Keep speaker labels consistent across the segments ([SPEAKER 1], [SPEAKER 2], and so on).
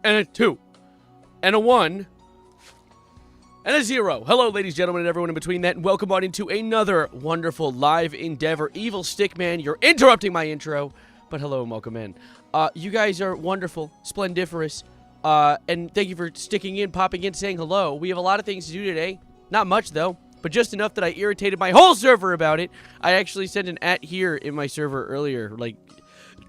[SPEAKER 1] and a 2, and a 1, and a 0. Hello, ladies, gentlemen, and everyone in between that, and welcome on into another wonderful live endeavor. Evil Stickman, you're interrupting my intro, but hello and welcome in. You guys are wonderful, splendiferous, and thank you for sticking in, popping in, saying hello. We have a lot of things to do today. Not much, though, but just enough that I irritated my whole server about it. I actually sent an @here in my server earlier, like,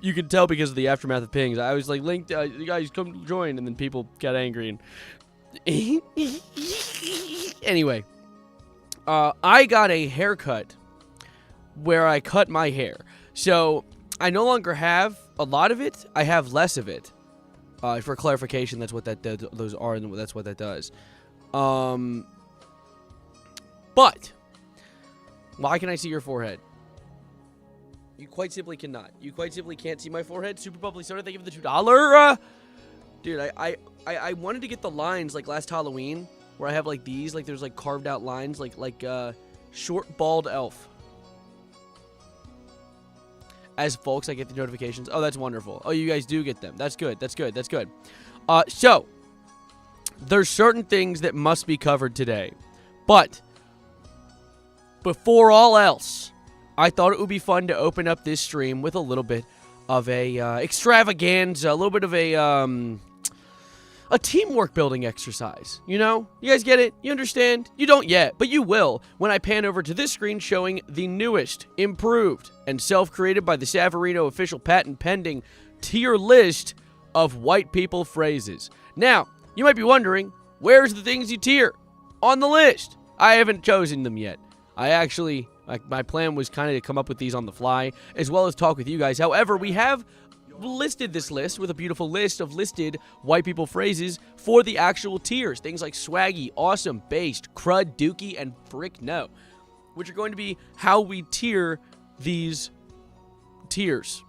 [SPEAKER 1] you can tell because of the aftermath of pings. I was like, linked, you guys come join, and then people got angry, and anyway, I got a haircut where I cut my hair. So, I no longer have a lot of it. I have less of it. For clarification, that's what that those are, and that's what that does. But, why can I see your forehead? You quite simply cannot. You quite simply can't see my forehead. Super Bubbly Soda, thank you for the $2. Dude, I wanted to get the lines like last Halloween, where I have like these, like there's like carved out lines, like short bald elf. As folks, I get the notifications. Oh, that's wonderful. Oh, you guys do get them. That's good. That's good. That's good. So there's certain things that must be covered today, but before all else, I thought it would be fun to open up this stream with a little bit of a extravaganza, a little bit of a teamwork building exercise. You know? You guys get it? You understand? You don't yet, but you will when I pan over to this screen showing the newest, improved, and self-created by the Savarino official patent pending tier list of white people phrases. Now, you might be wondering, where's the things you tier on the list? I haven't chosen them yet. I actually, my plan was kind of to come up with these on the fly, as well as talk with you guys. However, we have listed this list with a beautiful list of listed white people phrases for the actual tiers. Things like swaggy, awesome, based, crud, dookie, and frick no, which are going to be how we tier these tiers.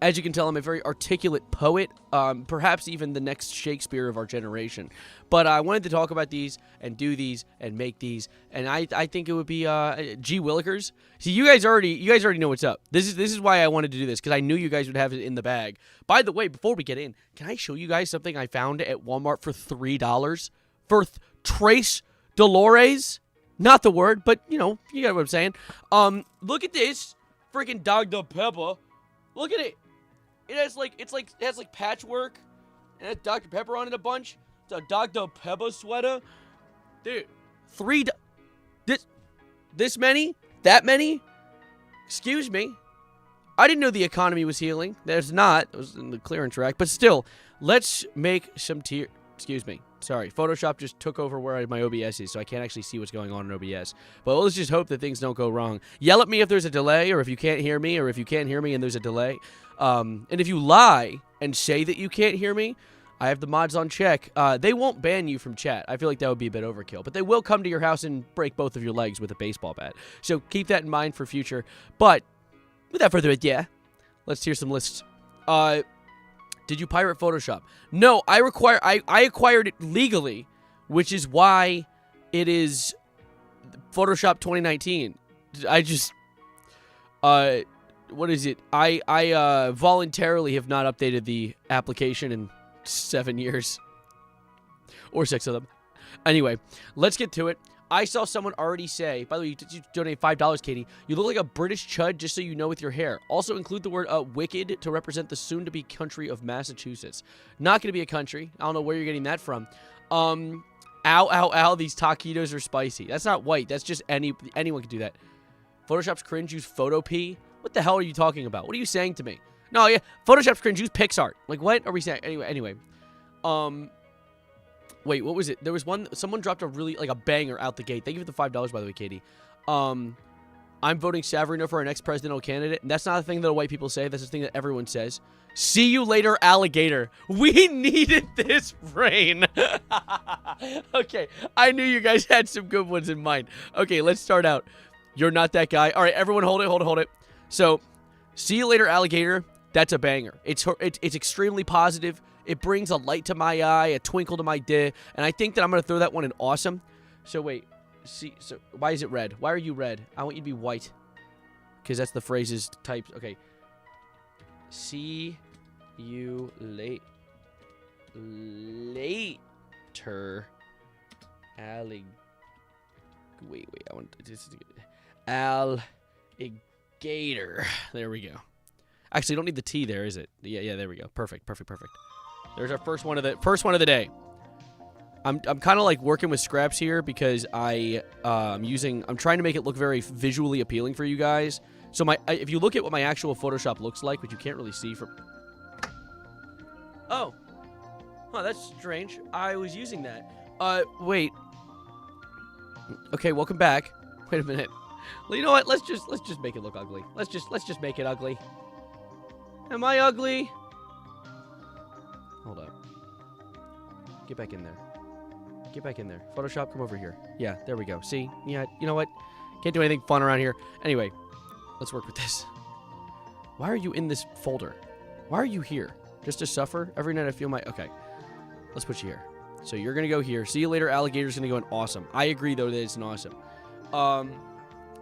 [SPEAKER 1] As you can tell, I'm a very articulate poet, perhaps even the next Shakespeare of our generation. But I wanted to talk about these and do these and make these, and I think it would be G Willikers. See, you guys already know what's up. This is why I wanted to do this, because I knew you guys would have it in the bag. By the way, before we get in, can I show you guys something I found at Walmart for $3 for Trace Dolores? Not the word, but you know, you get what I'm saying. Look at this freaking Dr. Pepper. Look at it. It has it has patchwork, and it has Dr. Pepper on it a bunch. It's a Dr. Pepper sweater, dude. This many, that many. Excuse me, I didn't know the economy was healing. There's not. It was in the clearance rack, but still, let's make some tier. Excuse me. Sorry, Photoshop just took over where my OBS is, so I can't actually see what's going on in OBS. But let's just hope that things don't go wrong. Yell at me if there's a delay, or if you can't hear me, or if you can't hear me and there's a delay. And if you lie and say that you can't hear me, I have the mods on check. They won't ban you from chat. I feel like that would be a bit overkill. But they will come to your house and break both of your legs with a baseball bat. So keep that in mind for future. But without further ado, let's hear some lists. Did you pirate Photoshop? No, I acquired it legally, which is why it is Photoshop 2019. I just what is it? I voluntarily have not updated the application in 7 years. Or 6 of them. Anyway, let's get to it. I saw someone already say, by the way, you donate $5, Katie. You look like a British chud, just so you know, with your hair. Also include the word wicked to represent the soon-to-be country of Massachusetts. Not going to be a country. I don't know where you're getting that from. Ow, ow, ow, these taquitos are spicy. That's not white. That's just anyone can do that. Photoshop's cringe, use Photopea. What the hell are you talking about? What are you saying to me? No, yeah, Photoshop's cringe, use PixArt. Like, what are we saying? Anyway. Wait, what was it? There was one, someone dropped a really, like, a banger out the gate. Thank you for the $5, by the way, Katie. I'm voting Savarino for our next presidential candidate. And that's not a thing that white people say. That's a thing that everyone says. See you later, alligator. We needed this rain. Okay, I knew you guys had some good ones in mind. Okay, let's start out. You're not that guy. All right, everyone hold it. So, see you later, alligator. That's a banger. It's extremely positive. It brings a light to my eye, a twinkle to my day, and I think that I'm going to throw that one in awesome. So wait, see, so why is it red? Why are you red? I want you to be white, because that's the phrase's type. Okay. See you late. later. Wait, I want this. Alligator. There we go. Actually, don't need the T there, is it? Yeah, there we go. Perfect. There's our first one of the day. I'm kind of like working with scraps here because I'm trying to make it look very visually appealing for you guys. So if you look at what my actual Photoshop looks like, which you can't really see from. Oh, that's strange. I was using that. Wait. Okay, welcome back. Wait a minute. Well, you know what? Let's just make it look ugly. Let's just make it ugly. Am I ugly? Hold up. Get back in there. Photoshop, come over here. Yeah, there we go. See? Yeah, you know what? Can't do anything fun around here. Anyway, let's work with this. Why are you in this folder? Why are you here? Just to suffer? Every night I feel my... Okay. Let's put you here. So you're going to go here. See you later. Alligator's going to go in awesome. I agree, though, that it's an awesome.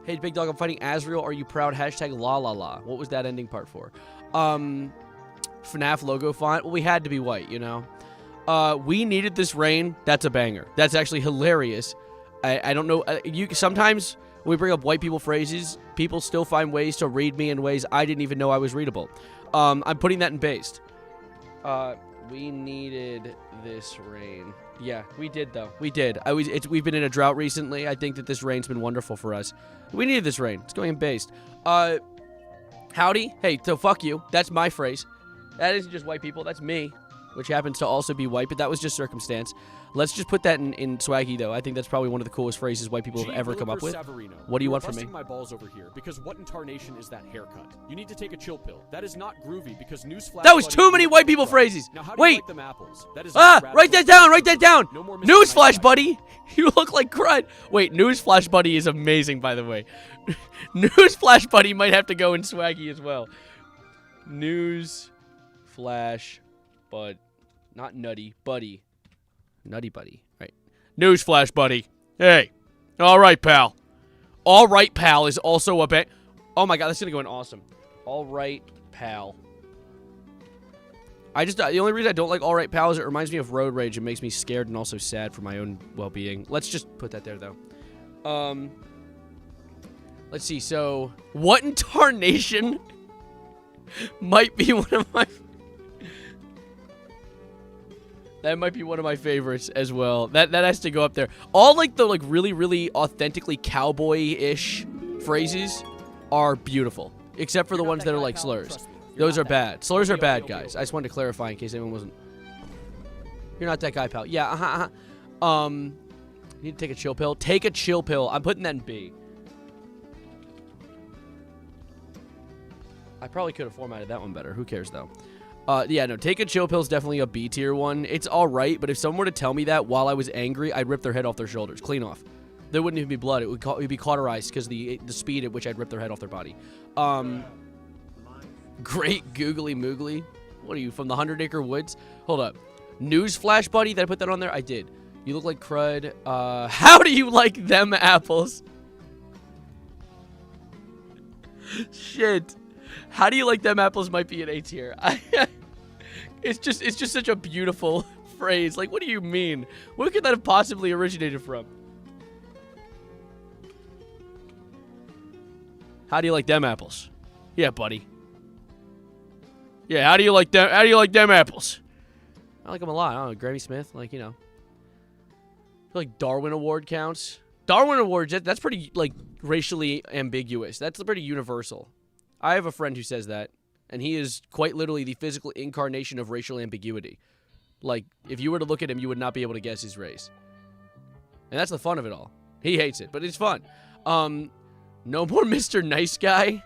[SPEAKER 1] Hey, Big Dog, I'm fighting Azrael. Are you proud? Hashtag la la la. What was that ending part for? FNAF logo font. Well, we had to be white, you know? We needed this rain. That's a banger. That's actually hilarious. I don't know. Sometimes when we bring up white people phrases, people still find ways to read me in ways I didn't even know I was readable. I'm putting that in based. We needed this rain. Yeah, we did, though. We did. We've been in a drought recently. I think that this rain's been wonderful for us. We needed this rain. It's going in based. Howdy. Hey, so fuck you. That's my phrase. That isn't just white people. That's me, which happens to also be white, but that was just circumstance. Let's just put that in swaggy, though. I think that's probably one of the coolest phrases white people have ever come up with.
[SPEAKER 2] Savarino,
[SPEAKER 1] what do you want from me?
[SPEAKER 2] My balls over here because what in tarnation is that haircut? You need to take a chill pill. That is not groovy because newsflash.
[SPEAKER 1] That was too many white people phrases.
[SPEAKER 2] Now, how do
[SPEAKER 1] Wait.
[SPEAKER 2] you like them apples? That is
[SPEAKER 1] Write that down. Write that down.
[SPEAKER 2] No more
[SPEAKER 1] Newsflash, buddy. You look like crud. Wait, Newsflash, buddy is amazing, by the way. Newsflash, buddy might have to go in swaggy as well. Newsflash, bud, not nutty, buddy. Nutty buddy, right? Newsflash, buddy. Hey, all right, pal. All right, pal is also a bit. Oh my god, that's gonna go in awesome. All right, pal. The only reason I don't like all right, pal is it reminds me of road rage. It makes me scared and also sad for my own well-being. Let's just put that there, though. Let's see. So, what in tarnation might be one of my. That might be one of my favorites as well. That has to go up there. All like the really, really authentically cowboy-ish phrases are beautiful. Except for the ones that are like slurs. Those are bad. Slurs are bad, guys. I just wanted to clarify in case anyone wasn't. You're not that guy, pal. Yeah, you need to take a chill pill. Take a chill pill. I'm putting that in B. I probably could have formatted that one better. Who cares, though? Yeah, no, take a chill pill is definitely a B tier one. It's all right, but if someone were to tell me that while I was angry, I'd rip their head off their shoulders. Clean off. There wouldn't even be blood. It would be cauterized because the speed at which I'd rip their head off their body. Great googly moogly. What are you, from the 100 Acre Woods? Hold up. Newsflash, buddy? Did I put that on there? I did. You look like crud. How do you like them apples? Shit. How do you like them apples might be an A tier. It's just such a beautiful phrase. Like, what do you mean? Where could that have possibly originated from? How do you like them apples? Yeah, buddy. Yeah, how do you like them? How do you like them apples? I like them a lot. I don't know, Granny Smith, like, you know. I feel like Darwin Award counts. Darwin Award, that's pretty, like, racially ambiguous. That's pretty universal. I have a friend who says that, and he is quite literally the physical incarnation of racial ambiguity. Like, if you were to look at him, you would not be able to guess his race. And that's the fun of it all. He hates it, but it's fun. No more Mr. Nice Guy.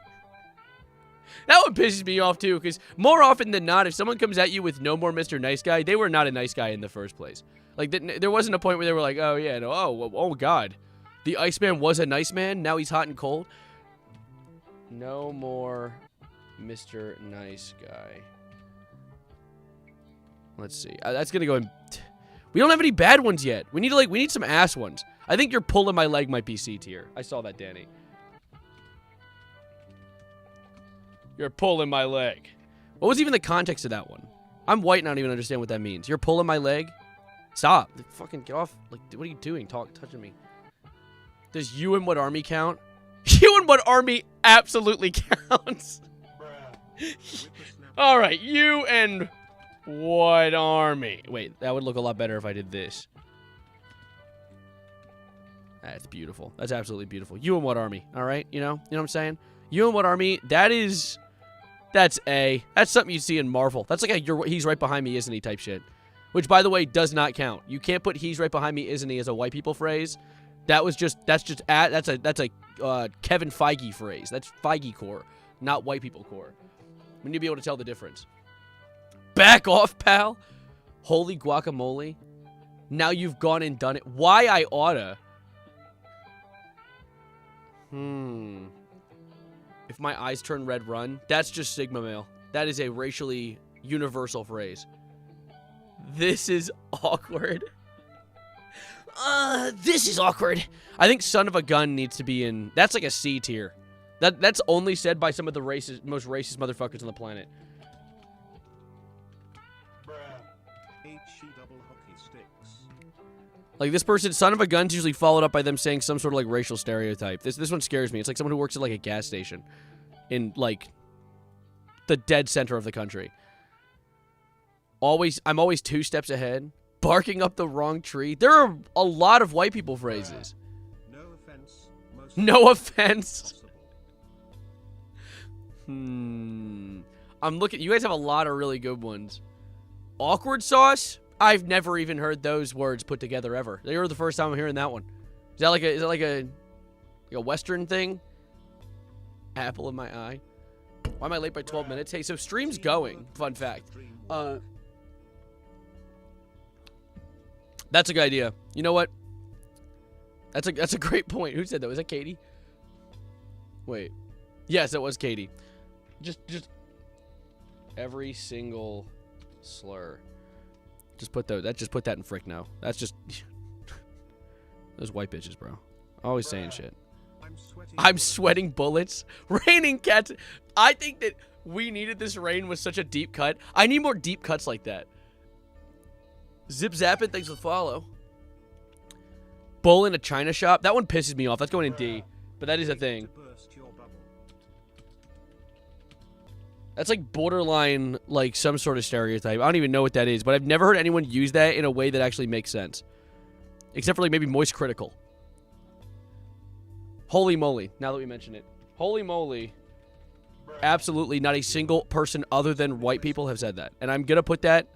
[SPEAKER 1] That one pisses me off, too, because more often than not, if someone comes at you with no more Mr. Nice Guy, they were not a nice guy in the first place. Like, there wasn't a point where they were like, oh, yeah, no, oh, God. The Iceman was a nice man, now he's hot and cold. No more Mr. Nice Guy. Let's see. That's going to go in... We don't have any bad ones yet. We need some ass ones. I think your pulling my leg might be C tier. I saw that, Danny. You're pulling my leg. What was even the context of that one? I'm white and I don't even understand what that means. You're pulling my leg? Stop. Like, fucking get off. Like, what are you doing? Touching me. Does you and what army count? You and what army absolutely counts. All right, you and what army? Wait, that would look a lot better if I did this. That's beautiful. That's absolutely beautiful. You and what army? All right, you know what I'm saying? You and what army? That's something you see in Marvel. That's like a he's right behind me, isn't he type shit. Which, by the way, does not count. You can't put he's right behind me, isn't he, as a white people phrase. That's a Kevin Feige phrase. That's Feige core, not white people core. We need to be able to tell the difference. Back off, pal. Holy guacamole. Now you've gone and done it. Why I oughta? If my eyes turn red, run. That's just Sigma male. That is a racially universal phrase. This is awkward. This is awkward. I think son of a gun needs to be in... That's like a C tier. That's only said by some of the most racist motherfuckers on the planet. Like, this person, son of a gun's usually followed up by them saying some sort of, like, racial stereotype. This one scares me. It's like someone who works at, like, a gas station in, like, the dead center of the country. I'm always 2 steps ahead. Barking up the wrong tree. There are a lot of white people phrases.
[SPEAKER 3] No offense.
[SPEAKER 1] No offense. I'm looking. You guys have a lot of really good ones. Awkward sauce? I've never even heard those words put together ever. They were the first time I'm hearing that one. Is that like a Western thing? Apple in my eye. Why am I late by 12 minutes? Hey, so stream's going. Fun fact. That's a good idea. You know what? That's a great point. Who said that? Was that Katie? Wait. Yes, it was Katie. Just every single slur. Just put that in frick now. That's just those white bitches, bro. Always saying shit. I'm sweating bullets. Raining cats. I think that we needed this rain with such a deep cut. I need more deep cuts like that. Zip Zappin', thanks for the follow. Bull in a china shop. That one pisses me off. That's going in D. But that is a thing. That's like borderline, like some sort of stereotype. I don't even know what that is, but I've never heard anyone use that in a way that actually makes sense. Except for like maybe moist critical. Holy moly, now that we mention it. Holy moly. Absolutely not a single person other than white people have said that. And I'm going to put that...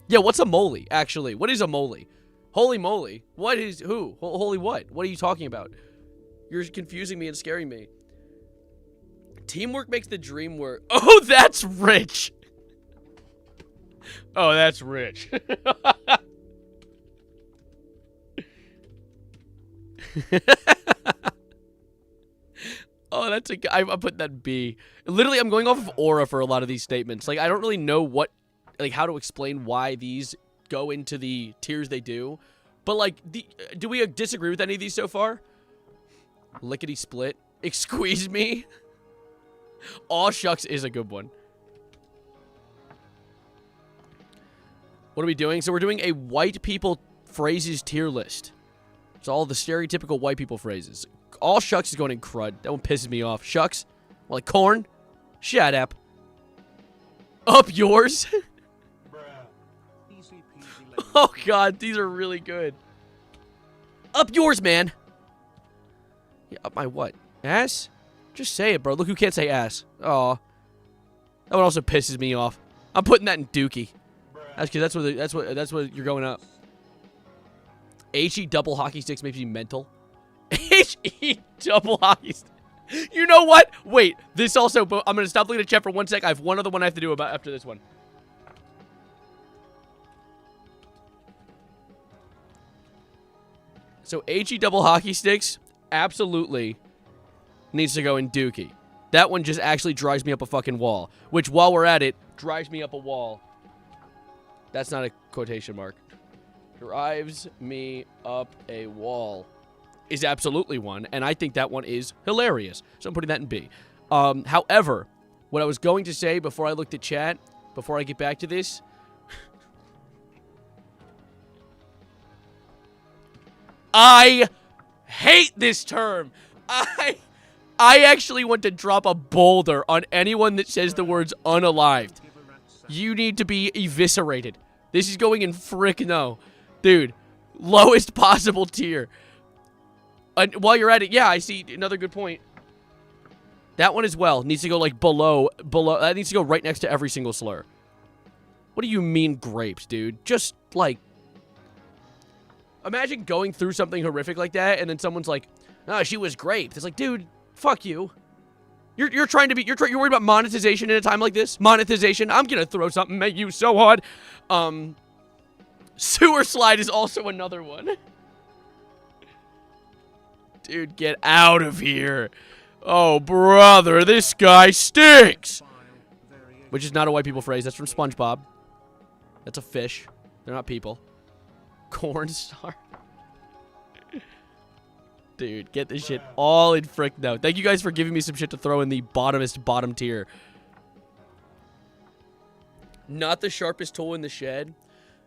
[SPEAKER 1] Yeah, what's a moly, actually? What is a moly? Holy moly. What is... Who? Holy what? What are you talking about? You're confusing me and scaring me. Teamwork makes the dream work. Oh, that's rich. Oh, that's rich. Oh, that's a... I put that B. Literally, I'm going off of aura for a lot of these statements. Like, I don't really know what... Like, how to explain why these go into the tiers they do. But, like, do we disagree with any of these so far? Lickety split. Squeeze me. Aw shucks is a good one. What are we doing? So we're doing a white people phrases tier list. It's all the stereotypical white people phrases. All shucks is going in crud. That one pisses me off. Shucks? Well, like corn? Shut up. Up yours? Oh god, these are really good. Up yours, man. Yeah, up my what? Ass? Just say it, bro. Look who can't say ass. Aw. That one also pisses me off. I'm putting that in Dookie. That's because that's what you're going up. HE double hockey sticks makes me mental. HE double hockey sticks. You know what? Wait, this also, but I'm gonna stop looking at chat for 1 sec. I have one other one I have to do about after this one. So HE double hockey sticks absolutely needs to go in Dookie. That one just actually drives me up a fucking wall. Which, while we're at it, drives me up a wall. That's not a quotation mark. Drives me up a wall is absolutely one, and I think that one is hilarious. So I'm putting that in B. However, what I was going to say before I looked at chat, before I get back to this, I hate this term. I actually want to drop a boulder on anyone that says the words unalived. You need to be eviscerated. This is going in frick no. Dude, lowest possible tier. While you're at it, yeah, I see another good point. That one as well needs to go like below. That needs to go right next to every single slur. What do you mean grapes, dude? Just like, imagine going through something horrific like that, and then someone's like, "Oh, she was graped." It's like, dude, fuck you. You're trying to be. You're worried about monetization in a time like this. Monetization. I'm gonna throw something at you so hard. Sewer slide is also another one. Dude, get out of here. Oh, brother, this guy stinks. Which is not a white people phrase. That's from SpongeBob. That's a fish. They're not people. Corn star. Dude, get this shit all in frick no. Thank you guys for giving me some shit to throw in the bottom tier. Not the sharpest tool in the shed.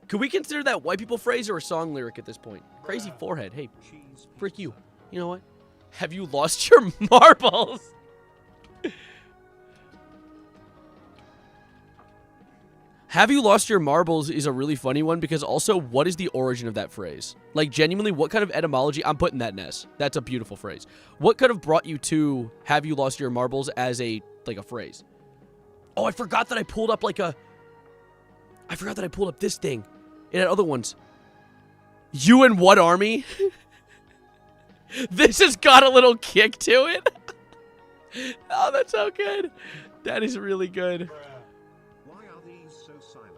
[SPEAKER 1] Could we consider that white people phrase or a song lyric at this point? Crazy forehead. Hey, frick you. You know what? Have you lost your marbles? Have you lost your marbles is a really funny one because also, what is the origin of that phrase? Like, genuinely, what kind of etymology? I'm putting that in S. That's a beautiful phrase. What could have brought you to have you lost your marbles as a, like, a phrase? Oh, I forgot that I pulled up, like, I forgot that I pulled up this thing. It had other ones. You in what army? This has got a little kick to it. Oh, that's so good. That is really good.
[SPEAKER 3] Why are these so silent?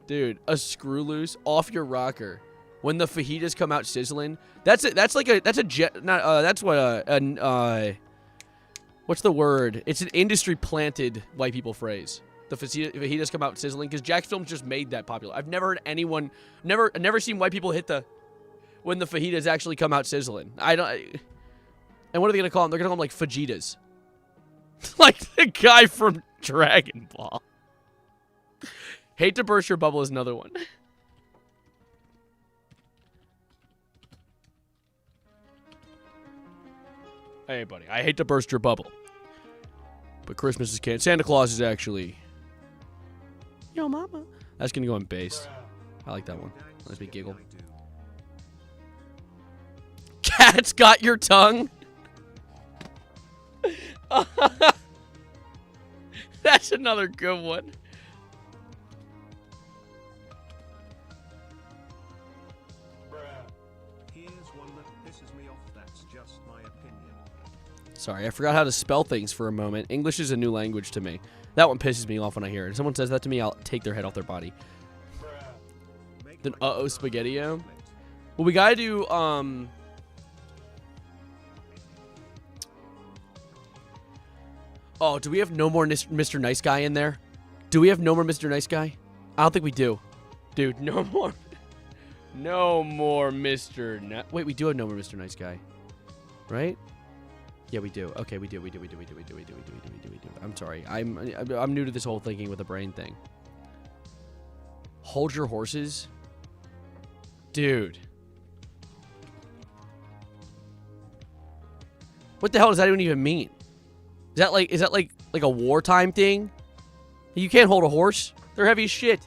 [SPEAKER 1] Dude, a screw loose off your rocker. When the fajitas come out sizzling. That's what what's the word? It's an industry planted white people phrase. The fajitas come out sizzling because Jack Films just made that popular. I've never heard anyone, never seen white people hit the when the fajitas actually come out sizzling. I don't. And what are they gonna call them? They're gonna call them like fajitas, like the guy from Dragon Ball. Hate to burst your bubble is another one. Hey, buddy, I hate to burst your bubble, but Christmas is canceled. Santa Claus is actually. Yo, mama. That's gonna go on bass. I like that one. Let's be giggle. Cat's got your tongue. That's another good one.
[SPEAKER 3] Here's one that pisses me off. That's just my opinion.
[SPEAKER 1] Sorry, I forgot how to spell things for a moment. English is a new language to me. That one pisses me off when I hear it. If someone says that to me, I'll take their head off their body. Then spaghetti-o. Well, we gotta do, Oh, do we have no more Mr. Nice Guy in there? Do we have no more Mr. Nice Guy? I don't think we do. Dude, no more. No more Mr. Wait, we do have no more Mr. Nice Guy. Right? Yeah, we do. Okay, we do. I'm sorry. I'm new to this whole thinking with the brain thing. Hold your horses? Dude. What the hell does that even mean? Is that like a wartime thing? You can't hold a horse. They're heavy as shit.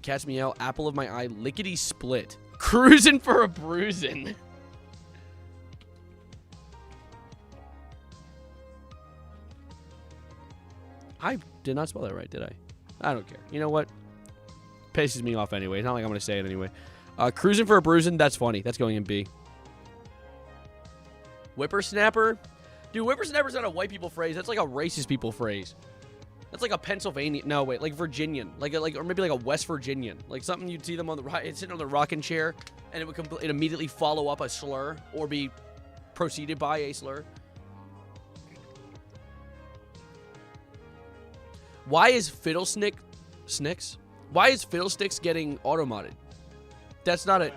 [SPEAKER 1] Catch me out. Apple of my eye. Lickety split. Cruising for a bruising. I did not spell that right, did I? I don't care. You know what? Pisses me off anyway. It's not like I'm going to say it anyway. Cruising for a bruising. That's funny. That's going in B. Whippersnapper? Dude, whippersnapper's not a white people phrase. That's like a racist people phrase. That's like a Pennsylvania. No, wait, like Virginian, or maybe like a West Virginian, like something you'd see them on the sitting on the rocking chair, and it would immediately follow up a slur or be preceded by a slur. Why is Fiddlesticks? Why is Fiddlesticks getting auto-modded? That's not a.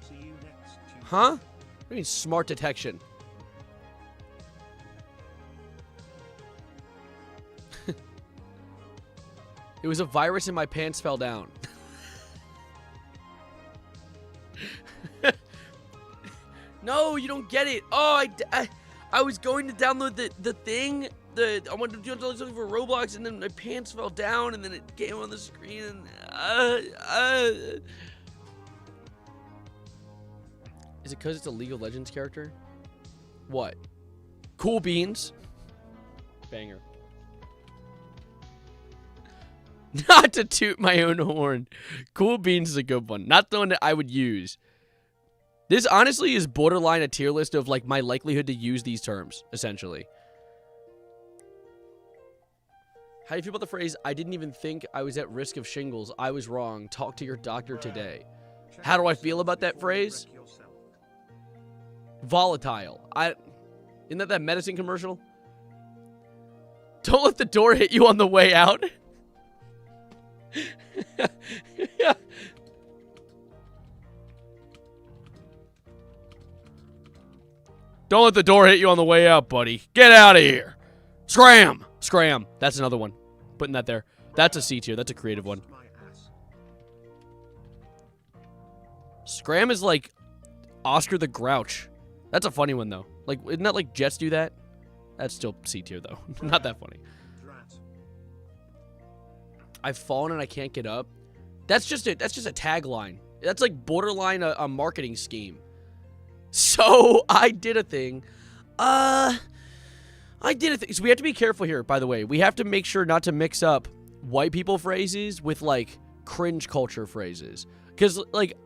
[SPEAKER 3] See you next Tuesday.
[SPEAKER 1] Huh? What do you mean smart detection? It was a virus and my pants fell down. No, you don't get it. Oh, I was going to download the thing. I wanted to do something for Roblox, and then my pants fell down, and then it came on the screen. And, Is it because it's a League of Legends character? What? Cool beans. Banger. Not to toot my own horn. Cool beans is a good one. Not the one that I would use. This honestly is borderline a tier list of like my likelihood to use these terms, essentially. How do you feel about the phrase, I didn't even think I was at risk of shingles. I was wrong. Talk to your doctor today. How do I feel about that phrase? Volatile. Isn't that medicine commercial? Don't let the door hit you on the way out. Yeah. Don't let the door hit you on the way out, buddy. Get out of here. Scram. Scram. That's another one. Putting that there. That's a C tier. That's a creative one. Scram is like Oscar the Grouch. That's a funny one, though. Like, isn't that like Jets do that? That's still C tier, though. Not that funny. I've fallen and I can't get up. That's just a tagline. That's like borderline a marketing scheme. So I did a thing. So we have to be careful here, by the way. We have to make sure not to mix up white people phrases with like cringe culture phrases. Because like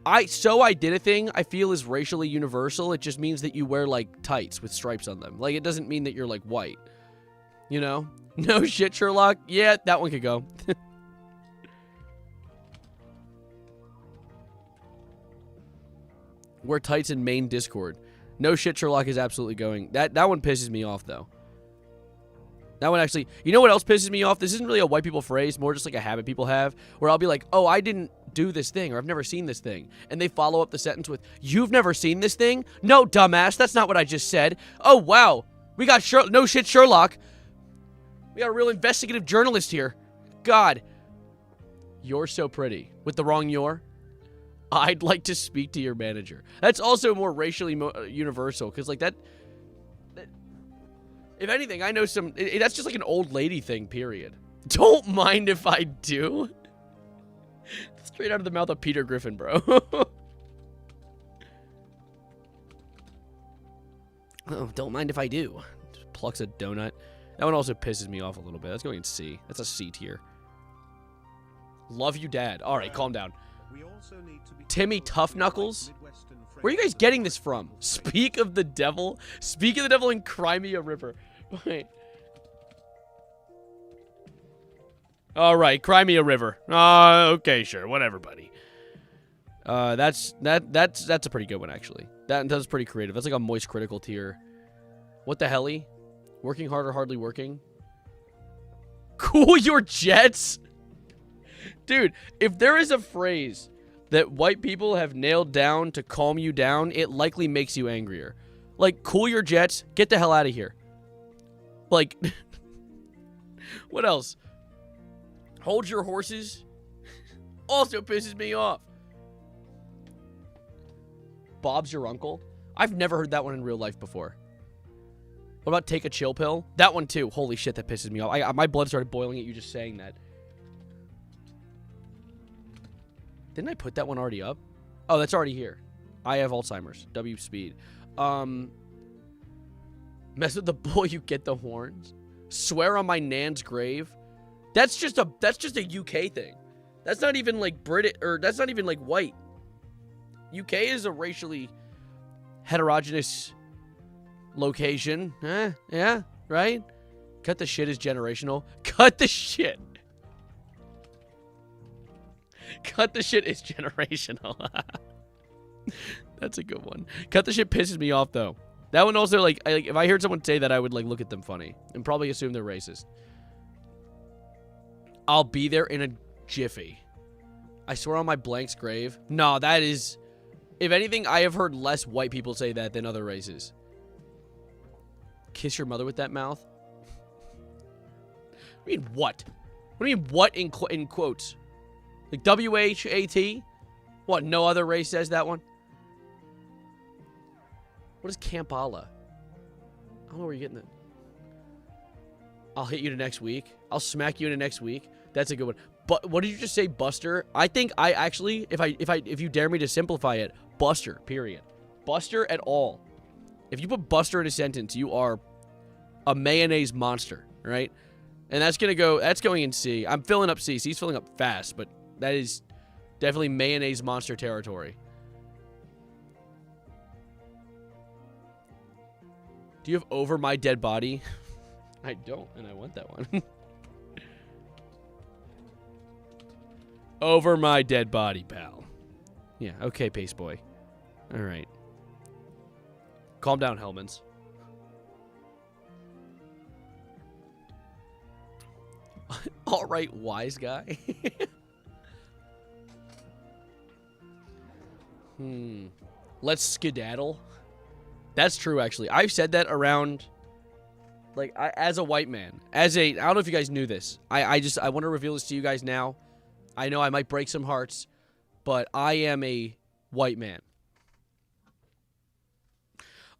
[SPEAKER 1] I did a thing I feel is racially universal. It just means that you wear like tights with stripes on them. Like it doesn't mean that you're like white. You know? No shit, Sherlock. Yeah, that one could go. Wear tights in main Discord. No shit, Sherlock is absolutely going. That one pisses me off, though. That one actually... You know what else pisses me off? This isn't really a white people phrase, more just like a habit people have, where I'll be like, oh, I didn't do this thing, or I've never seen this thing. And they follow up the sentence with, you've never seen this thing? No, dumbass, that's not what I just said. Oh, wow. We got no shit, Sherlock. We got a real investigative journalist here. God. You're so pretty. With the wrong you're. I'd like to speak to your manager. That's also more racially universal, because like that, if anything, I know some, that's just like an old lady thing, period. Don't mind if I do. Straight out of the mouth of Peter Griffin, bro. Oh, don't mind if I do. Just plucks a donut. That one also pisses me off a little bit. That's going in C. That's a C tier. Love you, Dad. All right, calm down. Timmy Tough Knuckles? Where are you guys getting this from? Speak of the devil? Speak of the devil and cry me a river. Wait. All right, cry me a river. Okay, sure, whatever, buddy. That's a pretty good one, actually. That's pretty creative. That's like a moist critical tier. What the helly? Working hard or hardly working? Cool your jets? Dude, if there is a phrase that white people have nailed down to calm you down, it likely makes you angrier. Like, cool your jets, get the hell out of here. Like, what else? Hold your horses also pisses me off. Bob's your uncle? I've never heard that one in real life before. What about take a chill pill? That one too. Holy shit, that pisses me off. My blood started boiling at you just saying that. Didn't I put that one already up? Oh, that's already here. I have Alzheimer's. W speed. Mess with the bull, you get the horns. Swear on my nan's grave. That's just a UK thing. That's not even like British, or that's not even like white. UK is a racially heterogeneous location. Yeah, right? Cut the shit is generational. Cut the shit. Cut the shit is generational. That's a good one. Cut the shit pisses me off, though. That one also, like, if I heard someone say that, I would, like, look at them funny. And probably assume they're racist. I'll be there in a jiffy. I swear on my blank's grave. No, that is... If anything, I have heard less white people say that than other races. Kiss your mother with that mouth? I mean, what? What do you mean, what in quotes? Like W-H-A-T? What, no other race says that one? What is Kampala? I don't know where you're getting that. I'll hit you to next week. I'll smack you into next week. That's a good one. But what did you just say, Buster? I think I actually, if you dare me to simplify it, Buster, period. Buster at all. If you put Buster in a sentence, you are a mayonnaise monster, right? And that's going in C. I'm filling up C. C's filling up fast, but that is definitely mayonnaise monster territory. Do you have Over My Dead Body? I don't, and I want that one. Over My Dead Body, pal. Yeah, okay, Pace Boy. All right. Calm down, Hellmans. All right, wise guy. Let's skedaddle. That's true, actually. I've said that around, like, as a white man. I don't know if you guys knew this. I want to reveal this to you guys now. I know I might break some hearts, but I am a white man.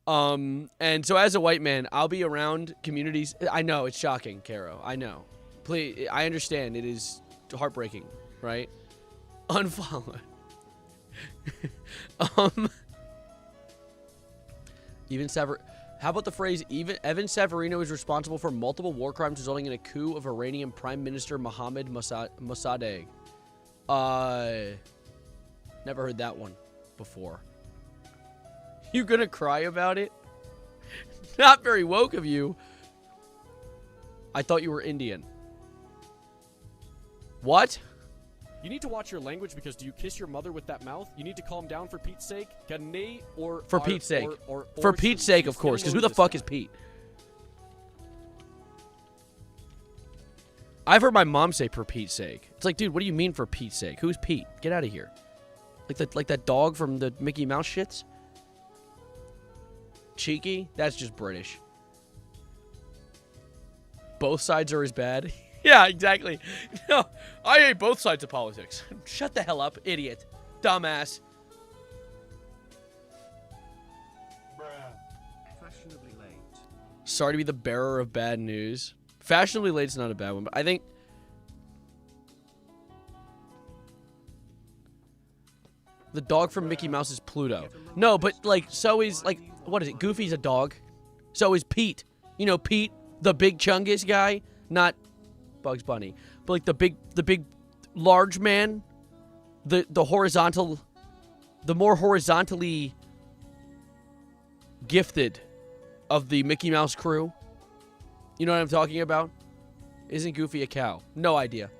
[SPEAKER 1] And so as a white man, I'll be around communities. I know, it's shocking, Caro. I know. Please, I understand. It is heartbreaking, right? Unfollow. How about the phrase, Evan Savarino is responsible for multiple war crimes resulting in a coup of Iranian Prime Minister Mohammad Mossadegh. Never heard that one before. You gonna cry about it? Not very woke of you. I thought you were Indian. What?
[SPEAKER 2] You need to watch your language because do you kiss your mother with that mouth? You need to calm down for Pete's sake.
[SPEAKER 1] For Pete's sake. For Pete's sake, of course, because who the fuck is Pete? I've heard my mom say for Pete's sake. It's like, dude, what do you mean for Pete's sake? Who's Pete? Get out of here. Like that dog from the Mickey Mouse shits? Cheeky? That's just British. Both sides are as bad. Yeah, exactly. No, I hate both sides of politics. Shut the hell up, idiot. Dumbass.
[SPEAKER 3] Fashionably late.
[SPEAKER 1] Sorry to be the bearer of bad news. Fashionably late's not a bad one, but I think the dog from Mickey Mouse is Pluto. No, but like so is like what is it? Goofy's a dog. So is Pete. You know Pete, the big chungus guy, not Bugs Bunny, but like the big large man, the more horizontally gifted of the Mickey Mouse crew. You know what I'm talking about? Isn't Goofy a cow? No idea.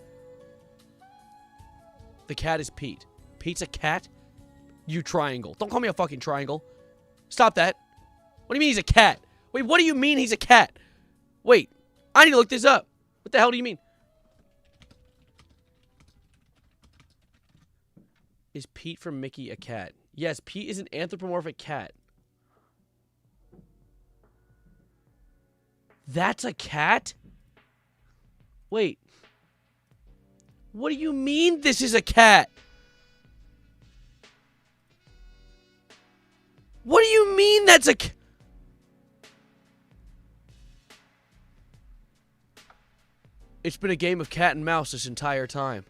[SPEAKER 1] The cat is Pete. Pete's a cat? You triangle. Don't call me a fucking triangle. Stop that. What do you mean he's a cat? Wait, what do you mean he's a cat? Wait, I need to look this up. What the hell do you mean? Is Pete from Mickey a cat? Yes, Pete is an anthropomorphic cat. That's a cat? Wait. What do you mean this is a cat? What do you mean that's a cat? It's been a game of cat and mouse this entire time.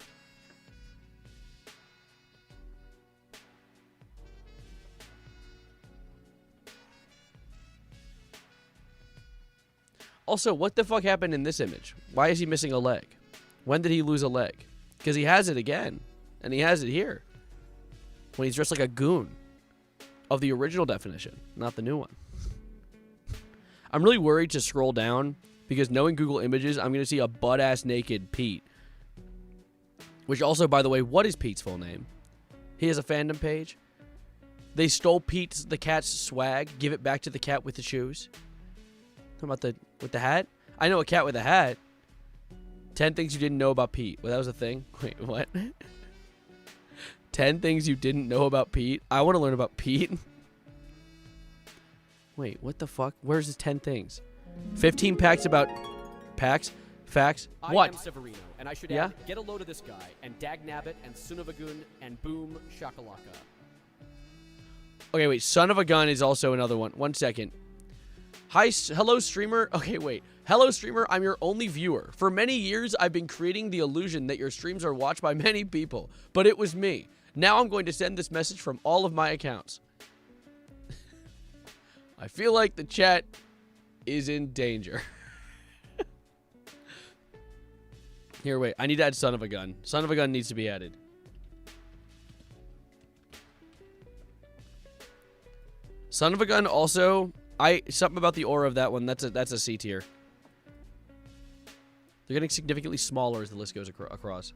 [SPEAKER 1] Also, what the fuck happened in this image? Why is he missing a leg? When did he lose a leg? Because he has it again. And he has it here. When he's dressed like a goon. Of the original definition, not the new one. I'm really worried to scroll down. Because knowing Google Images, I'm going to see a butt-ass naked Pete. Which also, by the way, what is Pete's full name? He has a fandom page. They stole the cat's swag. Give it back to the cat with the shoes. Talking about with the hat? I know a cat with a hat. 10 things you didn't know about Pete. Well, that was a thing. Wait, what? 10 things you didn't know about Pete? I want to learn about Pete. Wait, what the fuck? Where's the 10 things? 15 facts about Facts.
[SPEAKER 2] I
[SPEAKER 1] What?
[SPEAKER 2] am Severino, and I should
[SPEAKER 1] Yeah?
[SPEAKER 2] add, get a load of this guy, and Dagnabbit, and Sunavagun, and Boom Shakalaka.
[SPEAKER 1] Okay, wait. Son of a gun is also another one. 1 second. Hi, hello, streamer. Okay, wait. Hello, streamer. I'm your only viewer. For many years, I've been creating the illusion that your streams are watched by many people, but it was me. Now I'm going to send this message from all of my accounts. I feel like the chat is in danger. Here, wait. I need to add son of a gun. Son of a gun needs to be added. Son of a gun also, something about the aura of that one, that's a C tier. They're getting significantly smaller as the list goes across.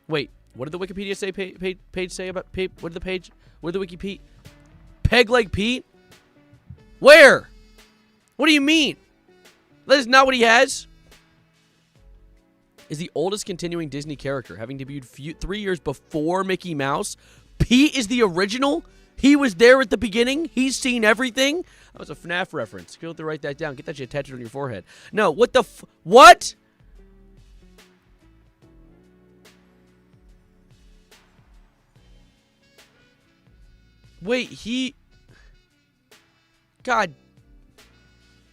[SPEAKER 1] Wait, what did the Wikipedia say page say about what did the Wikipedia Peg Leg Pete? Where? What do you mean? That is not what he has. Is the oldest continuing Disney character, having debuted 3 years before Mickey Mouse. Pete is the original? He was there at the beginning? He's seen everything? That was a FNAF reference. You'll have to write that down. Get that shit tattooed on your forehead. No, what the what? Wait, God.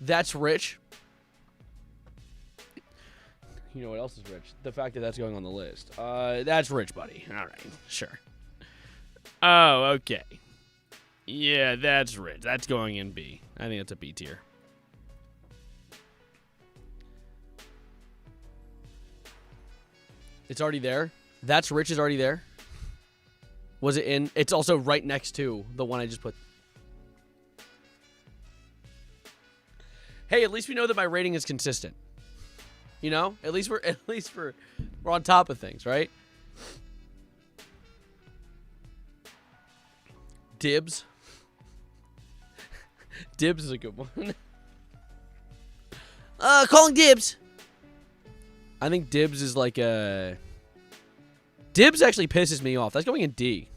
[SPEAKER 1] That's rich. You know what else is rich? The fact that that's going on the list. That's rich, buddy. All right, sure. Oh, okay. Yeah, that's rich. That's going in B. I think that's a B tier. It's already there? That's rich is already there? Was it in? It's also right next to the one I just put. Hey, at least we know that my rating is consistent. You know? At least we're on top of things, right? Dibs. Dibs is a good one. Calling dibs. I think dibs is like a... Dibs actually pisses me off. That's going in D.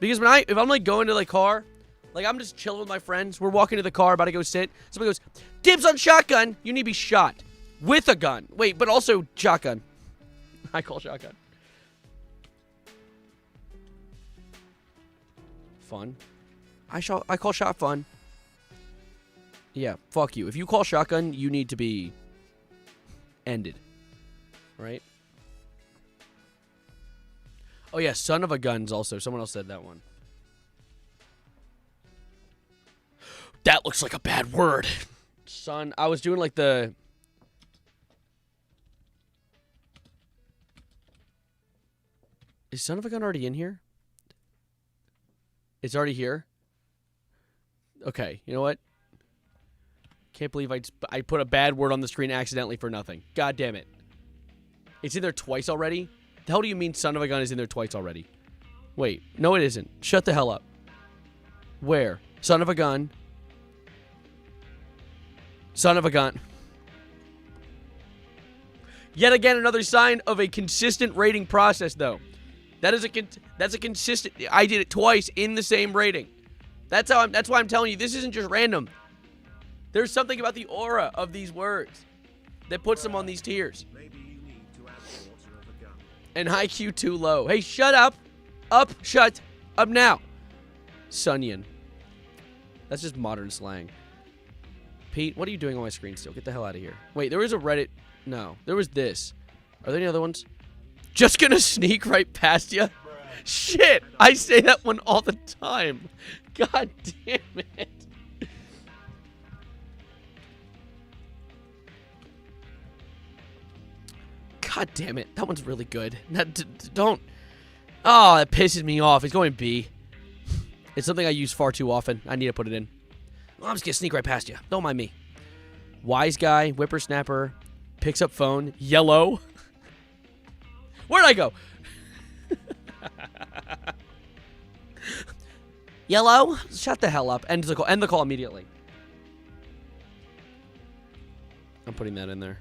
[SPEAKER 1] Because if I'm like going to the car, like I'm just chilling with my friends, we're walking to the car, about to go sit. Somebody goes, dibs on shotgun. You need to be shot. With a gun. Wait, but also shotgun. I call shotgun. Fun. I call shot fun. Yeah, fuck you. If you call shotgun, you need to be ended. Right? Oh yeah, son of a gun's also. Someone else said that one. That looks like a bad word. Son, I was doing like the... Is son of a gun already in here? It's already here? Okay, you know what? Can't believe I put a bad word on the screen accidentally for nothing. God damn it. It's in there twice already? The hell do you mean son of a gun is in there twice already? Wait, no it isn't. Shut the hell up. Where? Son of a gun. Son of a gun. Yet again, another sign of a consistent rating process, though. That's a consistent... I did it twice in the same rating. That's why I'm telling you, this isn't just random. There's something about the aura of these words that puts them on these tiers.
[SPEAKER 3] Maybe you need to add water of a gun.
[SPEAKER 1] And IQ too low. Hey, shut up. Shut up now. Sunyan. That's just modern slang. Pete, what are you doing on my screen still? Get the hell out of here. Wait, there was a Reddit... No, there was this. Are there any other ones? Just gonna sneak right past you? Shit! I say that one all the time. God damn it. God damn it. That one's really good. Don't... Oh, that pisses me off. It's going B. It's something I use far too often. I need to put it in. Well, I'm just gonna sneak right past you. Don't mind me. Wise guy, whippersnapper, picks up phone, yellow. Where'd I go? Yellow? Shut the hell up. End the call. End the call immediately. I'm putting that in there.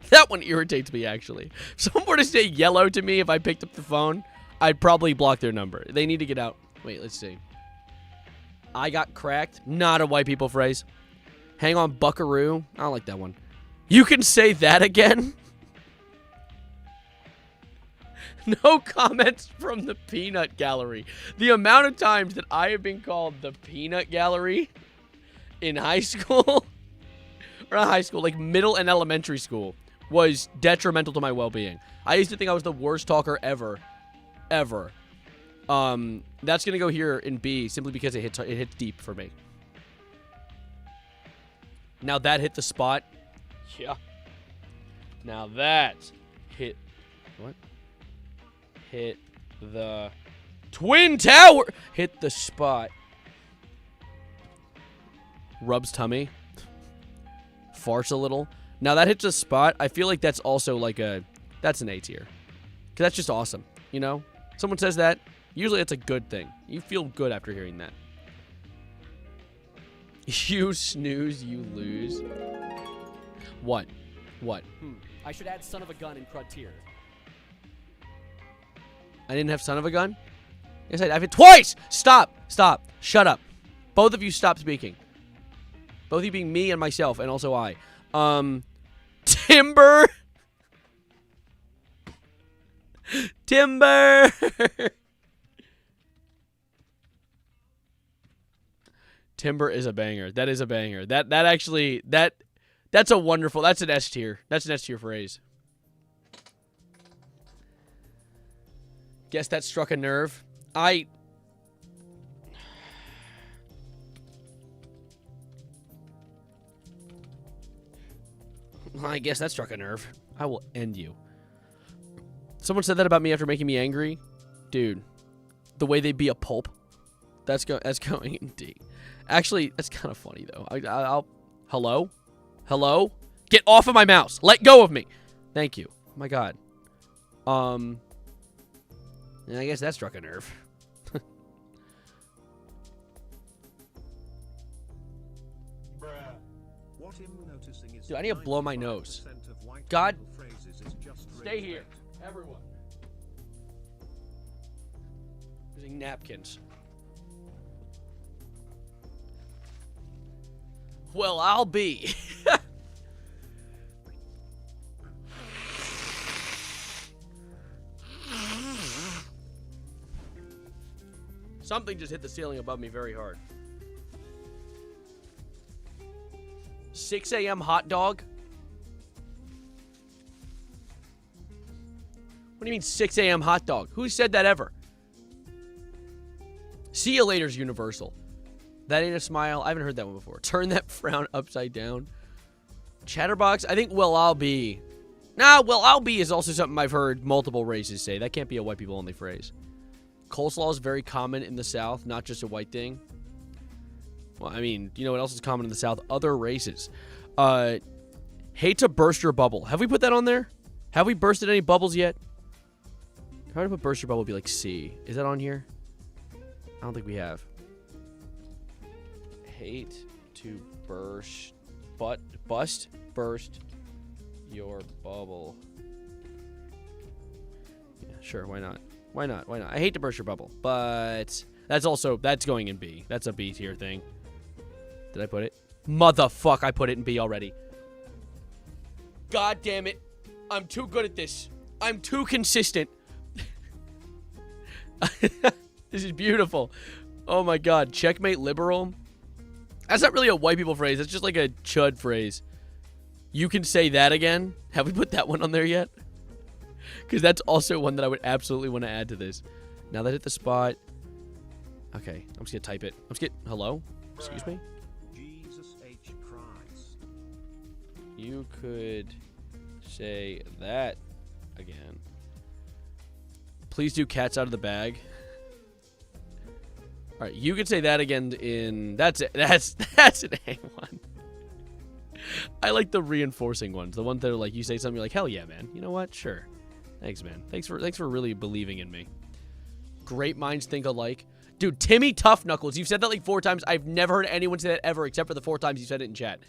[SPEAKER 1] That one irritates me, actually. If someone were to say yellow to me if I picked up the phone, I'd probably block their number. They need to get out. Wait, let's see. I got cracked. Not a white people phrase. Hang on, buckaroo. I don't like that one. You can say that again? No comments from the peanut gallery. The amount of times that I have been called the peanut gallery in high school, or not high school, like middle and elementary school, was detrimental to my well-being. I used to think I was the worst talker ever. Ever. That's going to go here in B simply because it hits deep for me. Now that hit the spot. Yeah. Now that hit... What? Hit the Twin Tower. Hit the spot. Rubs tummy. Farts a little. Now that hits a spot. I feel like that's also like that's an A tier. Because that's just awesome. You know? Someone says that. Usually it's a good thing. You feel good after hearing that. You snooze, you lose. What? What?
[SPEAKER 2] I should add son of a gun in crud tier.
[SPEAKER 1] I didn't have son of a gun? Yes, I've hit twice! Stop! Stop. Shut up. Both of you stop speaking. Both of you being me and myself, and also I. Timber! Timber! Timber is a banger. That is a banger. That actually, that's a wonderful, that's an S tier. That's an S tier phrase. Guess that struck a nerve. I guess that struck a nerve. I will end you. Someone said that about me after making me angry. Dude, the way they be a pulp. That's going in D. Actually, that's kind of funny though. I'll hello? Hello? Get off of my mouse. Let go of me. Thank you. Oh my god. Yeah, I guess that struck a nerve. Dude, I need to blow my nose. God, stay here, everyone. Using napkins. Well, I'll be. Something just hit the ceiling above me very hard. 6 a.m. hot dog? What do you mean 6 a.m. hot dog? Who said that ever? See you later's universal. That ain't a smile. I haven't heard that one before. Turn that frown upside down. Chatterbox? I think well I'll be. Nah, well I'll be is also something I've heard multiple races say. That can't be a white people only phrase. Coleslaw is very common in the South, not just a white thing. Well, I mean, you know what else is common in the South? Other races. Hate to burst your bubble. Have we put that on there? Have we bursted any bubbles yet? If I were to put burst your bubble, it'd be like C. Is that on here? I don't think we have. Hate to burst your bubble. Yeah, sure, why not? Why not? Why not? I hate to burst your bubble, but that's going in B. That's a B tier thing. Did I put it? Motherfuck, I put it in B already. God damn it. I'm too good at this. I'm too consistent. This is beautiful. Oh my god. Checkmate liberal. That's not really a white people phrase. That's just like a chud phrase. You can say that again. Have we put that one on there yet? Because that's also one that I would absolutely want to add to this. Now that hit the spot. Okay, I'm just going to type it. I'm just going to... Hello? Excuse me?
[SPEAKER 3] Jesus H. Christ.
[SPEAKER 1] You could say that again. Please do cats out of the bag. All right, you could say that again in... That's it. That's an A1. I like the reinforcing ones. The ones that are like, you say something, you're like, hell yeah, man. You know what? Sure. Thanks, man. Thanks for really believing in me. Great minds think alike. Dude, Timmy Tough Knuckles. You've said that like 4 times. I've never heard anyone say that ever except for the 4 times you said it in chat.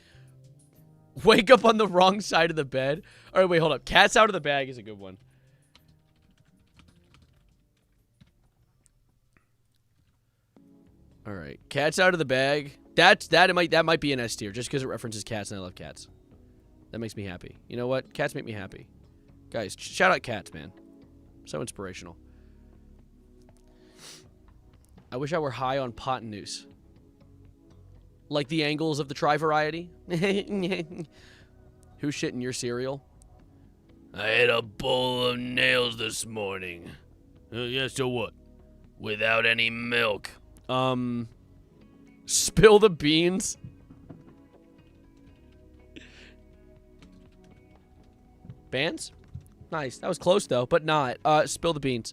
[SPEAKER 1] Wake up on the wrong side of the bed. All right, wait, hold up. Cats out of the bag is a good one. All right, cats out of the bag. That might be an S tier just because it references cats and I love cats. That makes me happy. You know what? Cats make me happy. Guys, shout out cats, man. So inspirational. I wish I were high on pot and noose. Like the angles of the tri variety. Who's shitting your cereal? I had a bowl of nails this morning. Yeah, so what? Without any milk. Spill the beans. Bands? Nice. That was close, though, but not. Spill the beans.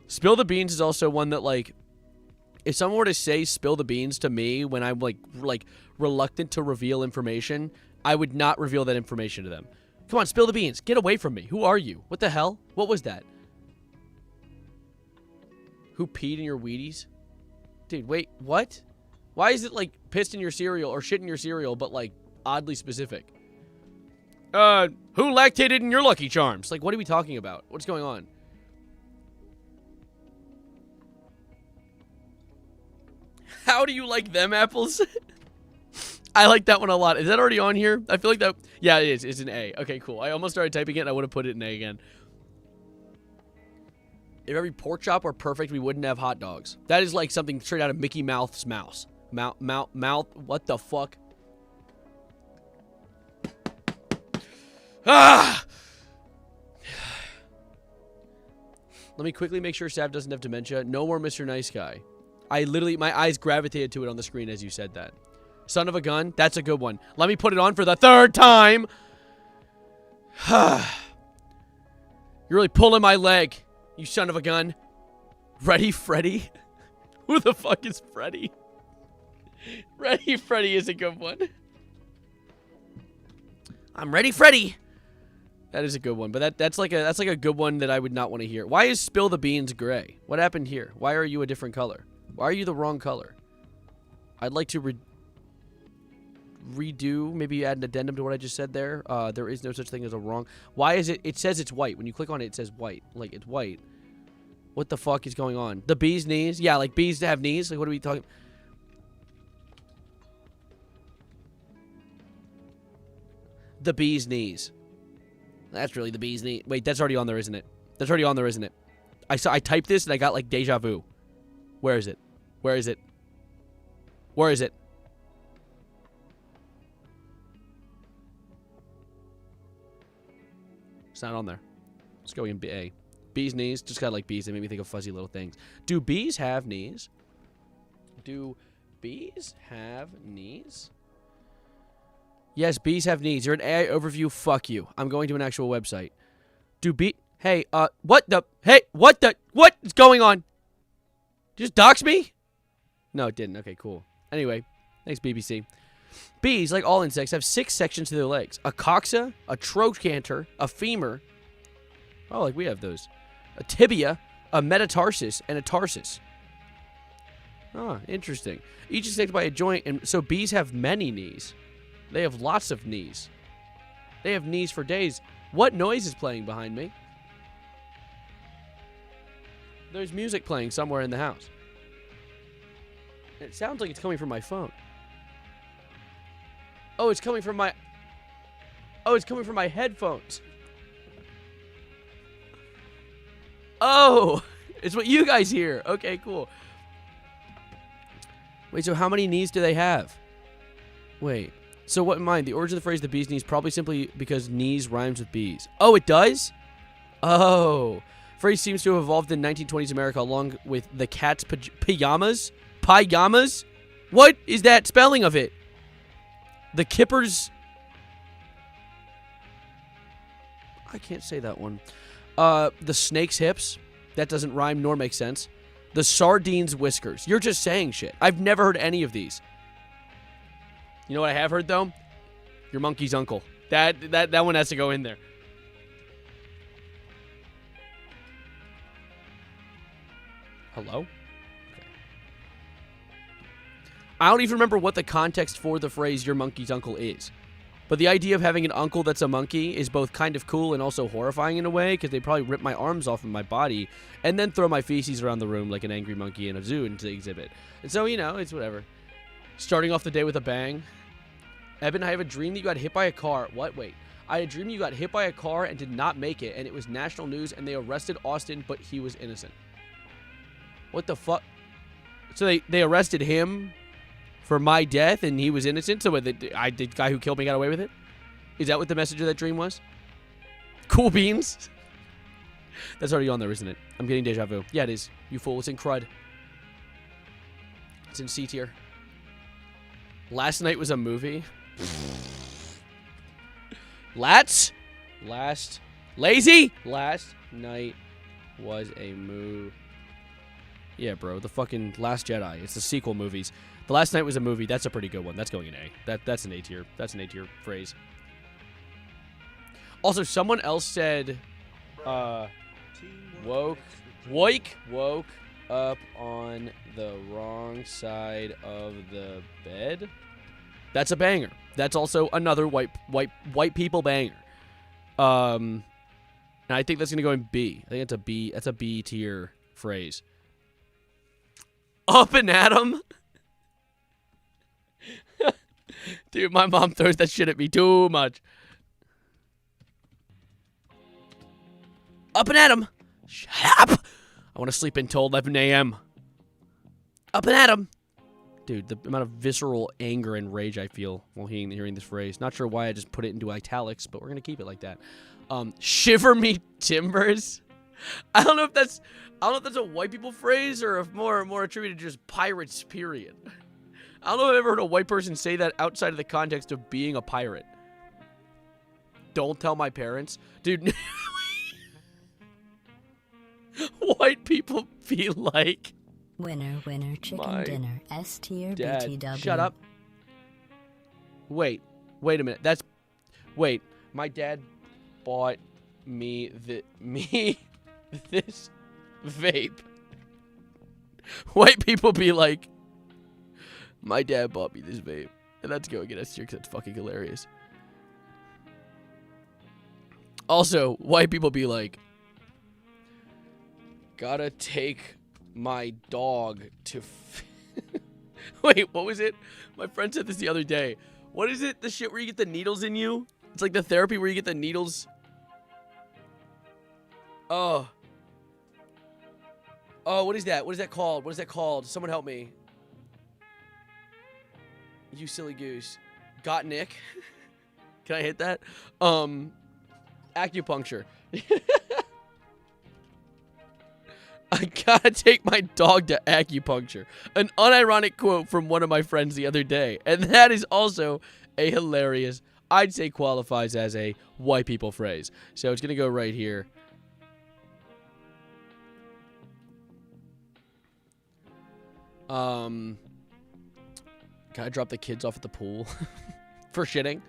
[SPEAKER 1] Spill the beans is also one that, like, if someone were to say spill the beans to me when I'm, like reluctant to reveal information, I would not reveal that information to them. Come on, spill the beans. Get away from me. Who are you? What the hell? What was that? Who peed in your Wheaties? Dude, wait, what? Why is it, like, pissed in your cereal or shit in your cereal, but, like, oddly specific? Who lactated in your Lucky Charms? Like, what are we talking about? What's going on? How do you like them apples? I like that one a lot. Is that already on here? I feel like that... Yeah, it is. It's an A. Okay, cool. I almost started typing it, and I would have put it in A again. If every pork chop were perfect, we wouldn't have hot dogs. That is like something straight out of Mickey Mouth's mouse. Mouth. What the fuck? Ah! Let me quickly make sure Sav doesn't have dementia. No more Mr. Nice Guy. I literally, my eyes gravitated to it on the screen as you said that. Son of a gun. That's a good one. Let me put it on for the third time. You're really pulling my leg, you son of a gun. Ready, Freddy? Who the fuck is Freddy? Ready, Freddy is a good one. I'm ready, Freddy. That is a good one, but that's like a good one that I would not want to hear. Why is Spill the Beans gray? What happened here? Why are you a different color? Why are you the wrong color? I'd like to redo, maybe add an addendum to what I just said there. There is no such thing as a wrong. Why is it? It says it's white. When you click on it, it says white. Like, it's white. What the fuck is going on? The bee's knees? Yeah, like bees have knees? Like, what are we talking? The bee's knees. That's really the bee's knee. Wait, that's already on there, isn't it? That's already on there, isn't it? I typed this and I got like deja vu. Where is it? Where is it? Where is it? It's not on there. Let's go in A. Bee's knees. Just got like bees. They make me think of fuzzy little things. Do bees have knees? Do bees have knees? Yes, bees have knees. You're an AI overview. Fuck you. I'm going to an actual website. Do bee... Hey, what the... Hey, what the... What is going on? Just dox me? No, it didn't. Okay, cool. Anyway, thanks, BBC. Bees, like all insects, have 6 sections to their legs. A coxa, a trochanter, a femur. Oh, like we have those. A tibia, a metatarsus, and a tarsus. Oh, interesting. Each is connected by a joint, and so bees have many knees. They have lots of knees. They have knees for days. What noise is playing behind me? There's music playing somewhere in the house. It sounds like it's coming from my phone. Oh, it's coming from my... Oh, it's coming from my headphones. Oh, it's what you guys hear. Okay, cool. Wait, so how many knees do they have? Wait. So what in mind? The origin of the phrase the bee's knees probably simply because knees rhymes with bees. Oh, it does? Oh. Phrase seems to have evolved in 1920s America along with the cat's pajamas. Pajamas? What is that spelling of it? The kippers. I can't say that one. The snake's hips. That doesn't rhyme nor make sense. The sardine's whiskers. You're just saying shit. I've never heard any of these. You know what I have heard, though? Your monkey's uncle. That one has to go in there. Hello? Okay. I don't even remember what the context for the phrase your monkey's uncle is. But the idea of having an uncle that's a monkey is both kind of cool and also horrifying in a way, because they probably rip my arms off of my body and then throw my feces around the room like an angry monkey in a zoo into exhibit. And so, you know, it's whatever. Starting off the day with a bang. Eben, I have a dream that you got hit by a car. What? Wait. I had a dream you got hit by a car and did not make it, and it was national news, and they arrested Austin, but he was innocent. What the fuck? So they arrested him for my death, and he was innocent? So the guy who killed me got away with it? Is that what the message of that dream was? Cool beans? That's already on there, isn't it? I'm getting deja vu. Yeah, it is. You fool. It's in crud. It's in C tier. Last night was a movie. Last night was a movie. Yeah, bro, the fucking Last Jedi. It's the sequel movies. The Last Night was a movie. That's a pretty good one. That's going in A. That's an A tier. That's an A tier phrase. Also, someone else said, woke up on the wrong side of the bed. That's a banger. That's also another white people banger. And I think that's gonna go in B. I think it's a B. That's a B tier phrase. Up and at 'em. Dude, my mom throws that shit at me too much. Up and at 'em. Shut up. I want to sleep until 11 a.m. Up and at 'em. Dude, the amount of visceral anger and rage I feel while hearing this phrase. Not sure why I just put it into italics, but we're going to keep it like that. Shiver me timbers. I don't know if that's a white people phrase or if more attributed to just pirates, period. I don't know if I've ever heard a white person say that outside of the context of being a pirate. Don't tell my parents. Dude, white people feel like...
[SPEAKER 4] Winner, chicken dinner, S tier,
[SPEAKER 1] Dad,
[SPEAKER 4] BTW.
[SPEAKER 1] shut up. Wait a minute. Wait, my dad bought me this vape. White people be like, my dad bought me this vape. And that's going in S tier because that's fucking hilarious. Also, white people be like, gotta take my dog to wait, what was it? My friend said this the other day. What is it? The shit where you get the needles in you? It's like the therapy where you get the needles. Oh, what is that? What is that called? What is that called? Someone help me. You silly goose. Got Nick. Can I hit that? Acupuncture. I gotta take my dog to acupuncture. An unironic quote from one of my friends the other day. And that is also a hilarious, I'd say qualifies as a white people phrase. So it's gonna go right here. Can I drop the kids off at the pool for shitting?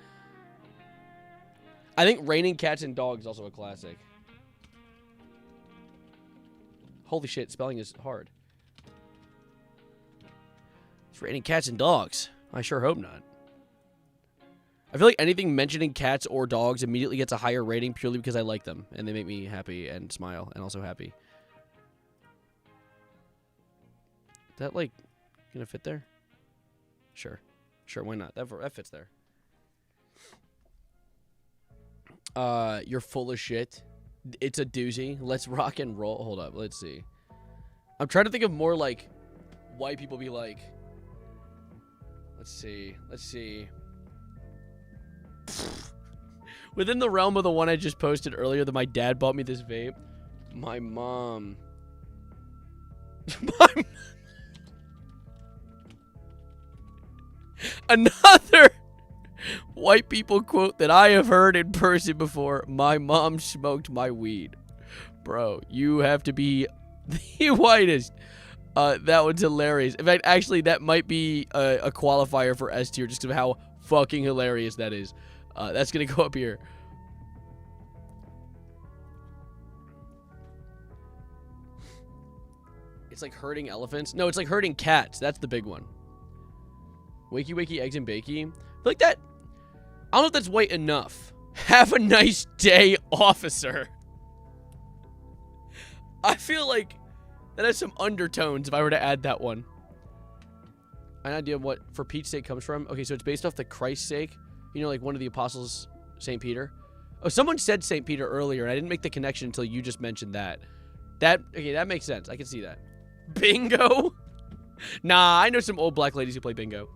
[SPEAKER 1] I think raining cats and dogs is also a classic. Holy shit, spelling is hard. It's raining cats and dogs. I sure hope not. I feel like anything mentioning cats or dogs immediately gets a higher rating purely because I like them. And they make me happy and smile and also happy. Is that, like, gonna fit there? Sure. Sure, why not? That fits there. You're full of shit. It's a doozy. Let's rock and roll. Hold up. Let's see. I'm trying to think of more like white people be like. Let's see. Within the realm of the one I just posted earlier that my dad bought me this vape. My mom. Another white people quote that I have heard in person before. My mom smoked my weed. Bro, you have to be the whitest. That one's hilarious. In fact, actually, that might be a qualifier for S tier just because of how fucking hilarious that is. That's going to go up here. It's like herding elephants. No, it's like herding cats. That's the big one. Wakey, wakey, eggs and bakey. I feel like that... I don't know if that's white enough. Have a nice day, officer. I feel like that has some undertones if I were to add that one. An idea of what For Pete's Sake comes from. Okay, so it's based off the Christ's sake. You know, like one of the apostles, St. Peter. Oh, someone said St. Peter earlier, and I didn't make the connection until you just mentioned that. Okay, that makes sense. I can see that. Bingo? Nah, I know some old black ladies who play bingo.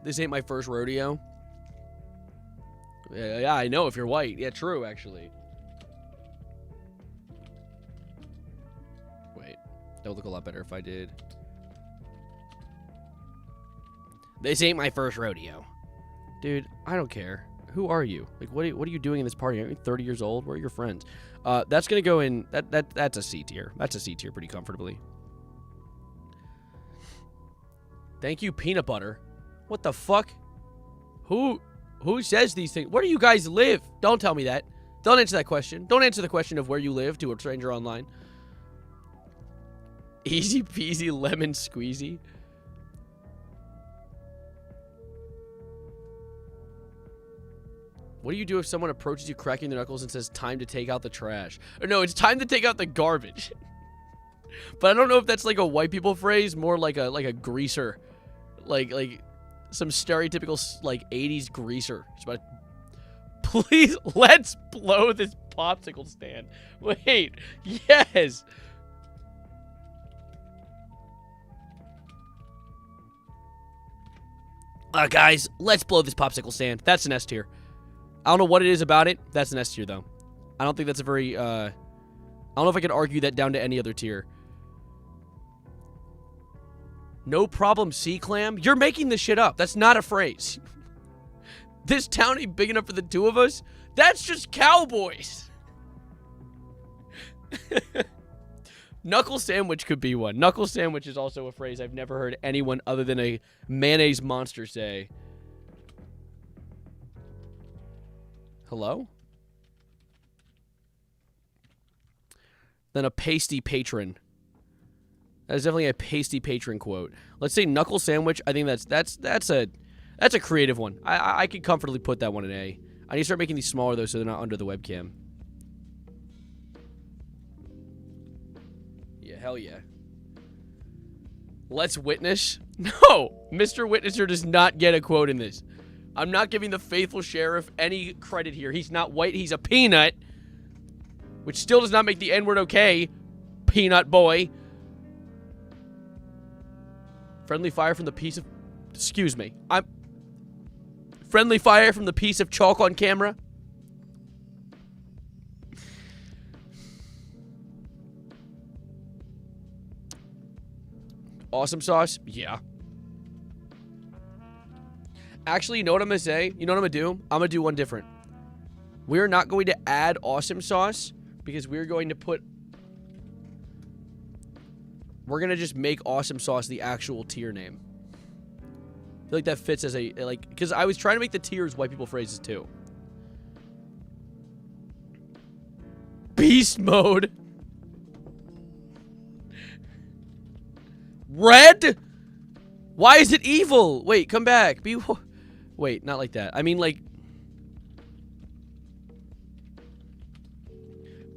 [SPEAKER 1] This ain't my first rodeo. Yeah, I know if you're white. Yeah, true, actually. Wait, that would look a lot better if I did. This ain't my first rodeo. Dude, I don't care. Who are you? Like, what are you doing in this party? Aren't you 30 years old? Where are your friends? That's gonna go in. That's a C tier. That's a C tier pretty comfortably. Thank you, peanut butter. What the fuck? Who says these things? Where do you guys live? Don't tell me that. Don't answer that question. Don't answer the question of where you live to a stranger online. Easy peasy lemon squeezy. What do you do if someone approaches you cracking their knuckles and says, time to take out the trash? Or no, it's time to take out the garbage. But I don't know if that's like a white people phrase, more like a greaser. Like some stereotypical like 80s greaser. It's about, please, let's blow this popsicle stand. Wait, yes. Guys, let's blow this popsicle stand. That's an S tier. I don't know what it is about it. That's an S tier, though. I don't think that's a very, I don't know if I could argue that down to any other tier. No problem, C-Clam? You're making this shit up. That's not a phrase. This town ain't big enough for the two of us? That's just cowboys. Knuckle sandwich could be one. Knuckle sandwich is also a phrase I've never heard anyone other than a mayonnaise monster say. Hello? Then a pasty patron. That is definitely a pasty patron quote. Let's say knuckle sandwich. I think that's a creative one. I could comfortably put that one in A. I need to start making these smaller though so they're not under the webcam. Yeah, hell yeah. Let's witness. No! Mr. Witnesser does not get a quote in this. I'm not giving the faithful sheriff any credit here. He's not white. He's a peanut. Which still does not make the N-word okay. Peanut boy. Friendly fire from the piece of... Excuse me. Friendly fire from the piece of chalk on camera. Awesome sauce? Yeah. Actually, you know what I'm going to say? You know what I'm going to do? I'm going to do one different. We're not going to add awesome sauce because we're going to put... We're going to just make awesome sauce the actual tier name. I feel like that fits as a... like, because I was trying to make the tiers white people phrases too. Beast mode. Red? Why is it evil? Wait, come back. Wait, not like that. I mean, like...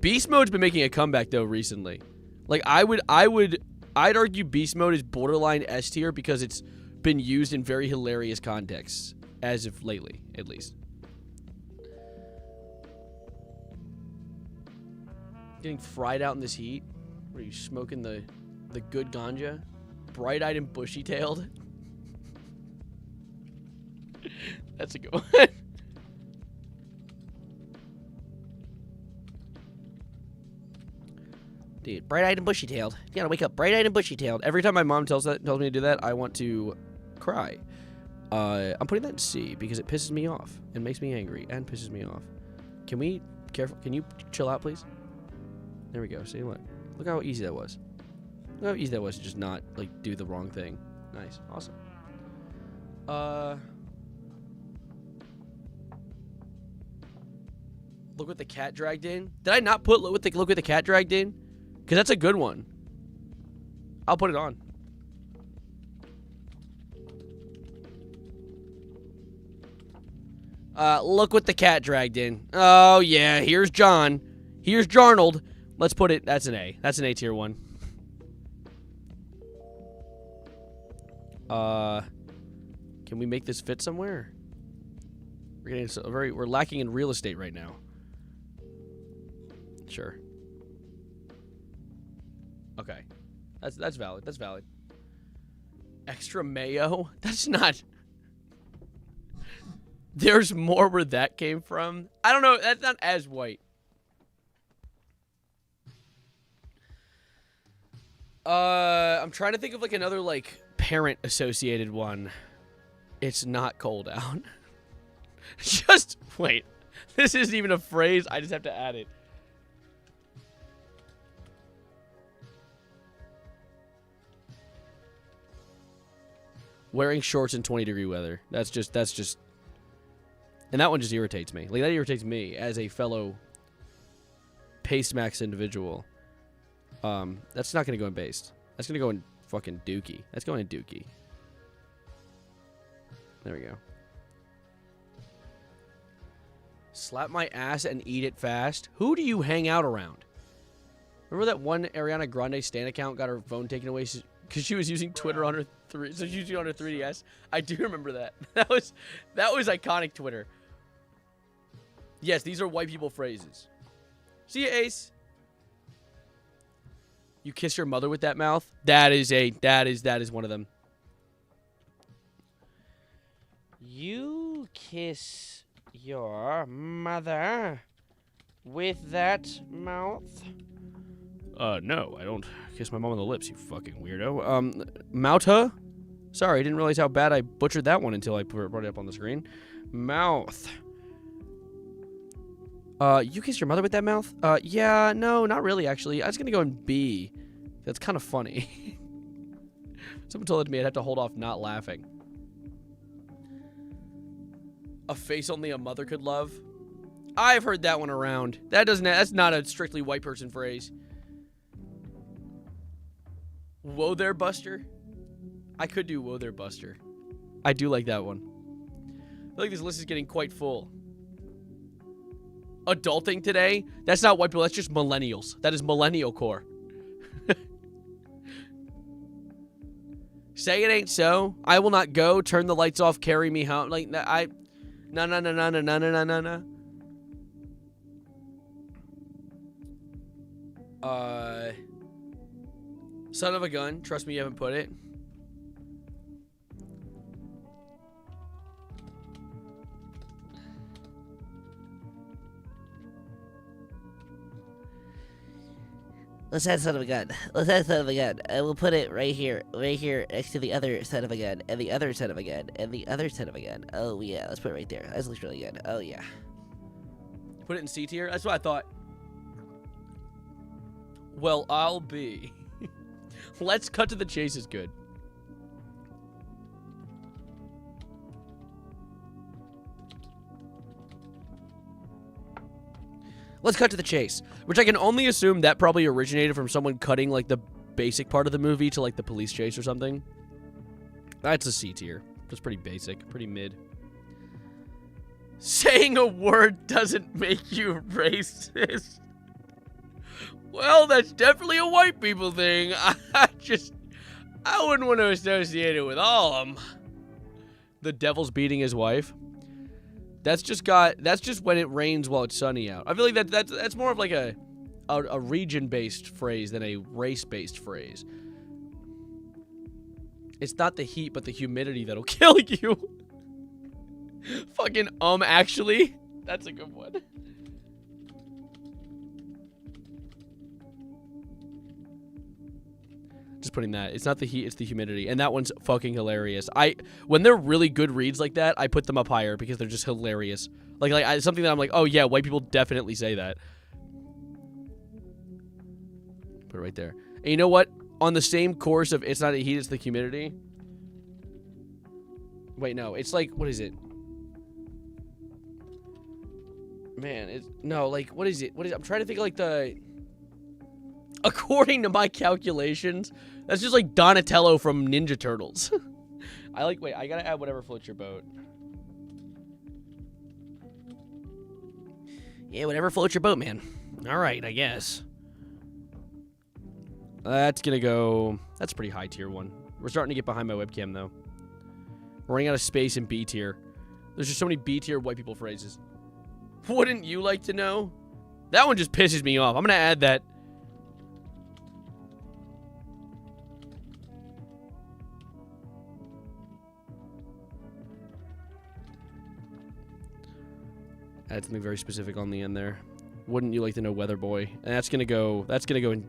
[SPEAKER 1] Beast mode's been making a comeback, though, recently. Like, I'd argue beast mode is borderline S tier because it's been used in very hilarious contexts. As of lately, at least. Getting fried out in this heat? What are you, smoking the good ganja? Bright-eyed and bushy-tailed? That's a good one. Dude, bright-eyed and bushy-tailed. You gotta wake up bright-eyed and bushy-tailed. Every time my mom tells me to do that, I want to cry. I'm putting that in C because it pisses me off and makes me angry and pisses me off. Can we, careful, can you chill out, please? There we go. See what? Look how easy that was. Look how easy that was to just not, like, do the wrong thing. Nice. Awesome. Look what the cat dragged in. Did I not put look what the cat dragged in? Because that's a good one. I'll put it on. Look what the cat dragged in. Oh, yeah, here's John. Here's Jarnold. Let's put it, that's an A. That's an A tier 1. Can we make this fit somewhere? We're lacking in real estate right now. Sure. Okay. That's valid. That's valid. Extra mayo? That's not... There's more where that came from. I don't know. That's not as white. I'm trying to think of like another like parent associated one. It's not cold out. Just wait. This isn't even a phrase. I just have to add it. Wearing shorts in 20-degree weather. That's just and that one just irritates me. Like that irritates me as a fellow Pastemax individual. That's not gonna go in based. That's gonna go in fucking Dookie. That's going in Dookie. There we go. Slap my ass and eat it fast. Who do you hang out around? Remember that one Ariana Grande Stan account got her phone taken away because she was using Twitter on her so she was using it on her 3DS. I do remember that. That was iconic Twitter. Yes, these are white people phrases. See ya, Ace. You kiss your mother with that mouth? That is one of them. You kiss your mother with that mouth? No, I don't kiss my mom on the lips, you fucking weirdo. Mouth? Sorry, I didn't realize how bad I butchered that one until I brought it up on the screen. Mouth. You kiss your mother with that mouth? Yeah, no, not really, actually. I was gonna go in B. That's kind of funny. Someone told it to me I'd have to hold off not laughing. A face only a mother could love? I've heard that one around. That's not a strictly white person phrase. Whoa there, Buster. I could do whoa there, Buster. I do like that one. I feel like this list is getting quite full. Adulting today? That's not white people, that's just millennials. That is millennial core. Say it ain't so. I will not go. Turn the lights off. Carry me home. Like, no. Son of a gun. Trust me, you haven't put it.
[SPEAKER 5] Let's add son of a gun. Let's add son of a gun. I will put it right here next to the other son of a gun, and the other son of a gun, and the other son of a gun. Oh yeah, let's put it right there. That looks really good. Oh yeah.
[SPEAKER 1] Put it in C tier? That's what I thought. Well, I'll be. Let's cut to the chase is good. Let's cut to the chase, which I can only assume that probably originated from someone cutting, like, the basic part of the movie to, like, the police chase or something. That's a C tier. That's pretty basic, pretty mid. Saying a word doesn't make you racist. Well, that's definitely a white people thing. I wouldn't want to associate it with all of them. The devil's beating his wife. That's just when it rains while it's sunny out. I feel like that's more of like a region-based phrase than a race-based phrase. It's not the heat, but the humidity that'll kill you. Fucking actually. That's a good one. Just putting that. It's not the heat, it's the humidity. And that one's fucking hilarious. When they're really good reads like that, I put them up higher because they're just hilarious. Like something that I'm like, oh yeah, white people definitely say that. Put it right there. And you know what? On the same course of it's not the heat, it's the humidity. Wait, no. It's like, what is it? Man, it's... No, like, what is it? I'm trying to think of, like, the... According to my calculations, that's just like Donatello from Ninja Turtles. Wait, I gotta add whatever floats your boat. Yeah, whatever floats your boat, man. All right, I guess. That's gonna go... That's a pretty high tier one. We're starting to get behind my webcam, though. We're running out of space in B tier. There's just so many B tier white people phrases. Wouldn't you like to know? That one just pisses me off. I'm gonna add that. Add something very specific on the end there. Wouldn't you like to know, Weather Boy? And that's gonna go in...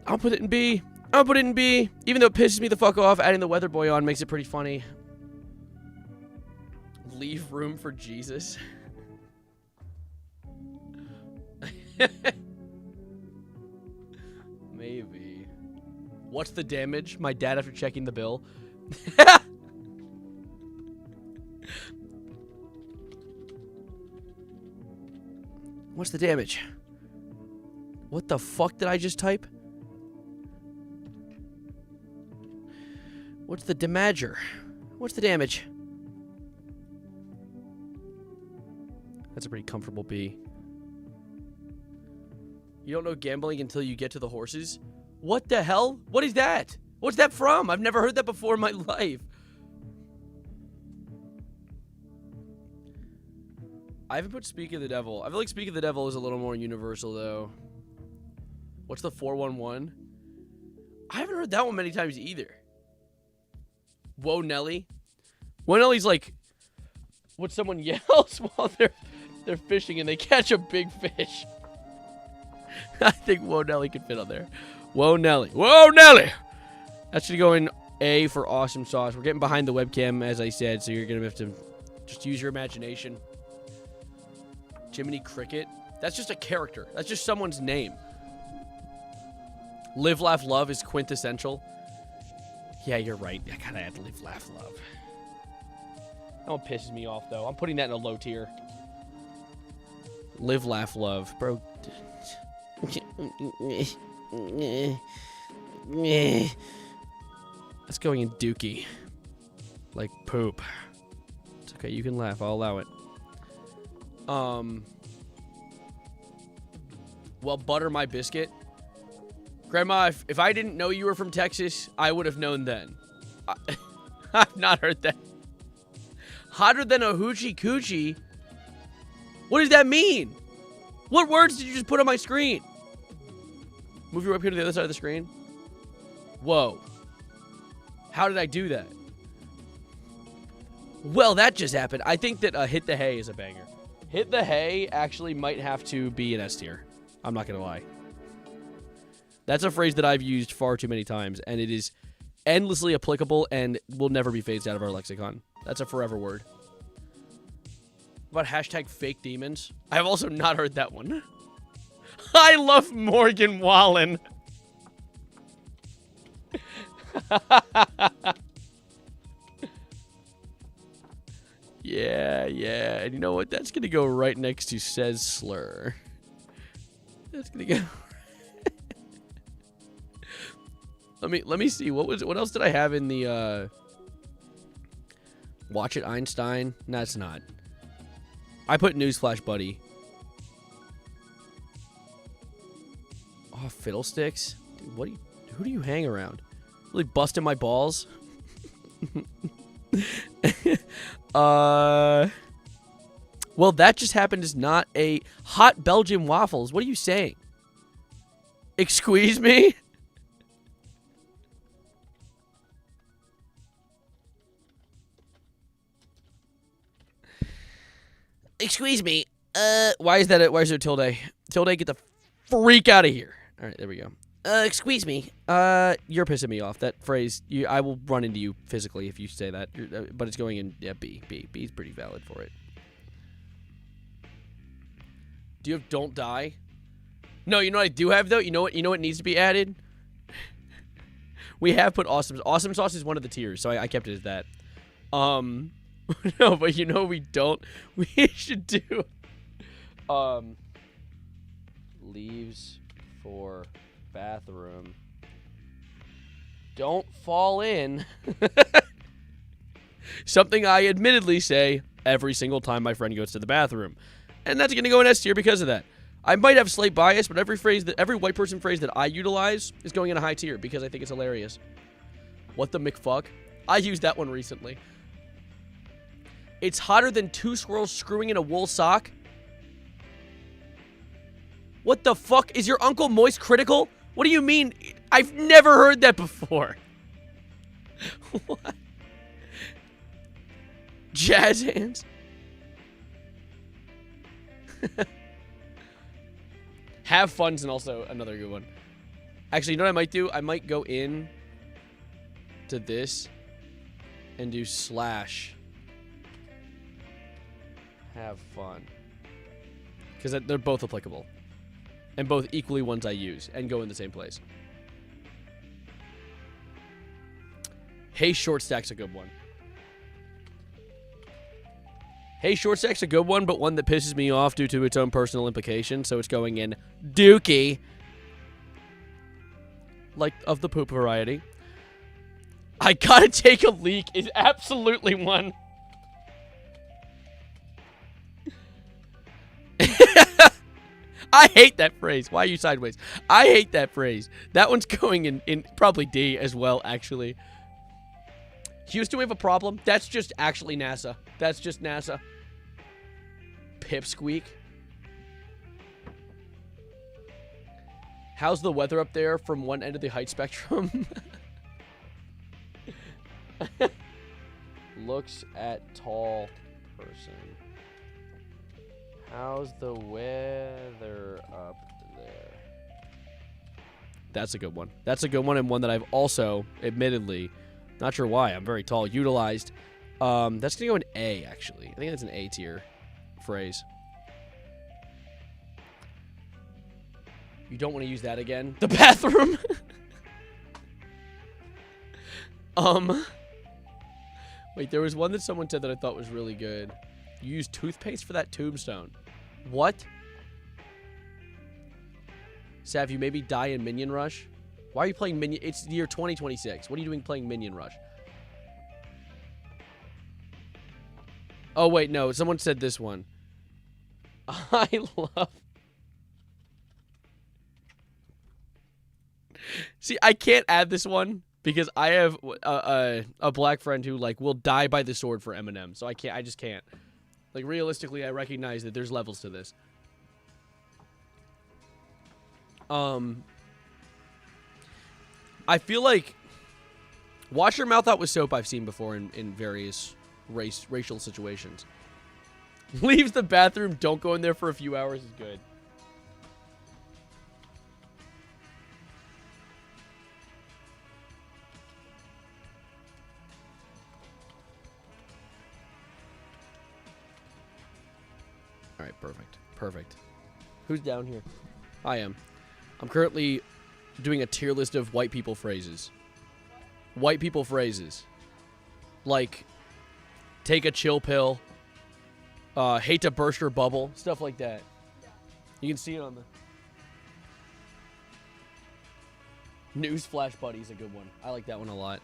[SPEAKER 1] I'll put it in B. I'll put it in B. Even though it pisses me the fuck off, adding the Weather Boy on makes it pretty funny. Leave room for Jesus. Maybe. What's the damage? My dad after checking the bill. What's the damage? What the fuck did I just type? What's the damager? What's the damage? That's a pretty comfortable B. You don't know gambling until you get to the horses? What the hell? What is that? What's that from? I've never heard that before in my life. I haven't put Speak of the Devil. I feel like Speak of the Devil is a little more universal, though. What's the 411? I haven't heard that one many times either. Whoa, Nelly. Whoa, Nelly's like what someone yells while they're fishing and they catch a big fish. I think Whoa, Nelly could fit on there. Whoa, Nelly. Whoa, Nelly! That should go in A for awesome sauce. We're getting behind the webcam, as I said, so you're going to have to just use your imagination. Jiminy Cricket. That's just a character. That's just someone's name. Live, Laugh, Love is quintessential. Yeah, you're right. I gotta add Live, Laugh, Love. That one pisses me off, though. I'm putting that in a low tier. Live, Laugh, Love. Bro. That's going in Dookie. Like poop. It's okay, you can laugh. I'll allow it. Well, butter my biscuit. Grandma, if I didn't know you were from Texas, I would have known then. I've not heard that. Hotter than a hoochie coochie? What does that mean? What words did you just put on my screen? Move your webcam to the other side of the screen. Whoa. How did I do that? Well, that just happened. I think that Hit the Hay is a banger. Hit the Hay actually might have to be an S tier. I'm not going to lie. That's a phrase that I've used far too many times, and it is endlessly applicable and will never be phased out of our lexicon. That's a forever word. About hashtag fake demons? I have also not heard that one. I love Morgan Wallen. Yeah. And you know what? That's going to go right next to says slur. That's going to go... Let me see. What else did I have in the Watch It Einstein? No, it's not. I put Newsflash Buddy. Oh, Fiddlesticks? Dude, who do you hang around? Really busting my balls? Well, that just happened is not a hot Belgian waffles. What are you saying? Excuse me? Excuse me. Why is there tilde? Tilde, get the freak out of here. All right, there we go. Excuse me. You're pissing me off. That phrase, I will run into you physically if you say that. But it's going in, yeah, B. B is pretty valid for it. Do you have Don't Die? No, you know what I do have, though? You know what needs to be added? We have put Awesome. Awesome Sauce is one of the tiers, so I kept it as that. No, but you know we don't. We should do leaves for bathroom. Don't fall in. Something I admittedly say every single time my friend goes to the bathroom. And that's going to go in S tier because of that. I might have slight bias, but every white person phrase that I utilize is going in a high tier because I think it's hilarious. What the McFuck? I used that one recently. It's hotter than two squirrels screwing in a wool sock. What the fuck? Is your uncle moist critical? What do you mean? I've never heard that before. What? Jazz hands. Have fun's and also another good one. Actually, you know what I might do? I might go in to this and do slash have fun. Because they're both applicable. And both equally ones I use and go in the same place. Hey, short stack's a good one. Hey, short stack's a good one, but one that pisses me off due to its own personal implications, so it's going in dookie. Like, of the poop variety. I gotta take a leak is absolutely one. I hate that phrase. Why are you sideways? I hate that phrase. That one's going in probably D as well, actually. Houston, we have a problem. That's just actually NASA. That's just NASA. Pipsqueak. How's the weather up there from one end of the height spectrum? Looks at tall person. How's the weather up there? That's a good one. That's a good one, and one that I've also, admittedly, not sure why, I'm very tall, utilized. That's going to go in A, actually. I think that's an A tier phrase. You don't want to use that again? The bathroom? Wait, there was one that someone said that I thought was really good. You use toothpaste for that tombstone. What? Sav, you maybe die in Minion Rush? Why are you playing Minion? It's the year 2026. What are you doing playing Minion Rush? Oh, wait, no. Someone said this one. I love... See, I can't add this one because I have a black friend who, like, will die by the sword for Eminem. So I just can't. Like, realistically, I recognize that there's levels to this. I feel like wash your mouth out with soap I've seen before in various racial situations. Leaves the bathroom, don't go in there for a few hours is good. All right, perfect. Perfect. Who's down here? I am. I'm currently doing a tier list of white people phrases. White people phrases. Like, take a chill pill. Hate to burst your bubble. Stuff like that. You can see it on the... Newsflash buddy's a good one. I like that one a lot.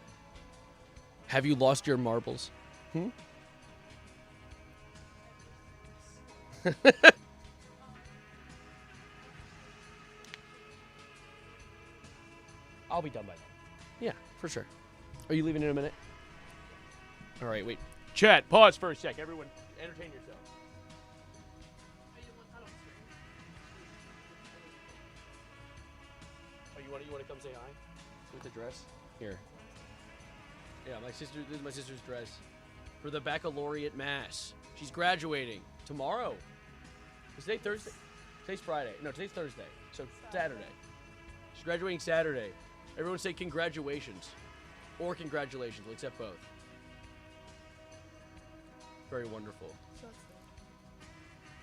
[SPEAKER 1] Have you lost your marbles? I'll be done by then. Yeah, for sure. Are you leaving in a minute? All right, wait. Chat, pause for a sec. Everyone, entertain yourself. Oh, you want to come say hi with the dress? Here. Yeah, this is my sister's dress for the baccalaureate mass. She's graduating tomorrow. Is today Thursday? Today's Friday. No, today's Thursday. So Saturday. She's graduating Saturday. Everyone say congratulations. Or congratulations. We'll accept both. Very wonderful.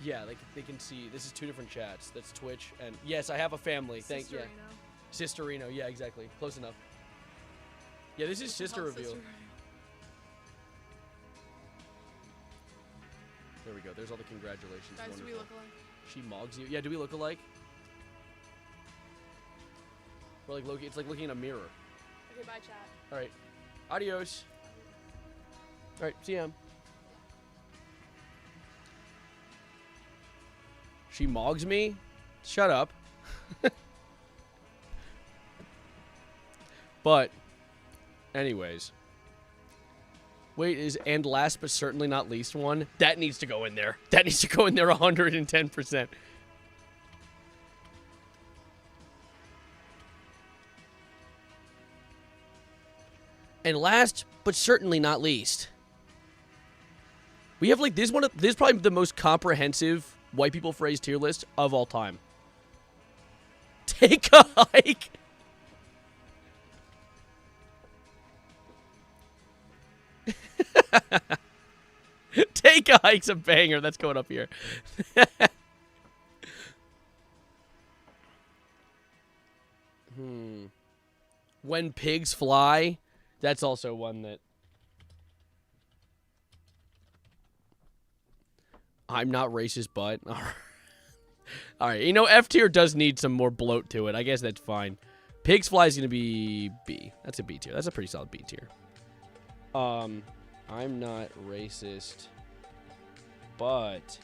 [SPEAKER 1] Yeah, they can see. This is two different chats. That's Twitch and... Yes, I have a family. Thank you. Sisterino. Yeah, exactly. Close enough. Yeah, this is sister reveal. There we go. There's all the congratulations.
[SPEAKER 6] Guys,
[SPEAKER 1] wonderful.
[SPEAKER 6] do we look alike?
[SPEAKER 1] She mogs you. Yeah, do we look alike? We're like Loki. It's like looking in a mirror.
[SPEAKER 6] Okay, bye, chat.
[SPEAKER 1] All right. Adios. All right. See ya. She mogs me? Shut up. But, anyways. Wait, and last but certainly not least one? That needs to go in there. That needs to go in there 110%. And last but certainly not least. We have like this is probably the most comprehensive white people phrase tier list of all time. Take a hike. Take a hike's a banger. That's going up here. When pigs fly, that's also one that I'm not racist, but all right. You know, F tier does need some more bloat to it. I guess that's fine. Pigs fly is gonna be B. That's a B tier. That's a pretty solid B tier. I'm not racist, but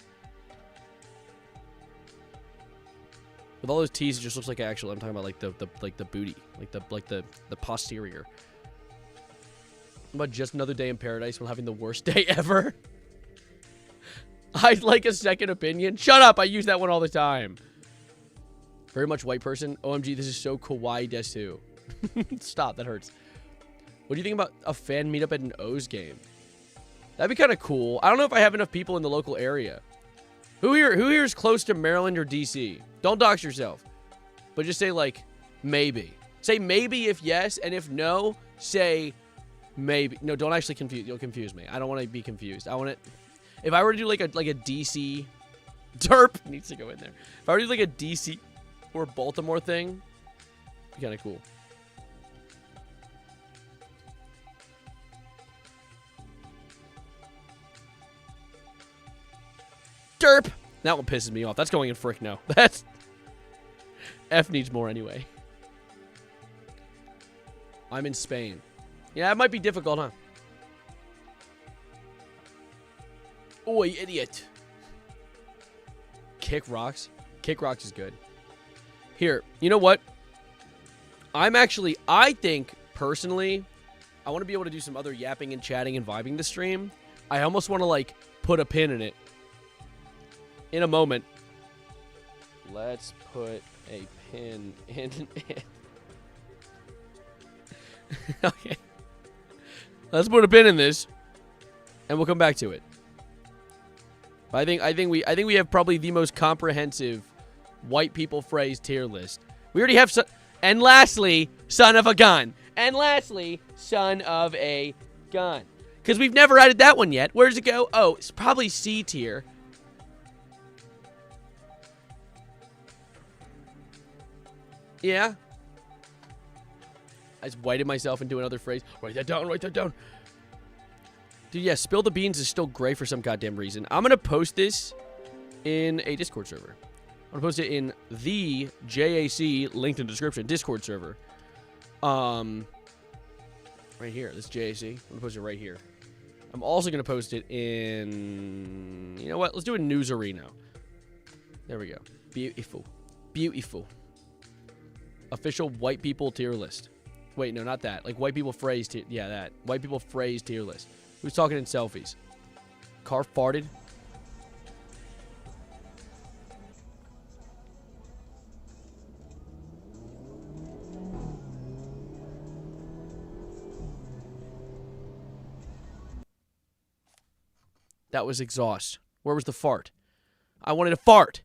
[SPEAKER 1] with all those T's, it just looks like actual. I'm talking about like the booty, like the posterior. But just another day in paradise while having the worst day ever. I'd like a second opinion. Shut up! I use that one all the time. Very much white person. OMG, this is so kawaii desu. Stop, that hurts. What do you think about a fan meetup at an O's game? That'd be kind of cool. I don't know if I have enough people in the local area. Who here is close to Maryland or DC? Don't dox yourself. But just say, like, maybe. Say maybe if yes, and if no, say maybe. No, don't actually confuse. You'll confuse me. I don't want to be confused. I want it. If I were to do like a DC, derp needs to go in there. If I were to do like a DC or Baltimore thing, it'd be kind of cool. Derp. That one pisses me off. That's going in frick no. That's F needs more anyway. I'm in Spain. Yeah, it might be difficult, huh? Oi, idiot. Kick rocks. Kick rocks is good. Here, you know what? I think, personally, I want to be able to do some other yapping and chatting and vibing the stream. I almost want to, like, put a pin in it. In a moment. Let's put a pin in it. Okay. Let's put a pin in this. And we'll come back to it. I think we have probably the most comprehensive white people phrase tier list. We already have and lastly, son of a gun. And lastly, son of a gun. Because we've never added that one yet. Where does it go? Oh, it's probably C tier. Yeah. I just whited myself into another phrase. Write that down, write that down. Dude, yeah, spill the beans is still gray for some goddamn reason. I'm going to post this in a Discord server. I'm going to post it in the JAC, linked in the description, Discord server. Right here, this JAC. I'm going to post it right here. I'm also going to post it in, you know what? Let's do a news arena. There we go. Beautiful. Beautiful. Official white people tier list. Wait, no, not that. Like white people phrase tier. Yeah, that. White people phrase tier list. Who's talking in selfies? Car farted. That was exhaust. Where was the fart? I wanted a fart.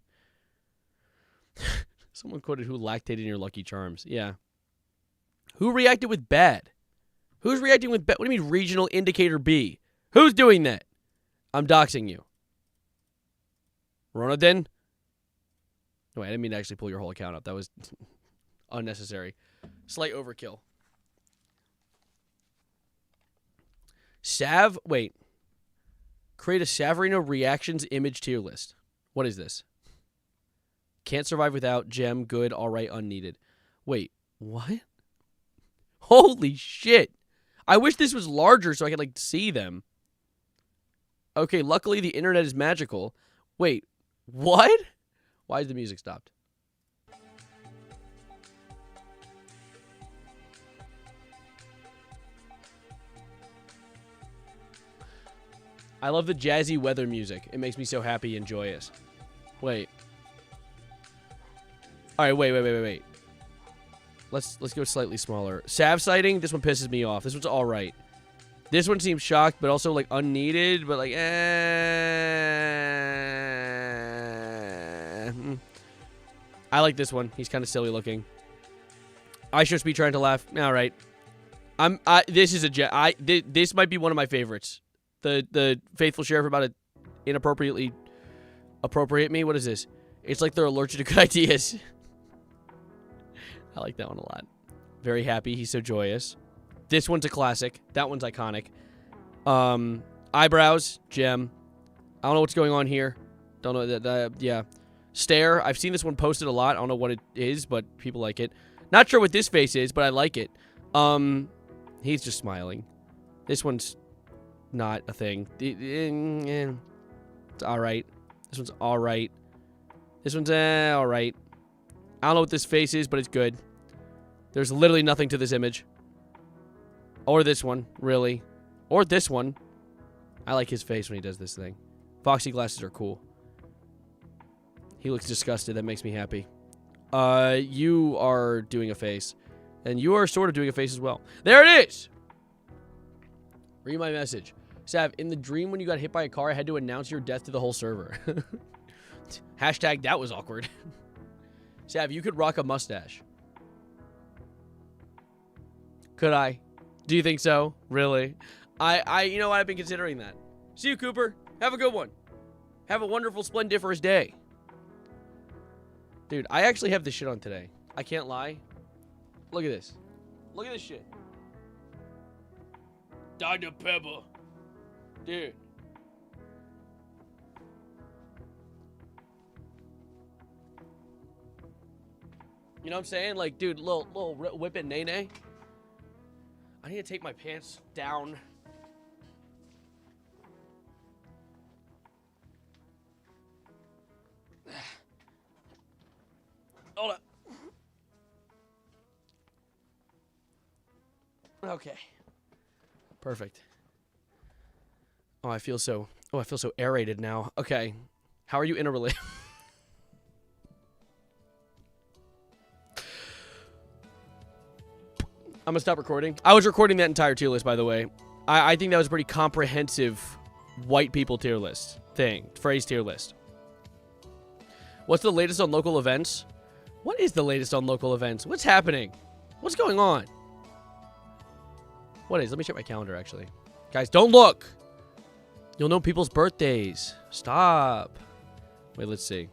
[SPEAKER 1] Someone quoted who lactated in your Lucky Charms. Yeah. Who reacted with bad? Who's reacting with bad? What do you mean regional indicator B? Who's doing that? I'm doxing you. Ronaldin? No, I didn't mean to actually pull your whole account up. That was unnecessary. Slight overkill. Wait. Create a Savarino reactions image tier list. What is this? Can't survive without gem, good, alright, unneeded. Wait, what? Holy shit. I wish this was larger so I could, like, see them. Okay, luckily the internet is magical. Wait, what? Why is the music stopped? I love the jazzy weather music. It makes me so happy and joyous. Wait. All right, wait. Let's go slightly smaller. Sav sighting, this one pisses me off. This one's all right. This one seems shocked, but also, like, unneeded, but, like, I like this one. He's kind of silly looking. I should be trying to laugh. All right. This is this might be one of my favorites. The faithful sheriff about to inappropriately appropriate me. What is this? It's like they're allergic to good ideas. I like that one a lot. Very happy. He's so joyous. This one's a classic. That one's iconic. Eyebrows, gem. I don't know what's going on here. Don't know that. Yeah. Stare. I've seen this one posted a lot. I don't know what it is, but people like it. Not sure what this face is, but I like it. He's just smiling. This one's not a thing. It's all right. This one's all right. This one's all right. I don't know what this face is, but it's good. There's literally nothing to this image. Or this one, really. Or this one. I like his face when he does this thing. Foxy glasses are cool. He looks disgusted. That makes me happy. You are doing a face. And you are sort of doing a face as well. There it is! Read my message. Sav, in the dream when you got hit by a car, I had to announce your death to the whole server. Hashtag that was awkward. Sav, you could rock a mustache. Could I? Do you think so? Really? You know what? I've been considering that. See you, Cooper. Have a good one. Have a wonderful, splendiferous day. Dude, I actually have this shit on today. I can't lie. Look at this. Look at this shit. Dr. Pepper. Dude. You know what I'm saying? Like, dude, little whip it nay-nay. I need to take my pants down. Hold up. Okay. Perfect. I feel so aerated now. Okay. How are you in a relationship? I'm gonna stop recording. I was recording that entire tier list, by the way. I think that was a pretty comprehensive white people tier list phrase tier list. What's the latest on local events? What is the latest on local events? What's happening? What's going on? What is? Let me check my calendar, actually. Guys, don't look. You'll know people's birthdays. Stop. Wait, let's see.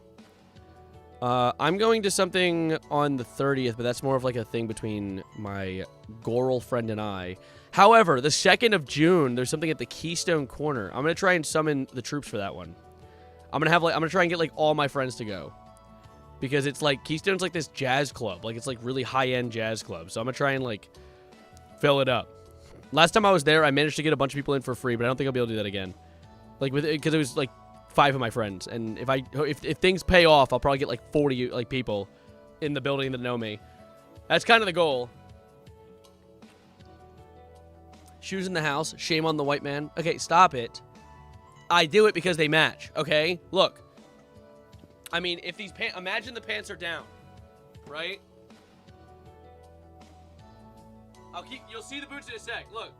[SPEAKER 1] I'm going to something on the 30th, but that's more of like a thing between my girlfriend and I. However, the 2nd of June, there's something at the Keystone Corner. I'm gonna try and summon the troops for that one. I'm gonna try and get like all my friends to go, because it's like Keystone's like this jazz club, like it's like really high-end jazz club. So I'm gonna try and like fill it up. Last time I was there, I managed to get a bunch of people in for free, but I don't think I'll be able to do that again. Like because it was like 5 of my friends, and if things pay off, I'll probably get like 40 like people in the building that know me. That's kind of the goal. Shoes in the house. Shame on the white man. Okay, stop it. I do it because they match. Okay, look. I mean, if these pants, imagine the pants are down, right? You'll see the boots in a sec. Look.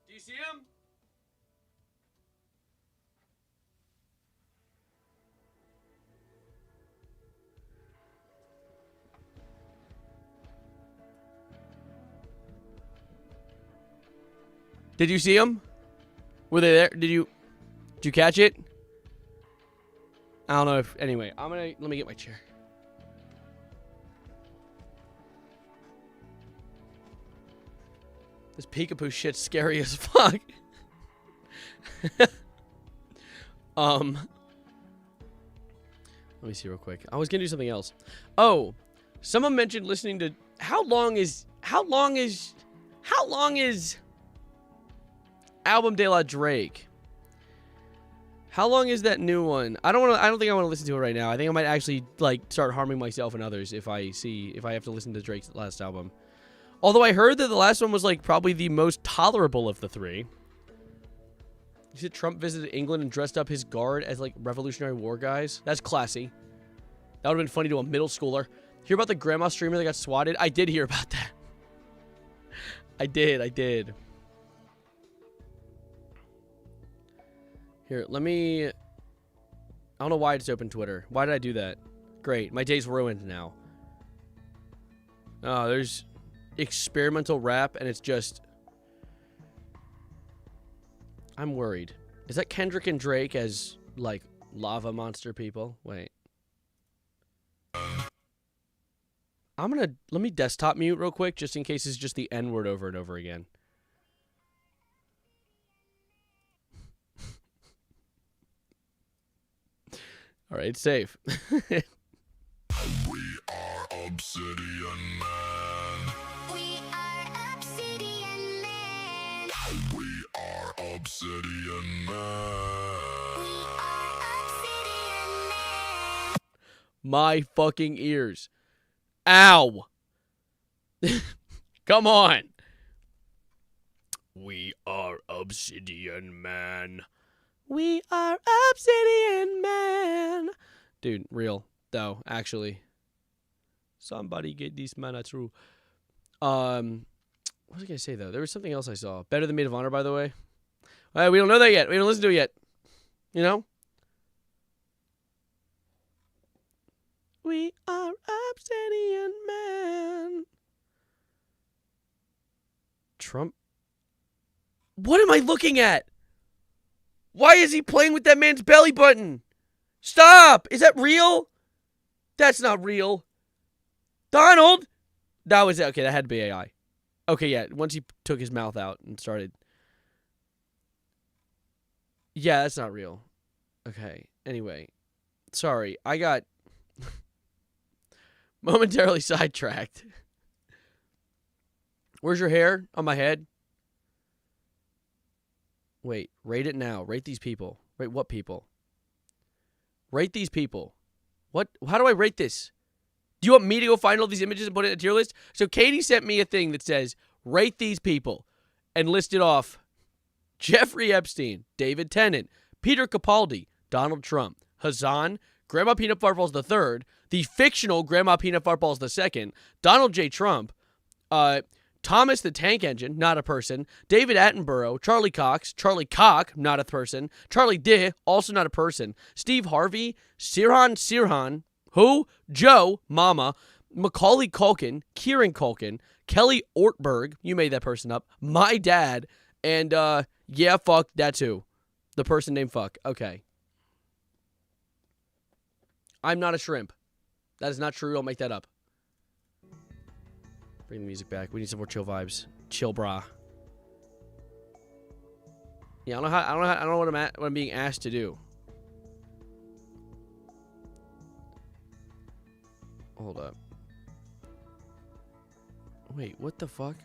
[SPEAKER 1] Do you see him? Did you see him? Were they there? Did you catch it? I don't know if, anyway, let me get my chair. This peekaboo shit's scary as fuck. Let me see real quick. I was gonna do something else. Oh, someone mentioned listening to, how long is album De La Drake. How long is that new one? I don't think I want to listen to it right now. I think I might actually like start harming myself and others if I have to listen to Drake's last album. Although I heard that the last one was like probably the most tolerable of the three. You said Trump visited England and dressed up his guard as like Revolutionary War guys. That's classy. That would have been funny to a middle schooler. Hear about the grandma streamer that got swatted? I did hear about that. I did. Here, let me... I don't know why I just opened Twitter. Why did I do that? Great. My day's ruined now. Oh, there's experimental rap, and it's just... I'm worried. Is that Kendrick and Drake as, like, lava monster people? Wait. I'm gonna... Let me desktop mute real quick, just in case it's just the N-word over and over again. All right, it's safe.
[SPEAKER 6] We are Obsidian Man.
[SPEAKER 7] We are Obsidian Man.
[SPEAKER 6] We are Obsidian Man.
[SPEAKER 7] We are Obsidian Man.
[SPEAKER 1] My fucking ears. Ow. Come on. We are Obsidian Man. We are Obsidian Man. Dude, real, though, actually. Somebody get this mana true. What was I going to say, though? There was something else I saw. Better than Maid of Honor, by the way. We don't know that yet. We don't listen to it yet. You know? We are Obsidian Man. Trump. What am I looking at? Why is he playing with that man's belly button? Stop! Is that real? That's not real. Donald! That was it. Okay, that had to be AI. Okay, yeah. Once he took his mouth out and started. Yeah, that's not real. Okay. Anyway. Sorry. I got momentarily sidetracked. Where's your hair? On my head? Wait, rate it now. Rate these people. Rate what people? Rate these people. What? How do I rate this? Do you want me to go find all these images and put it in a tier list? So Katie sent me a thing that says, rate these people, and listed off Jeffrey Epstein, David Tennant, Peter Capaldi, Donald Trump, Hassan, Grandma Peanut Fartballs III, the fictional Grandma Peanut Fartballs II, Donald J. Trump, Thomas the Tank Engine, not a person, David Attenborough, Charlie Cox, Charlie Cock, not a person, Charlie Day, also not a person, Steve Harvey, Sirhan, who? Joe, Mama, Macaulay Culkin, Kieran Culkin, Kelly Ortberg, you made that person up, my dad, and, yeah, fuck, that's who. The person named Fuck. Okay. I'm not a shrimp. That is not true. I'll make that up. Bring the music back. We need some more chill vibes. Chill, brah. Yeah, I don't know what I'm being asked to do. Hold up. Wait, what the fuck?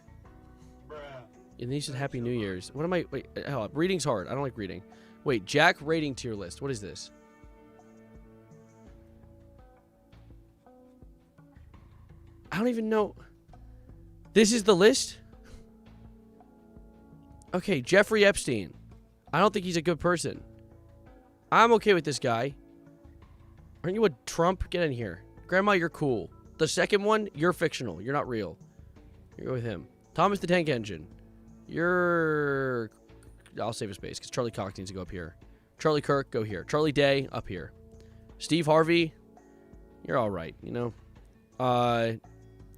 [SPEAKER 1] And then you said Happy New Year's. What am I? Wait, hold up. Reading's hard. I don't like reading. Wait, Jack rating tier list. What is this? I don't even know. This is the list? Okay, Jeffrey Epstein. I don't think he's a good person. I'm okay with this guy. Aren't you a Trump? Get in here. Grandma, you're cool. The second one, you're fictional. You're not real. You go with him. Thomas the Tank Engine. You're... I'll save a space because Charlie Cox needs to go up here. Charlie Kirk, go here. Charlie Day, up here. Steve Harvey, you're all right, you know?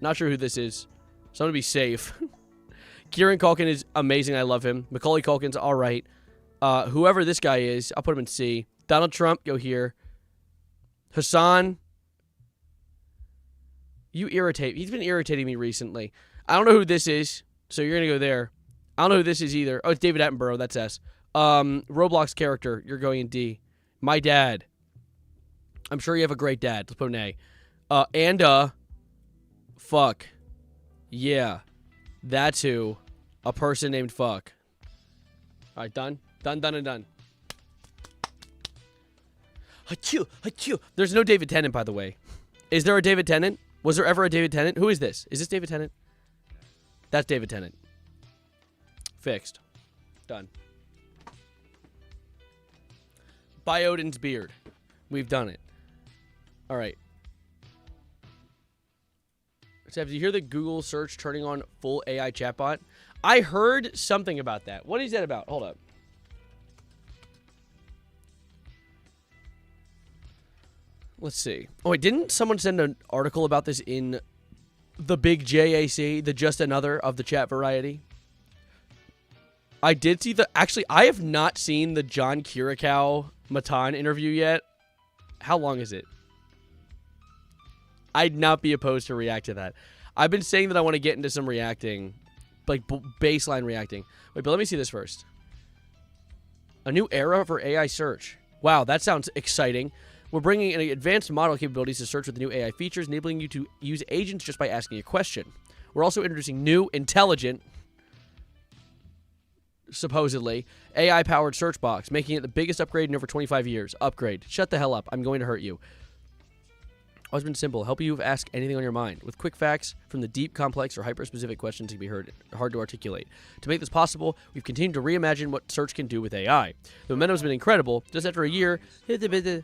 [SPEAKER 1] Not sure who this is. So I'm going to be safe. Kieran Culkin is amazing. I love him. Macaulay Culkin's all right. Whoever this guy is, I'll put him in C. Donald Trump, go here. Hassan. You irritate. He's been irritating me recently. I don't know who this is, so you're going to go there. I don't know who this is either. Oh, it's David Attenborough. That's S. Roblox character. You're going in D. My dad. I'm sure you have a great dad. Let's put an A. Fuck. Yeah. That's who. A person named Fuck. All right, done. Done, done, and done. Achoo, achoo. There's no David Tennant, by the way. Is there a David Tennant? Was there ever a David Tennant? Who is this? Is this David Tennant? That's David Tennant. Fixed. Done. Bioden's beard. We've done it. All right. So did you hear the Google search turning on full AI chatbot? I heard something about that. What is that about? Hold up. Let's see. Oh, wait, didn't someone send an article about this in the big JAC, the Just Another of the chat variety? I did see the... Actually, I have not seen the John Kirikow Matan interview yet. How long is it? I'd not be opposed to react to that. I've been saying that I want to get into some reacting, like baseline reacting. Wait, but let me see this first. A new era for AI search. Wow, that sounds exciting. We're bringing in advanced model capabilities to search with the new AI features, enabling you to use agents just by asking a question. We're also introducing new, intelligent, supposedly, AI-powered search box, making it the biggest upgrade in over 25 years. Upgrade. Shut the hell up. I'm going to hurt you. Always been simple. Help you ask anything on your mind, with quick facts from the deep, complex, or hyper-specific questions that can be hard to articulate. To make this possible, we've continued to reimagine what search can do with AI. The momentum has been incredible. Just after a year...
[SPEAKER 3] To still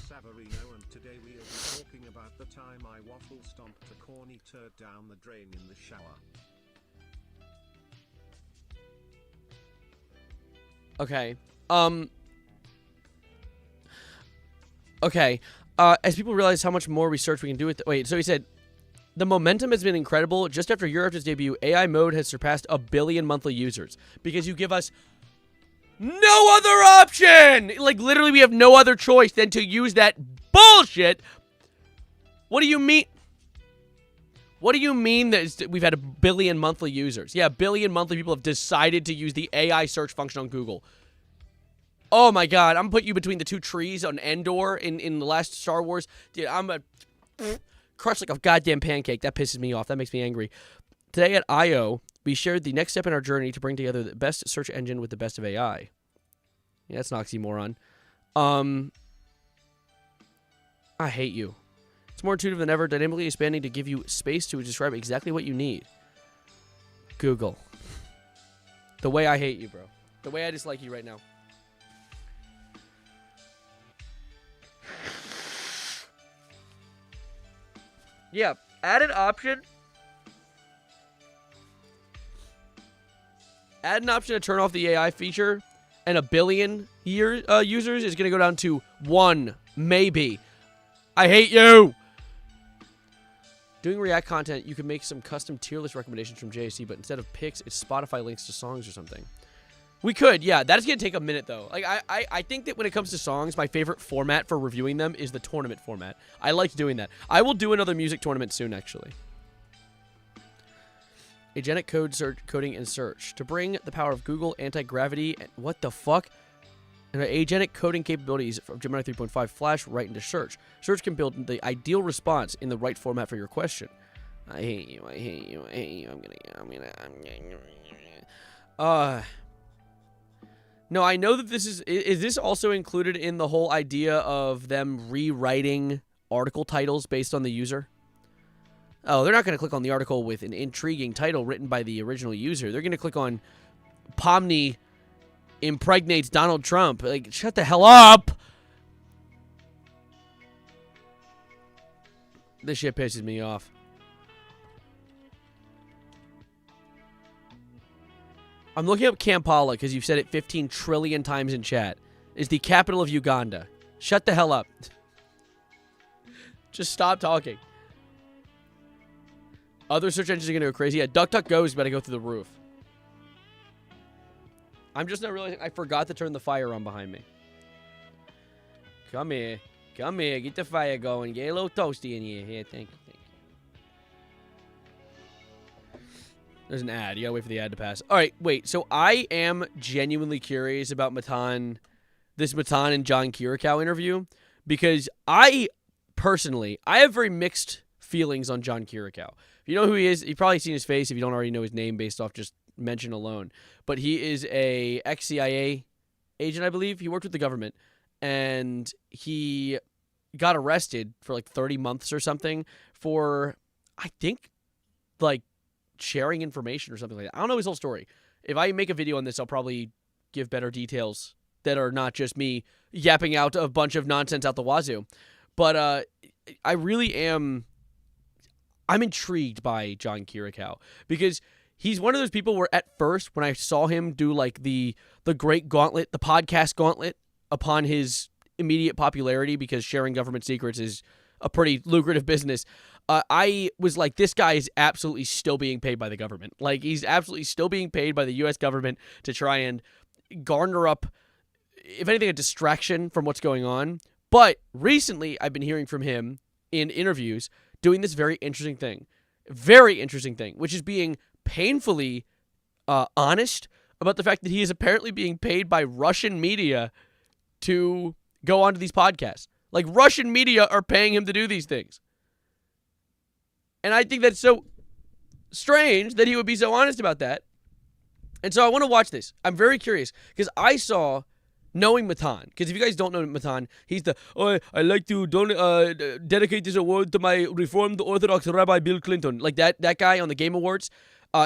[SPEAKER 3] Savarino, and today we'll be talking about the time I waffle stomped a corny turd down the drain in the shower.
[SPEAKER 1] Okay. Okay. As people realize how much more research we can do with... Wait, so he said, the momentum has been incredible. Just after Europe's debut, AI mode has surpassed 1 billion monthly users. Because you give us no other option! Like, literally, we have no other choice than to use that bullshit. What do you mean? What do you mean that we've had 1 billion monthly users? Yeah, 1 billion monthly people have decided to use the AI search function on Google. Oh my god, I'm gonna put you between the two trees on Endor in the last Star Wars. Dude, I'm gonna crush like a goddamn pancake. That pisses me off. That makes me angry. Today at I.O., we shared the next step in our journey to bring together the best search engine with the best of AI. Yeah, that's an oxymoron. I hate you. It's more intuitive than ever, dynamically expanding to give you space to describe exactly what you need. Google. The way I hate you, bro. The way I dislike you right now. Yeah, add an option. Add an option to turn off the AI feature, and 1 billion users is going to go down to 1, maybe. I hate you! Doing React content, you can make some custom tier list recommendations from JSC, but instead of picks, it's Spotify links to songs or something. We could, yeah. That is going to take a minute, though. Like, I think that when it comes to songs, my favorite format for reviewing them is the tournament format. I like doing that. I will do another music tournament soon, actually. Agentic coding and search. To bring the power of Google anti-gravity... What the fuck? And agentic coding capabilities from Gemini 3.5 Flash right into search. Search can build the ideal response in the right format for your question. I hate you. I hate you. I hate you. No, I know that this is this also included in the whole idea of them rewriting article titles based on the user? Oh, they're not going to click on the article with an intriguing title written by the original user. They're going to click on Pomni impregnates Donald Trump. Like, shut the hell up! This shit pisses me off. I'm looking up Kampala because you've said it 15 trillion times in chat. It's the capital of Uganda. Shut the hell up. Just stop talking. Other search engines are going to go crazy. Yeah, DuckDuckGo is about to go through the roof. I'm just not realizing I forgot to turn the fire on behind me. Come here. Come here. Get the fire going. Get a little toasty in here. Here, thank you. Thank you. There's an ad. You gotta wait for the ad to pass. All right, wait. So I am genuinely curious about this Matan and John Kirikow interview, because I have very mixed feelings on John Kirikow. If you know who he is, you've probably seen his face if you don't already know his name based off just mention alone. But he is a ex-CIA agent, I believe. He worked with the government, and he got arrested for like 30 months or something for, I think, like sharing information or something like that. I don't know his whole story. If I make a video on this, I'll probably give better details that are not just me yapping out a bunch of nonsense out the wazoo. But I really am. I'm intrigued by John Kirikow because he's one of those people where at first when I saw him do like the great gauntlet, the podcast gauntlet upon his immediate popularity, because sharing government secrets is a pretty lucrative business, I was like, this guy is absolutely still being paid by the government. Like, he's absolutely still being paid by the U.S. government to try and garner up, if anything, a distraction from what's going on. But recently, I've been hearing from him in interviews doing this very interesting thing, which is being painfully honest about the fact that he is apparently being paid by Russian media to go onto these podcasts. Like, Russian media are paying him to do these things. And I think that's so strange that he would be so honest about that. And so I want to watch this. I'm very curious because I saw, knowing Matan, because if you guys don't know Matan, he's the, I like to dedicate this award to my Reformed Orthodox Rabbi Bill Clinton. Like that guy on the Game Awards.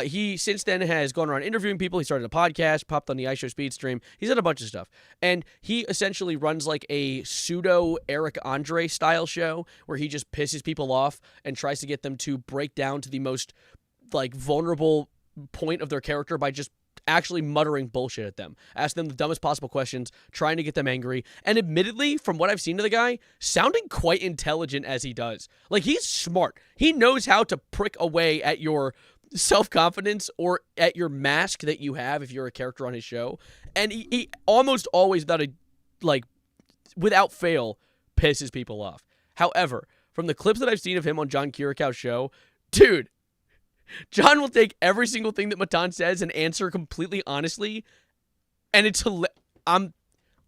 [SPEAKER 1] He since then has gone around interviewing people. He started a podcast, popped on the iShow Speed stream. He's done a bunch of stuff. And he essentially runs like a pseudo Eric Andre style show where he just pisses people off and tries to get them to break down to the most like vulnerable point of their character by just actually muttering bullshit at them, asking them the dumbest possible questions, trying to get them angry, and admittedly, from what I've seen of the guy, sounding quite intelligent as he does. Like, he's smart. He knows how to prick away at your self-confidence or at your mask that you have if you're a character on his show, and he almost always, without fail, pisses people off. However, from the clips that I've seen of him on John Kirikow's show, dude, John will take every single thing that Matan says and answer completely honestly, and it's I'm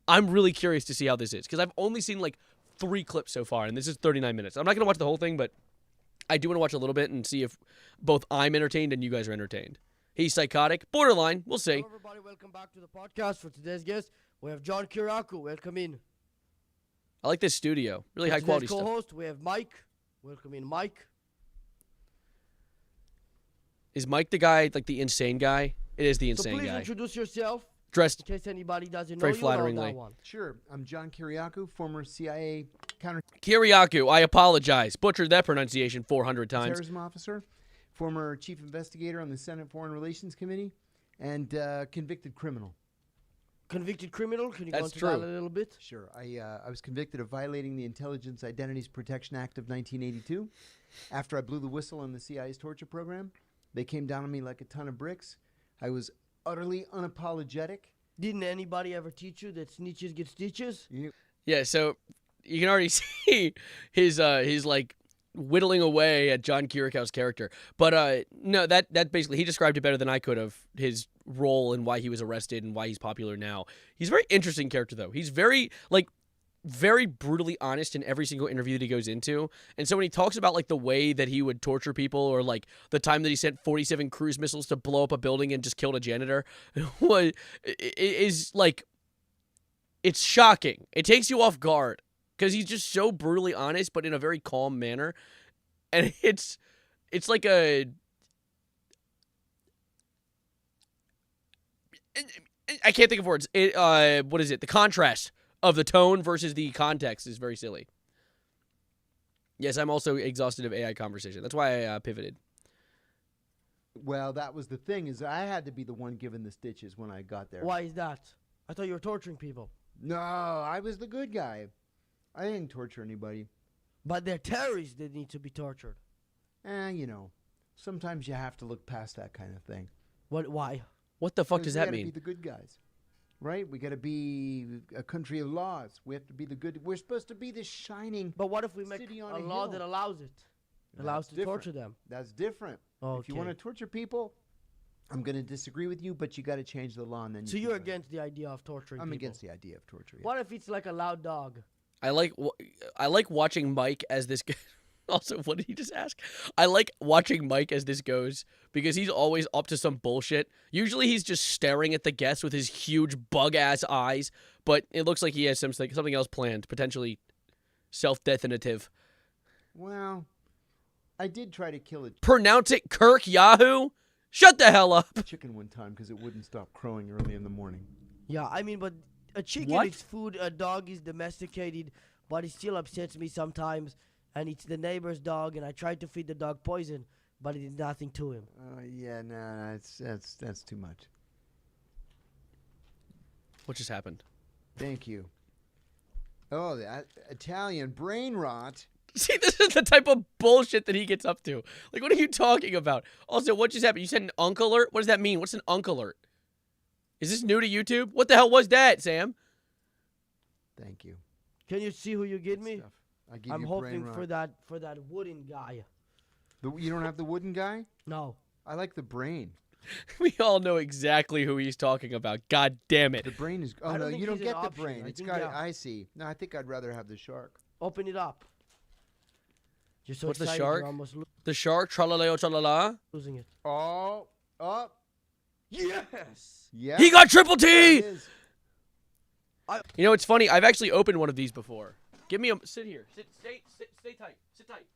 [SPEAKER 1] really curious to see how this is, because I've only seen like 3 clips so far, and this is 39 minutes. I'm not going to watch the whole thing, but I do want to watch a little bit and see if both I'm entertained and you guys are entertained. He's psychotic, borderline, we'll see.
[SPEAKER 8] Hello everybody, welcome back to the podcast. For today's guest, we have John Kirikow. Welcome in.
[SPEAKER 1] I like this studio, really high quality stuff.
[SPEAKER 8] Co-host, we have Mike. Welcome in, Mike.
[SPEAKER 1] Is Mike the guy, like the insane guy? It is the insane
[SPEAKER 8] So please
[SPEAKER 1] guy.
[SPEAKER 8] introduce yourself,
[SPEAKER 1] Dressed
[SPEAKER 8] in case anybody doesn't know
[SPEAKER 1] very
[SPEAKER 8] you.
[SPEAKER 1] flatteringly.
[SPEAKER 8] That one.
[SPEAKER 9] Sure. I'm John Kiriakou, former CIA
[SPEAKER 1] Kiriakou, I apologize. Butchered that pronunciation 400 times.
[SPEAKER 9] counterterrorism officer, former chief investigator on the Senate Foreign Relations Committee, and convicted criminal.
[SPEAKER 8] Convicted criminal. Can you
[SPEAKER 1] That's
[SPEAKER 8] go into
[SPEAKER 1] true.
[SPEAKER 8] that a little bit?
[SPEAKER 9] Sure. I was convicted of violating the Intelligence Identities Protection Act of 1982. After I blew the whistle on the CIA's torture program, they came down on me like a ton of bricks. I was utterly unapologetic.
[SPEAKER 8] Didn't anybody ever teach you that snitches get stitches?
[SPEAKER 1] Yeah, so you can already see his like whittling away at John Kirikow's character. But no, that basically, he described it better than I could have, his role and why he was arrested and why he's popular now. He's a very interesting character though. He's very brutally honest in every single interview that he goes into. And so when he talks about like the way that he would torture people, or like the time that he sent 47 cruise missiles to blow up a building and just killed a janitor, is like, it's shocking. It takes you off guard because he's just so brutally honest, but in a very calm manner. And it's like I can't think of words. What is it? The contrast of the tone versus the context is very silly. Yes, I'm also exhausted of AI conversation. That's why I pivoted.
[SPEAKER 9] Well, that was the thing, is I had to be the one giving the stitches when I got there.
[SPEAKER 8] Why is that? I thought you were torturing people.
[SPEAKER 9] No, I was the good guy. I didn't torture anybody.
[SPEAKER 8] But they're terrorists that need to be tortured.
[SPEAKER 9] Sometimes you have to look past that kind of thing.
[SPEAKER 8] Why?
[SPEAKER 1] What the fuck does that
[SPEAKER 9] We
[SPEAKER 1] mean?
[SPEAKER 9] gotta be the good guys, right? We gotta be a country of laws. We have to be the good. We're supposed to be the shining.
[SPEAKER 8] But what if we make
[SPEAKER 9] City
[SPEAKER 8] a
[SPEAKER 9] on a
[SPEAKER 8] law
[SPEAKER 9] hill.
[SPEAKER 8] that allows it? Allows to torture them.
[SPEAKER 9] That's different. If you want to torture people, I'm going to disagree with you, but you got to change the law, and then.
[SPEAKER 8] So you're against the idea of torturing
[SPEAKER 9] I'm
[SPEAKER 8] people?
[SPEAKER 9] against the idea of torture. Yeah.
[SPEAKER 8] What if it's like a loud dog?
[SPEAKER 1] I like watching Mike as this guy. Also, what did he just ask? I like watching Mike as this goes because he's always up to some bullshit. Usually he's just staring at the guest with his huge bug-ass eyes, but it looks like he has something else planned, potentially self-definitive.
[SPEAKER 9] Well, I did try to kill a
[SPEAKER 1] Pronounce it Kirk Yahoo? Shut the hell up.
[SPEAKER 9] chicken one time because it wouldn't stop crowing early in the morning.
[SPEAKER 8] Yeah, I mean, but a chicken
[SPEAKER 1] What?
[SPEAKER 8] is food, a dog is domesticated, but it still upsets me sometimes. And it's the neighbor's dog, and I tried to feed the dog poison, but it did nothing to him.
[SPEAKER 9] Yeah, no, that's too much.
[SPEAKER 1] What just happened?
[SPEAKER 9] Thank you. Oh, that Italian brain rot.
[SPEAKER 1] See, this is the type of bullshit that he gets up to. Like, what are you talking about? Also, what just happened? You said an unk alert? What does that mean? What's an unk alert? Is this new to YouTube? What the hell was that, Sam?
[SPEAKER 9] Thank you.
[SPEAKER 8] Can you see who you give
[SPEAKER 9] Good
[SPEAKER 8] me?
[SPEAKER 9] stuff. I give
[SPEAKER 8] I'm
[SPEAKER 9] you
[SPEAKER 8] hoping
[SPEAKER 9] brain
[SPEAKER 8] for
[SPEAKER 9] rot.
[SPEAKER 8] that wooden guy.
[SPEAKER 9] You don't have the wooden guy?
[SPEAKER 8] No.
[SPEAKER 9] I like the brain.
[SPEAKER 1] We all know exactly who he's talking about. God damn it.
[SPEAKER 9] The brain is. Oh
[SPEAKER 8] I don't
[SPEAKER 9] no,
[SPEAKER 8] think
[SPEAKER 9] you don't
[SPEAKER 8] he's
[SPEAKER 9] get
[SPEAKER 8] an
[SPEAKER 9] the
[SPEAKER 8] option.
[SPEAKER 9] brain.
[SPEAKER 8] I
[SPEAKER 9] It's
[SPEAKER 8] think
[SPEAKER 9] got.
[SPEAKER 8] yeah.
[SPEAKER 9] I see. No, I think I'd rather have the shark.
[SPEAKER 8] Open it up. You're so
[SPEAKER 1] What's the
[SPEAKER 8] excited,
[SPEAKER 1] shark?
[SPEAKER 8] you're almost
[SPEAKER 1] The shark, tralaleo tralala.
[SPEAKER 8] losing it.
[SPEAKER 9] Oh, up.
[SPEAKER 8] Yes!
[SPEAKER 9] Yeah.
[SPEAKER 1] He got triple
[SPEAKER 9] There
[SPEAKER 1] T!
[SPEAKER 9] it is.
[SPEAKER 1] You know, it's funny. I've actually opened one of these before. Give me a... Sit here. Stay tight. Sit tight.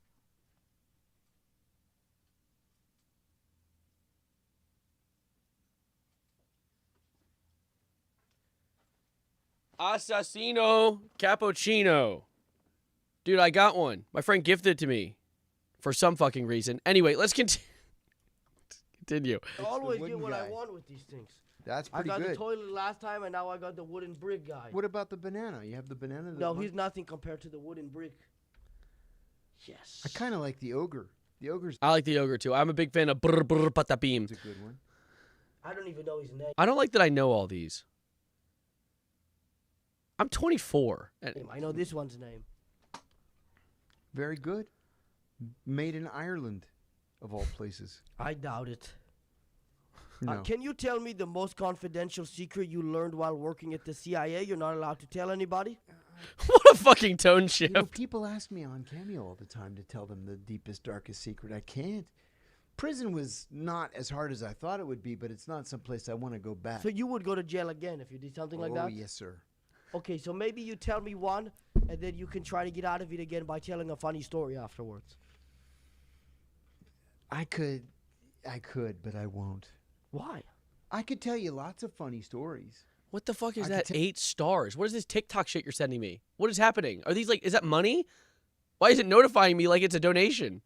[SPEAKER 1] Assassino cappuccino. Dude, I got one. My friend gifted it to me. For some fucking reason. Anyway, let's continue.
[SPEAKER 8] I always get
[SPEAKER 9] wooden
[SPEAKER 8] what I
[SPEAKER 9] guy.
[SPEAKER 8] want with these things.
[SPEAKER 9] That's
[SPEAKER 8] I
[SPEAKER 9] pretty
[SPEAKER 8] got the
[SPEAKER 9] good.
[SPEAKER 8] toilet last time, and now I got the wooden brick guy.
[SPEAKER 9] What about the banana? You have the banana.
[SPEAKER 8] No, he's nothing compared to the wooden brick. Yes.
[SPEAKER 9] I kind of like the ogre. The ogre's
[SPEAKER 1] I like the ogre too. I'm a big fan of brr brr patapim.
[SPEAKER 9] a good one.
[SPEAKER 8] I don't even know his name.
[SPEAKER 1] I don't like that I know all these. I'm 24. And
[SPEAKER 8] I know this one's name.
[SPEAKER 9] Very good. Made in Ireland, of all places.
[SPEAKER 8] I doubt it.
[SPEAKER 9] No.
[SPEAKER 8] Can you tell me the most confidential secret you learned while working at the CIA? You're not allowed to tell anybody?
[SPEAKER 1] what a fucking tone shift.
[SPEAKER 9] You know, people ask me on Cameo all the time to tell them the deepest, darkest secret. I can't. Prison was not as hard as I thought it would be, but it's not someplace I want to go back.
[SPEAKER 8] So you would go to jail again if you did something like that?
[SPEAKER 9] Oh, yes, sir.
[SPEAKER 8] Okay, so maybe you tell me one, and then you can try to get out of it again by telling a funny story afterwards.
[SPEAKER 9] I could, but I won't.
[SPEAKER 8] Why?
[SPEAKER 9] I could tell you lots of funny stories.
[SPEAKER 1] What the fuck is
[SPEAKER 9] I
[SPEAKER 1] that?
[SPEAKER 9] could
[SPEAKER 1] 8 stars. What is this TikTok shit you're sending me? What is happening? Are these like, is that money? Why is it notifying me like it's a donation?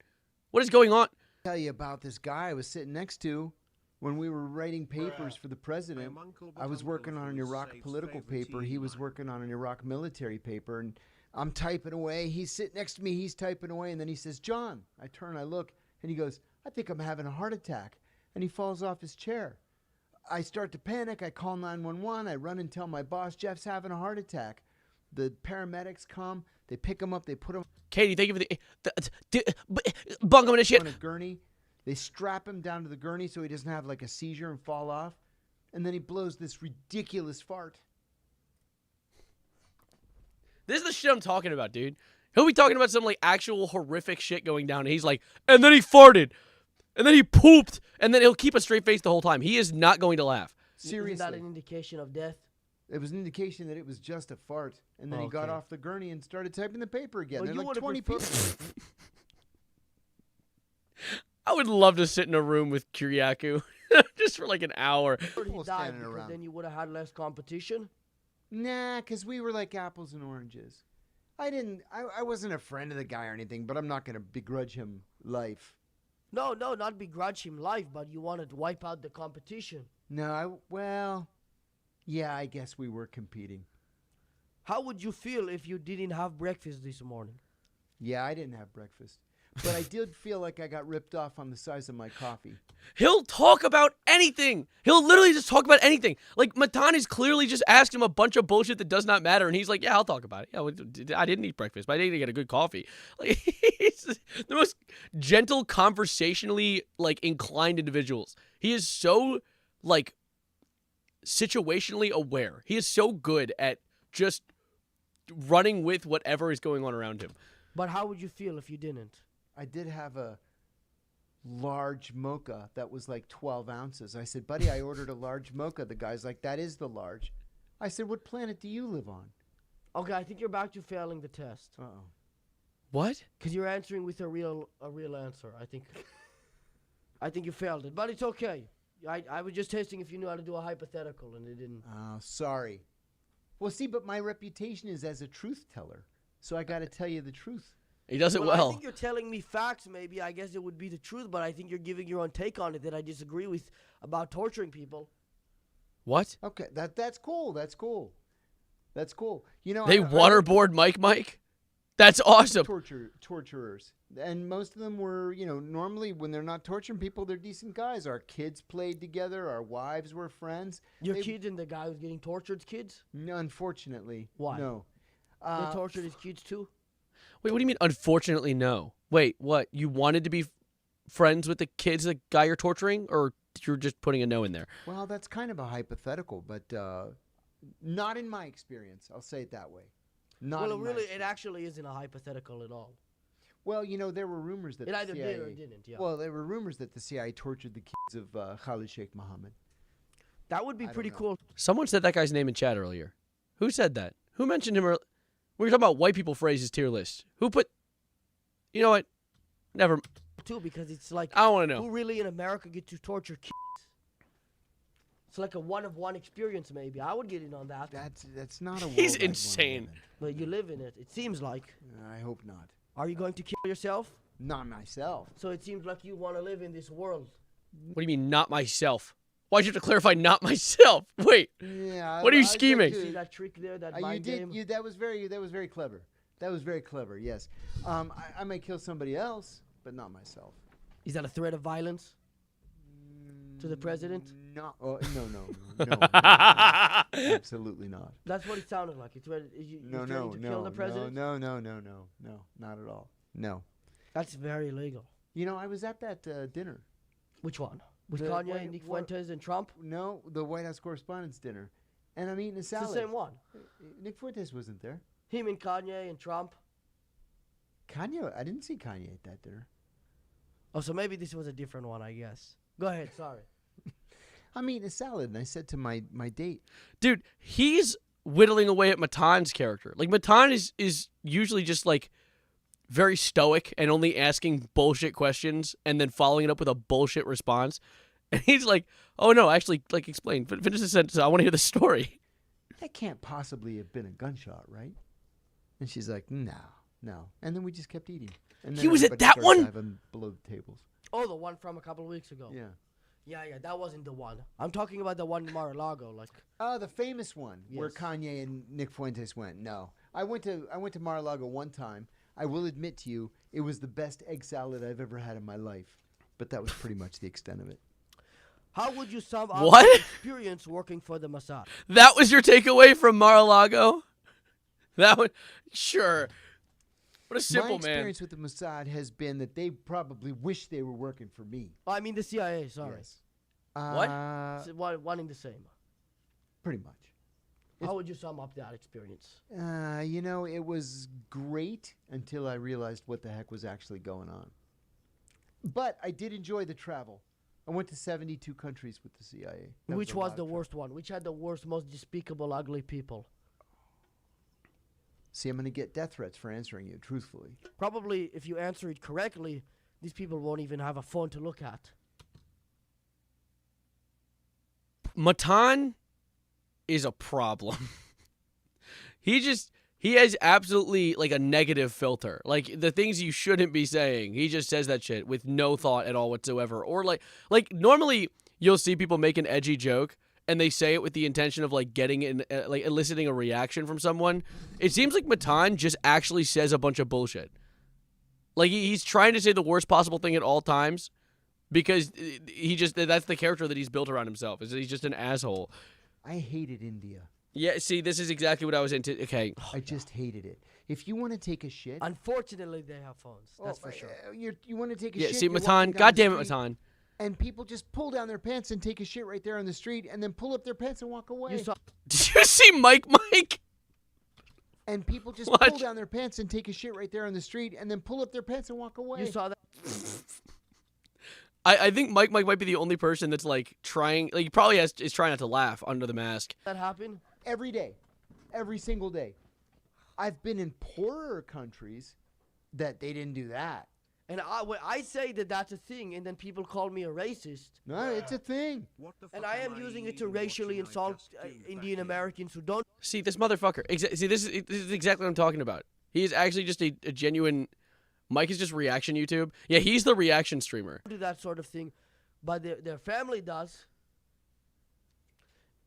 [SPEAKER 1] What is going on?
[SPEAKER 9] Tell you about this guy I was sitting next to when we were writing papers for the president.
[SPEAKER 3] I'm uncle, but
[SPEAKER 9] I was
[SPEAKER 3] uncle
[SPEAKER 9] working on an
[SPEAKER 3] who's
[SPEAKER 9] Iraq
[SPEAKER 3] Save's
[SPEAKER 9] political
[SPEAKER 3] favourite
[SPEAKER 9] paper. He was
[SPEAKER 3] teen
[SPEAKER 9] working on an Iraq military paper, and I'm typing away. He's sitting next to me. He's typing away, and then he says, "John." I turn, I look, and he goes, "I think I'm having a heart attack," and he falls off his chair. I start to panic. I call 911. I run and tell my boss, "Jeff's having a heart attack." The paramedics come. They pick him up. They put him
[SPEAKER 1] Katie, thank you for Bongo and this shit.
[SPEAKER 9] on a gurney. They strap him down to the gurney so he doesn't have like a seizure and fall off. And then he blows this ridiculous fart.
[SPEAKER 1] This is the shit I'm talking about, dude. He'll be talking about some like actual horrific shit going down, and he's like, and then he farted, and then he pooped, and then he'll keep a straight face the whole time. He is not going to laugh.
[SPEAKER 9] Seriously.
[SPEAKER 8] Isn't that an indication of death?
[SPEAKER 9] It was an indication that it was just a fart. And then he got
[SPEAKER 8] Okay.
[SPEAKER 9] off the gurney and started typing the paper again.
[SPEAKER 8] Well,
[SPEAKER 9] There
[SPEAKER 8] you
[SPEAKER 9] are like
[SPEAKER 8] would've
[SPEAKER 9] 20 people.
[SPEAKER 8] preferred-
[SPEAKER 1] I would love to sit in a room with Kiriakou just for like an hour.
[SPEAKER 8] He
[SPEAKER 9] People
[SPEAKER 8] died
[SPEAKER 9] standing
[SPEAKER 8] because
[SPEAKER 9] around.
[SPEAKER 8] then you would have had less competition.
[SPEAKER 9] Nah, because we were like apples and oranges. I wasn't a friend of the guy or anything, but I'm not going to begrudge him life.
[SPEAKER 8] No, not begrudge him life, but you wanted to wipe out the competition.
[SPEAKER 9] No, yeah, I guess we were competing.
[SPEAKER 8] How would you feel if you didn't have breakfast this morning?
[SPEAKER 9] Yeah, I didn't have breakfast. But I did feel like I got ripped off on the size of my coffee.
[SPEAKER 1] He'll talk about anything. He'll literally just talk about anything. Like, Matani's clearly just asked him a bunch of bullshit that does not matter, and he's like, yeah, I'll talk about it. Yeah, I didn't eat breakfast, but I did get a good coffee. Like, he's the most gentle, conversationally, like, inclined individuals. He is so, like, situationally aware. He is so good at just running with whatever is going on around him.
[SPEAKER 8] But how would you feel if you didn't?
[SPEAKER 9] I did have a large mocha that was like 12 ounces. I said, buddy, I ordered a large mocha. The guy's like, that is the large. I said, what planet do you live on?
[SPEAKER 8] Okay, I think you're back to failing the test.
[SPEAKER 9] Uh-oh.
[SPEAKER 1] What?
[SPEAKER 8] Because you're answering with a real answer. I think you failed it, but it's okay. I was just testing if you knew how to do a hypothetical, and it didn't.
[SPEAKER 9] Oh, sorry. Well, see, but my reputation is as a truth teller, so I got to tell you the truth.
[SPEAKER 1] He does it
[SPEAKER 8] I
[SPEAKER 1] well.
[SPEAKER 8] think you're telling me facts. Maybe I guess it would be the truth, but I think you're giving your own take on it that I disagree with about torturing people.
[SPEAKER 1] What?
[SPEAKER 9] Okay, that's cool. That's cool. That's cool. You know,
[SPEAKER 1] They waterboard Mike? That's awesome.
[SPEAKER 9] Torturers, and most of them were, normally when they're not torturing people, they're decent guys. Our kids played together. Our wives were friends.
[SPEAKER 8] Your kids and the guy who's getting tortured's kids?
[SPEAKER 9] No, unfortunately,
[SPEAKER 8] Why?
[SPEAKER 9] no.
[SPEAKER 8] They tortured his kids too?
[SPEAKER 1] Wait, what do you mean, unfortunately, no? Wait, what? You wanted to be friends with the kids, the guy you're torturing? Or you're just putting a no in there?
[SPEAKER 9] Well, that's kind of a hypothetical, but not in my experience. I'll say it that way. Not
[SPEAKER 8] Well,
[SPEAKER 9] in my
[SPEAKER 8] really, it
[SPEAKER 9] experience.
[SPEAKER 8] actually isn't a hypothetical at all.
[SPEAKER 9] Well, there were rumors that
[SPEAKER 8] It
[SPEAKER 9] the
[SPEAKER 8] either
[SPEAKER 9] CIA,
[SPEAKER 8] did or didn't, yeah.
[SPEAKER 9] Well, there were rumors that the CIA tortured the kids of Khalid Sheikh Mohammed.
[SPEAKER 8] That would be
[SPEAKER 9] I don't
[SPEAKER 8] pretty
[SPEAKER 9] know.
[SPEAKER 8] cool.
[SPEAKER 1] Someone said that guy's name in chat earlier. Who said that? Who mentioned him? We were talking about white people phrases tier list. Who put... You know what? Never...
[SPEAKER 8] Too, because it's like,
[SPEAKER 1] I don't want to
[SPEAKER 8] who
[SPEAKER 1] know.
[SPEAKER 8] really in America get to torture kids? It's like a one-of-one experience, maybe. I would get in on that.
[SPEAKER 9] That's not a.
[SPEAKER 1] He's
[SPEAKER 9] world I'd wanna
[SPEAKER 1] insane.
[SPEAKER 9] live
[SPEAKER 8] But you live in it. It seems like.
[SPEAKER 9] in. I hope not.
[SPEAKER 8] Are you going to kill yourself?
[SPEAKER 9] Not myself.
[SPEAKER 8] So it seems like you want to live in this world.
[SPEAKER 1] What do you mean, not myself? Why'd you have to clarify not myself? Wait.
[SPEAKER 9] Yeah.
[SPEAKER 1] What are you
[SPEAKER 9] I'd like
[SPEAKER 1] scheming?
[SPEAKER 9] to-
[SPEAKER 8] See that trick there, that
[SPEAKER 9] you
[SPEAKER 8] mind
[SPEAKER 9] did.
[SPEAKER 8] game?
[SPEAKER 9] That was very clever. That was very clever. Yes. I may kill somebody else, but not myself.
[SPEAKER 8] Is that a threat of violence to the president?
[SPEAKER 9] No. Oh, no. Absolutely not.
[SPEAKER 8] That's what it sounded like. It's ready. You're
[SPEAKER 9] No.
[SPEAKER 8] threatening to kill the president?
[SPEAKER 9] No. Not at all. No.
[SPEAKER 8] That's very illegal.
[SPEAKER 9] I was at that dinner.
[SPEAKER 8] Which one? With
[SPEAKER 9] The
[SPEAKER 8] Kanye,
[SPEAKER 9] White-
[SPEAKER 8] Nick
[SPEAKER 9] what-
[SPEAKER 8] Fuentes, and Trump?
[SPEAKER 9] No, the White House Correspondents' Dinner, and I'm eating a
[SPEAKER 8] It's
[SPEAKER 9] salad.
[SPEAKER 8] the same one.
[SPEAKER 9] Nick Fuentes wasn't there.
[SPEAKER 8] Him and Kanye and Trump.
[SPEAKER 9] Kanye, I didn't see Kanye at that dinner.
[SPEAKER 8] Oh, so maybe this was a different one, I guess. Go ahead, sorry.
[SPEAKER 9] I'm eating a salad, and I said to my date,
[SPEAKER 1] Dude, he's whittling away at Matan's character. Like, Matan is usually just, like, very stoic and only asking bullshit questions and then following it up with a bullshit response. And he's like, oh, no, actually, like, explain. Finish the sentence. I want to hear the story.
[SPEAKER 9] that can't possibly have been a gunshot, right? And she's like, no. And then we just kept eating. And then
[SPEAKER 1] He was at
[SPEAKER 9] everybody
[SPEAKER 1] that
[SPEAKER 9] started
[SPEAKER 1] one?
[SPEAKER 9] diving below the tables.
[SPEAKER 8] Oh, the one from a couple of weeks ago.
[SPEAKER 9] Yeah.
[SPEAKER 8] Yeah, that wasn't the one. I'm talking about the one in Mar-a-Lago, like.
[SPEAKER 9] Oh, the famous one where
[SPEAKER 8] Yes.
[SPEAKER 9] Kanye and Nick Fuentes went. No, I went to Mar-a-Lago one time. I will admit to you, it was the best egg salad I've ever had in my life. But that was pretty much the extent of it.
[SPEAKER 8] How would you sum up
[SPEAKER 1] What?
[SPEAKER 8] your experience working for the Mossad?
[SPEAKER 1] That was your takeaway from Mar-a-Lago? That one? Sure. What a simple
[SPEAKER 9] My
[SPEAKER 1] man.
[SPEAKER 9] experience with the Mossad has been that they probably wish they were working for me.
[SPEAKER 8] Oh, I mean the CIA, sorry.
[SPEAKER 9] Yes.
[SPEAKER 1] What?
[SPEAKER 8] It's one in the same.
[SPEAKER 9] Pretty much.
[SPEAKER 8] How would you sum up that experience?
[SPEAKER 9] It was great until I realized what the heck was actually going on. But I did enjoy the travel. I went to 72 countries with the CIA. That
[SPEAKER 8] Which
[SPEAKER 9] a
[SPEAKER 8] was
[SPEAKER 9] lot
[SPEAKER 8] the
[SPEAKER 9] of travel.
[SPEAKER 8] worst one? Which had the worst, most despicable, ugly people?
[SPEAKER 9] See, I'm going to get death threats for answering you, truthfully.
[SPEAKER 8] Probably, if you answer it correctly, these people won't even have a phone to look at.
[SPEAKER 1] Matan is a problem. He has absolutely like a negative filter. Like the things you shouldn't be saying, he just says that shit with no thought at all whatsoever. Or like normally you'll see people make an edgy joke and they say it with the intention of like getting in, like eliciting a reaction from someone. It seems like Matan just actually says a bunch of bullshit. Like he's trying to say the worst possible thing at all times because that's the character that he's built around himself. Is that he's just an asshole.
[SPEAKER 9] I hated India.
[SPEAKER 1] Yeah, see, this is exactly what I was into. Okay.
[SPEAKER 9] I just hated it. If you want to take a shit,
[SPEAKER 8] Unfortunately, they have phones. That's for sure.
[SPEAKER 9] You want to take a
[SPEAKER 1] Yeah,
[SPEAKER 9] shit.
[SPEAKER 1] see,
[SPEAKER 9] you're
[SPEAKER 1] Matan,
[SPEAKER 9] walking down
[SPEAKER 1] God
[SPEAKER 9] the
[SPEAKER 1] damn it,
[SPEAKER 9] street,
[SPEAKER 1] Matan.
[SPEAKER 9] And people just pull down their pants and take a shit right there on the street, and then pull up their pants and walk away.
[SPEAKER 8] You saw
[SPEAKER 1] Did you see Mike?
[SPEAKER 9] And people just
[SPEAKER 1] What?
[SPEAKER 9] pull down their pants and take a shit right there on the street, and then pull up their pants and walk away.
[SPEAKER 8] You saw that?
[SPEAKER 1] I think Mike might be the only person that's like trying. Like, he probably is trying not to laugh under the mask.
[SPEAKER 8] That happened?
[SPEAKER 9] Every day, every single day. I've been in poorer countries that they didn't do that.
[SPEAKER 8] And when I say that that's a thing, and then people call me a racist,
[SPEAKER 9] No, it's a thing.
[SPEAKER 3] What the
[SPEAKER 8] and
[SPEAKER 3] fuck
[SPEAKER 8] I am using it to
[SPEAKER 3] even
[SPEAKER 8] racially
[SPEAKER 3] watching? I
[SPEAKER 8] insult
[SPEAKER 3] just tuned back
[SPEAKER 8] Indian
[SPEAKER 3] in.
[SPEAKER 8] Americans who don't
[SPEAKER 1] See, this motherfucker. See, this is exactly what I'm talking about. He is actually just a genuine. Mike is just reaction YouTube. Yeah, he's the reaction streamer.
[SPEAKER 8] do that sort of thing, but their family does,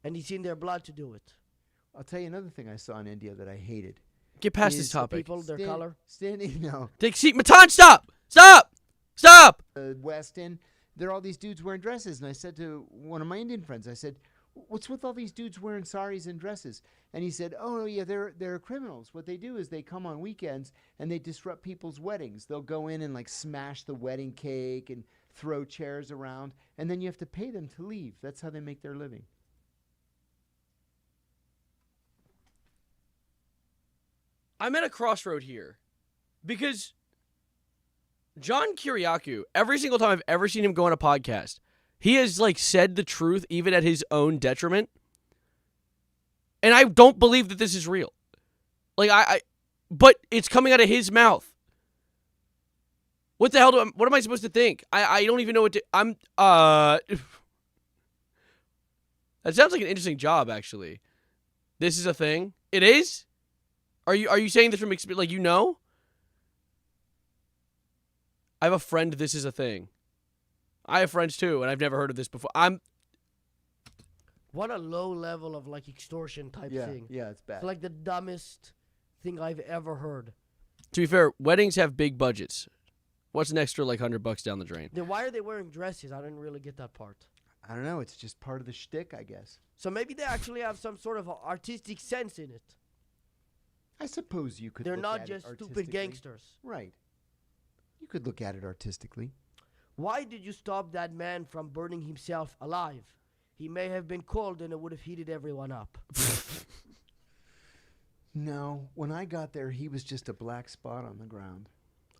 [SPEAKER 8] and it's in their blood to do it.
[SPEAKER 9] I'll tell you another thing I saw in India that I hated.
[SPEAKER 1] Get past
[SPEAKER 9] Is
[SPEAKER 1] this
[SPEAKER 9] the
[SPEAKER 1] topic.
[SPEAKER 8] People, their color.
[SPEAKER 9] Standing, no.
[SPEAKER 1] Take a seat. Matan, stop! Stop! Stop!
[SPEAKER 9] West End, there are all these dudes wearing dresses. And I said to one of my Indian friends, I said, what's with all these dudes wearing saris and dresses? And he said, oh, yeah, they're criminals. What they do is they come on weekends and they disrupt people's weddings. They'll go in and like smash the wedding cake and throw chairs around. And then you have to pay them to leave. That's how they make their living.
[SPEAKER 1] I'm at a crossroad here because John Kiriakou, every single time I've ever seen him go on a podcast, he has like said the truth even at his own detriment. And I don't believe that this is real. Like but it's coming out of his mouth. What the hell what am I supposed to think? I don't even know what to That sounds like an interesting job actually. This is a thing. It is? Are you saying this from experience? Like, you know? I have a friend. This is a thing. I have friends too, and I've never heard of this before.
[SPEAKER 8] What a low level of like extortion type thing.
[SPEAKER 9] Yeah, it's bad.
[SPEAKER 8] It's like the dumbest thing I've ever heard.
[SPEAKER 1] To be fair, weddings have big budgets. What's an extra like $100 down the drain?
[SPEAKER 8] Then why are they wearing dresses? I didn't really get that part.
[SPEAKER 9] I don't know. It's just part of the shtick, I guess.
[SPEAKER 8] So maybe they actually have some sort of artistic sense in it.
[SPEAKER 9] I suppose you could.
[SPEAKER 8] They're
[SPEAKER 9] look
[SPEAKER 8] not
[SPEAKER 9] at it
[SPEAKER 8] just stupid
[SPEAKER 9] artistically.
[SPEAKER 8] gangsters.
[SPEAKER 9] Right. You could look at it artistically.
[SPEAKER 8] Why did you stop that man from burning himself alive? He may have been cold and it would have heated everyone up.
[SPEAKER 9] No, when I got there, he was just a black spot on the ground.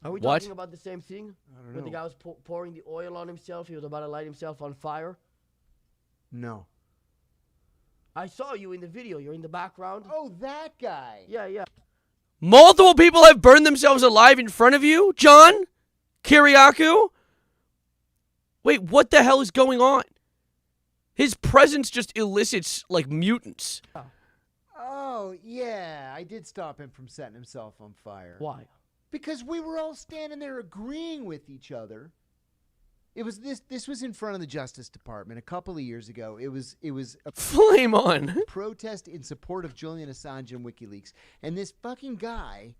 [SPEAKER 8] Are we
[SPEAKER 1] What?
[SPEAKER 8] talking about the same thing?
[SPEAKER 9] I don't
[SPEAKER 8] Where the
[SPEAKER 9] know.
[SPEAKER 8] guy was pouring the oil on himself, he was about to light himself on fire?
[SPEAKER 9] No.
[SPEAKER 8] I saw you in the video. You're in the background.
[SPEAKER 9] Oh, that guy.
[SPEAKER 8] Yeah.
[SPEAKER 1] Multiple people have burned themselves alive in front of you, John Kiriakou? Wait, what the hell is going on? His presence just elicits like mutants.
[SPEAKER 9] Oh, yeah. I did stop him from setting himself on fire.
[SPEAKER 8] Why?
[SPEAKER 9] Because we were all standing there agreeing with each other. It was this was in front of the Justice Department a couple of years ago. It was a
[SPEAKER 1] Flame on.
[SPEAKER 9] protest in support of Julian Assange and WikiLeaks. And this fucking guy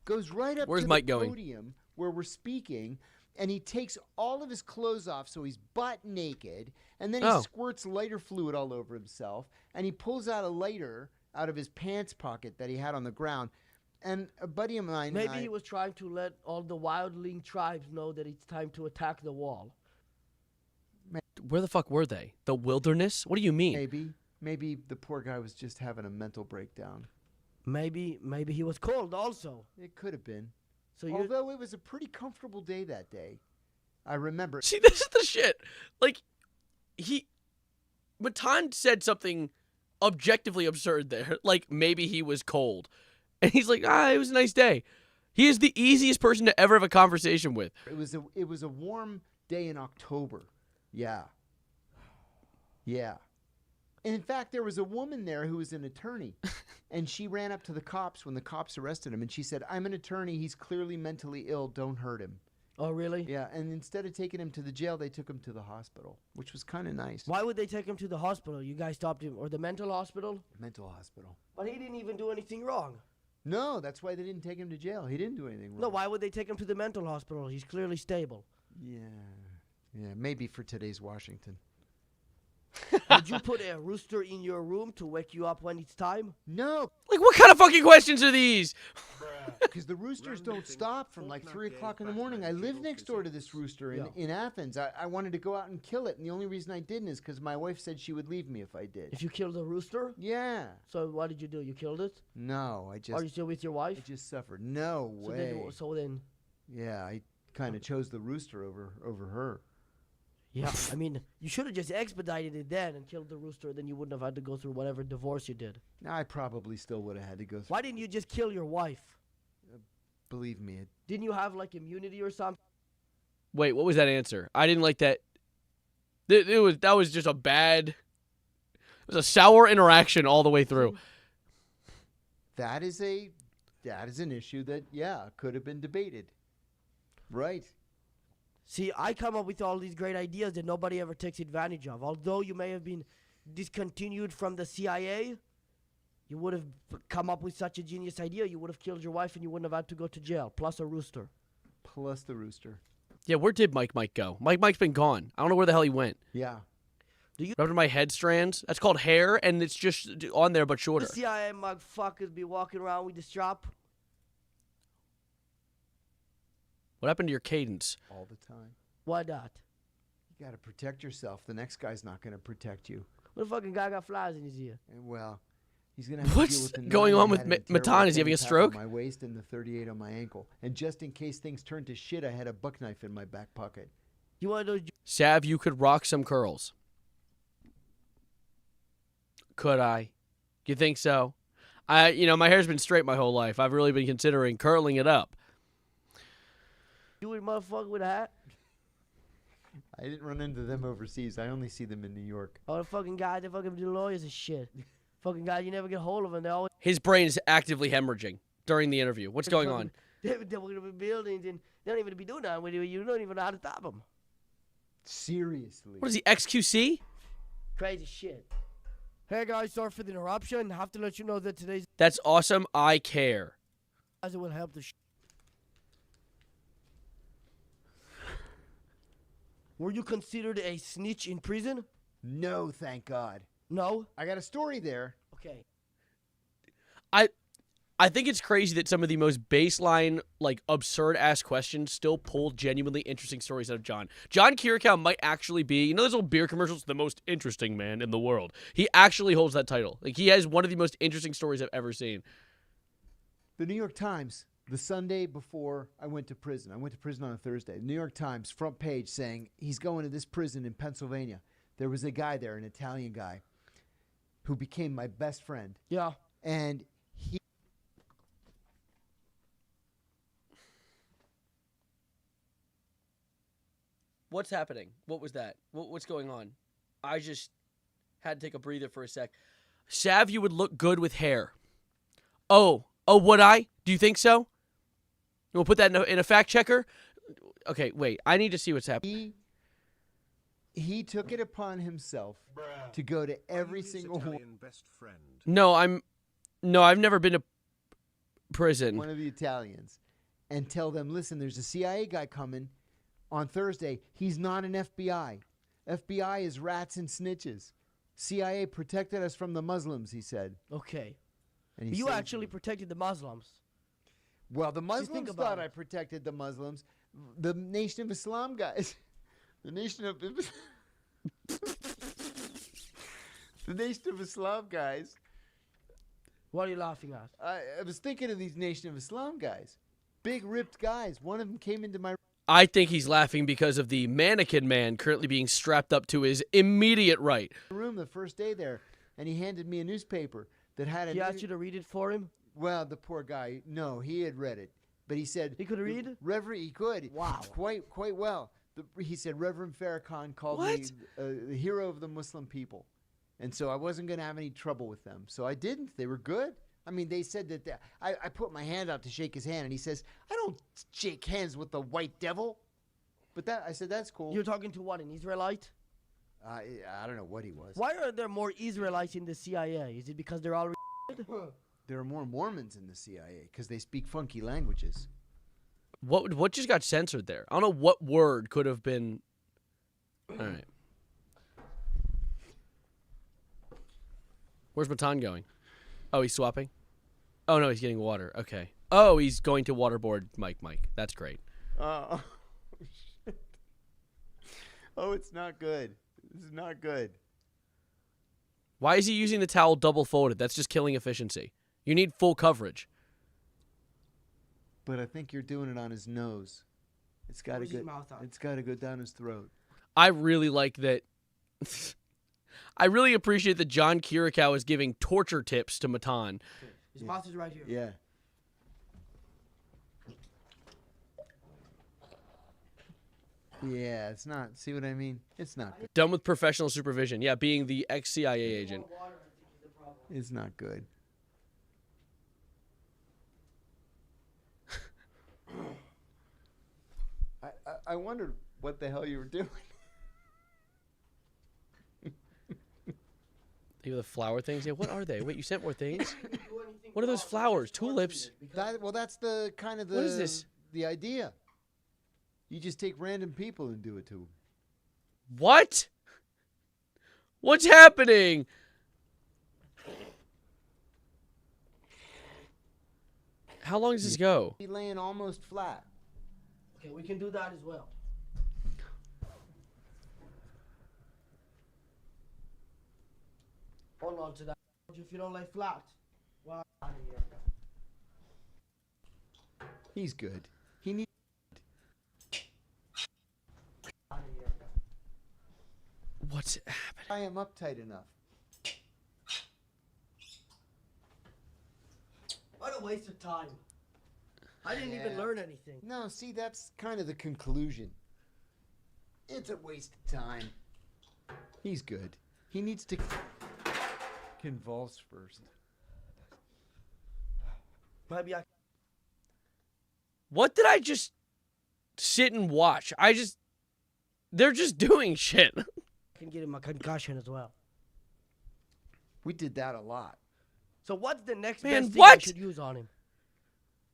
[SPEAKER 9] goes right up
[SPEAKER 1] Where's
[SPEAKER 9] to
[SPEAKER 1] Mike
[SPEAKER 9] the
[SPEAKER 1] going?
[SPEAKER 9] podium where we're speaking, and he takes all of his clothes off so he's butt naked, and then he
[SPEAKER 1] Oh.
[SPEAKER 9] squirts lighter fluid all over himself, and he pulls out a lighter out of his pants pocket that he had on the ground. And a buddy of mine and
[SPEAKER 8] Maybe
[SPEAKER 9] I-
[SPEAKER 8] he was trying to let all the wildling tribes know that it's time to attack the wall.
[SPEAKER 1] Where the fuck were they? The wilderness? What do you mean?
[SPEAKER 9] Maybe the poor guy was just having a mental breakdown.
[SPEAKER 8] Maybe he was cold also.
[SPEAKER 9] It could have been.
[SPEAKER 8] So you
[SPEAKER 9] Although it was a pretty comfortable day that day. I remember.
[SPEAKER 1] See, this is the shit. Like, Matan said something objectively absurd there. Like, maybe he was cold. And he's like, it was a nice day. He is the easiest person to ever have a conversation with.
[SPEAKER 9] It was a warm day in October. Yeah. Yeah. And in fact, there was a woman there who was an attorney, and she ran up to the cops when the cops arrested him, and she said, "I'm an attorney. He's clearly mentally ill. Don't hurt him."
[SPEAKER 8] Oh, really?
[SPEAKER 9] Yeah, and instead of taking him to the jail, they took him to the hospital, which was kind of nice.
[SPEAKER 8] Why would they take him to the hospital? You guys stopped him, or the mental hospital?
[SPEAKER 9] Mental hospital.
[SPEAKER 8] But he didn't even do anything wrong.
[SPEAKER 9] No, that's why they didn't take him to jail. He didn't do anything wrong.
[SPEAKER 8] No, why would they take him to the mental hospital? He's clearly stable.
[SPEAKER 9] Yeah. Yeah, maybe for today's Washington.
[SPEAKER 8] Would you put a rooster in your room to wake you up when it's time?
[SPEAKER 9] No,
[SPEAKER 1] Like, what kind of fucking questions are these?
[SPEAKER 9] because the roosters don't
[SPEAKER 3] Rounding
[SPEAKER 9] stop from like
[SPEAKER 3] Fortnite
[SPEAKER 9] 3
[SPEAKER 3] gave
[SPEAKER 9] o'clock in the morning. I
[SPEAKER 3] Batman
[SPEAKER 9] live
[SPEAKER 3] Jiggle
[SPEAKER 9] next door to
[SPEAKER 3] physics.
[SPEAKER 9] this rooster
[SPEAKER 8] Yeah.
[SPEAKER 9] in Athens. I wanted to go out and kill it, and the only reason I didn't is because my wife said she would leave me if I did.
[SPEAKER 8] If you killed a rooster?
[SPEAKER 9] Yeah.
[SPEAKER 8] So what did you do? You killed it?
[SPEAKER 9] No,
[SPEAKER 8] Are you still with your
[SPEAKER 9] I
[SPEAKER 8] wife?
[SPEAKER 9] just suffered. No
[SPEAKER 8] So
[SPEAKER 9] way.
[SPEAKER 8] then, so then,
[SPEAKER 9] Yeah, I kind of chose the rooster over her.
[SPEAKER 8] yeah. I mean, you should have just expedited it then and killed the rooster. Then you wouldn't have had to go through whatever divorce you did.
[SPEAKER 9] I probably still would have had to go through.
[SPEAKER 8] Why didn't you just kill your wife?
[SPEAKER 9] Believe me,
[SPEAKER 8] Didn't you have like immunity or something?
[SPEAKER 1] Wait, what was that answer? I didn't like that. That was just a bad. It was a sour interaction all the way through.
[SPEAKER 9] that is an issue that could have been debated. Right.
[SPEAKER 8] See, I come up with all these great ideas that nobody ever takes advantage of. Although you may have been discontinued from the CIA, you would have come up with such a genius idea. You would have killed your wife and you wouldn't have had to go to jail. Plus a rooster.
[SPEAKER 9] Plus the rooster.
[SPEAKER 1] Yeah, where did Mike go? Mike's been gone. I don't know where the hell he went.
[SPEAKER 9] Yeah.
[SPEAKER 1] Remember my head strands? That's called hair, and it's just on there but shorter.
[SPEAKER 8] The CIA motherfuckers be walking around with the strap.
[SPEAKER 1] What happened to your cadence?
[SPEAKER 9] All the time.
[SPEAKER 8] Why not?
[SPEAKER 9] You got to protect yourself. The next guy's not going to protect you.
[SPEAKER 8] What the fucking guy got flies in his ear?
[SPEAKER 9] And, well, he's going to have to
[SPEAKER 1] What's
[SPEAKER 9] deal with the
[SPEAKER 1] going
[SPEAKER 9] 9
[SPEAKER 1] on
[SPEAKER 9] I
[SPEAKER 1] with
[SPEAKER 9] had and the
[SPEAKER 1] Matan?
[SPEAKER 9] terrible
[SPEAKER 1] Is he having a
[SPEAKER 9] 10 tap
[SPEAKER 1] stroke?
[SPEAKER 9] on my waist and the 38 on my ankle. And just in case things turned to shit, I had a buck knife in my back pocket.
[SPEAKER 8] You want those?
[SPEAKER 1] Sav, you could rock some curls. Could I? You think so? My hair's been straight my whole life. I've really been considering curling it up.
[SPEAKER 8] Jewish motherfucker with a hat?
[SPEAKER 9] I didn't run into them overseas. I only see them in New York.
[SPEAKER 8] Oh, the fucking guys, they fucking do lawyers and shit. Fucking guys, you never get hold of them. They always
[SPEAKER 1] His brain is actively hemorrhaging during the interview. What's going on?
[SPEAKER 8] They're working up in buildings and they don't even be doing that with you. You don't even know how to stop them.
[SPEAKER 9] Seriously.
[SPEAKER 1] What is he, XQC?
[SPEAKER 8] Crazy shit. Hey guys, sorry for the interruption. Have to let you know that today's
[SPEAKER 1] That's awesome. I care.
[SPEAKER 8] it will help the Were you considered a snitch in prison?
[SPEAKER 9] No, thank God.
[SPEAKER 8] No?
[SPEAKER 9] I got a story there.
[SPEAKER 8] Okay.
[SPEAKER 1] I think it's crazy that some of the most baseline, like, absurd-ass questions still pull genuinely interesting stories out of John. John Kirikow might actually be, those old beer commercials, the most interesting man in the world. He actually holds that title. Like, he has one of the most interesting stories I've ever seen.
[SPEAKER 9] The New York Times, the Sunday before I went to prison on a Thursday. The New York Times front page saying he's going to this prison in Pennsylvania. There was a guy there, an Italian guy, who became my best friend.
[SPEAKER 8] Yeah.
[SPEAKER 9] And he
[SPEAKER 1] What's happening? What was that? What's going on? I just had to take a breather for a sec. Sav, you would look good with hair. Oh, would I? Do you think so? We'll put that in a fact checker. Okay, wait. I need to see what's happening.
[SPEAKER 9] he took it upon himself to go to every
[SPEAKER 3] His
[SPEAKER 9] single
[SPEAKER 3] Italian best friend.
[SPEAKER 1] No, I've never been to prison.
[SPEAKER 9] one of the Italians and tell them, listen, there's a CIA guy coming on Thursday. He's not an FBI. FBI is rats and snitches. CIA protected us from the Muslims, he said.
[SPEAKER 8] Okay.
[SPEAKER 9] And he
[SPEAKER 8] You
[SPEAKER 9] saved
[SPEAKER 8] actually
[SPEAKER 9] them.
[SPEAKER 8] protected the Muslims.
[SPEAKER 9] Well, the
[SPEAKER 8] think
[SPEAKER 9] Muslims
[SPEAKER 8] about
[SPEAKER 9] thought
[SPEAKER 8] it.
[SPEAKER 9] I protected the Muslims. The Nation of Islam guys. The Nation of the Nation of Islam guys.
[SPEAKER 8] What are you laughing at?
[SPEAKER 9] I was thinking of these Nation of Islam guys. Big ripped guys. One of them came into my
[SPEAKER 1] I think he's laughing because of the mannequin man currently being strapped up to his immediate right.
[SPEAKER 9] room the first day there, and he handed me a newspaper that had
[SPEAKER 8] He asked you to read it for him?
[SPEAKER 9] Well, the poor guy, no, he had read it, but he said
[SPEAKER 8] He could read?
[SPEAKER 9] Reverend, he could.
[SPEAKER 8] Wow.
[SPEAKER 9] Quite well. He said Reverend Farrakhan called me the hero of the Muslim people, and so I wasn't going to have any trouble with them. So I didn't. They were good. I mean, they said that I put my hand out to shake his hand, and he says, "I don't shake hands with the white devil." But I said, "That's cool."
[SPEAKER 8] You're talking to what, an Israelite?
[SPEAKER 9] I don't know what he was.
[SPEAKER 8] Why are there more Israelites in the CIA? Is it because they're all
[SPEAKER 9] There are more Mormons in the CIA because they speak funky languages.
[SPEAKER 1] What just got censored there? I don't know what word could have been. All right. Where's Matan going? Oh, he's swapping? Oh, no, he's getting water. Okay. Oh, he's going to waterboard Mike. That's great.
[SPEAKER 9] Oh, shit. Oh, it's not good. This is not good.
[SPEAKER 1] Why is he using the towel double folded? That's just killing efficiency. You need full coverage.
[SPEAKER 9] But I think you're doing it on his nose. It's got to
[SPEAKER 8] Where's
[SPEAKER 9] go.
[SPEAKER 8] his mouth on?
[SPEAKER 9] It's got to go down his throat.
[SPEAKER 1] I really like that. I really appreciate that John Kirikow is giving torture tips to Matan.
[SPEAKER 8] His mouth is right here.
[SPEAKER 9] Yeah. Yeah, it's not. See what I mean? It's not good.
[SPEAKER 1] Done with professional supervision. Yeah, being the ex-CIA agent.
[SPEAKER 8] Water, I think, is the problem.
[SPEAKER 9] It's not good. I wondered what the hell you were doing.
[SPEAKER 1] They have the flower things. Yeah, what are they? Wait, you sent more things?
[SPEAKER 8] Do anything
[SPEAKER 1] What are those
[SPEAKER 8] wrong,
[SPEAKER 1] flowers?
[SPEAKER 8] just torture
[SPEAKER 1] Tulips?
[SPEAKER 8] it, because
[SPEAKER 9] Well, that's the kind of the.
[SPEAKER 1] What is this?
[SPEAKER 9] The idea. You just take random people and do it to them.
[SPEAKER 1] What? What's happening? How long does this go?
[SPEAKER 9] Be laying almost flat.
[SPEAKER 8] Okay, we can do that as well. Hold on to that. If you don't lay flat, well, out of here.
[SPEAKER 9] He's good. He needs.
[SPEAKER 8] Out of here.
[SPEAKER 1] What's happening?
[SPEAKER 9] I am uptight enough.
[SPEAKER 8] What a waste of time. I didn't even
[SPEAKER 9] Yeah.
[SPEAKER 8] learn anything.
[SPEAKER 9] No, see, that's kind of the conclusion. It's a waste of time. He's good. He needs to convulse first.
[SPEAKER 8] Maybe I
[SPEAKER 1] What did I just sit and watch? They're just doing shit.
[SPEAKER 8] can get him a concussion as well.
[SPEAKER 9] We did that a lot.
[SPEAKER 8] So what's the next
[SPEAKER 1] Man,
[SPEAKER 8] best thing
[SPEAKER 1] what?
[SPEAKER 8] I should use on him?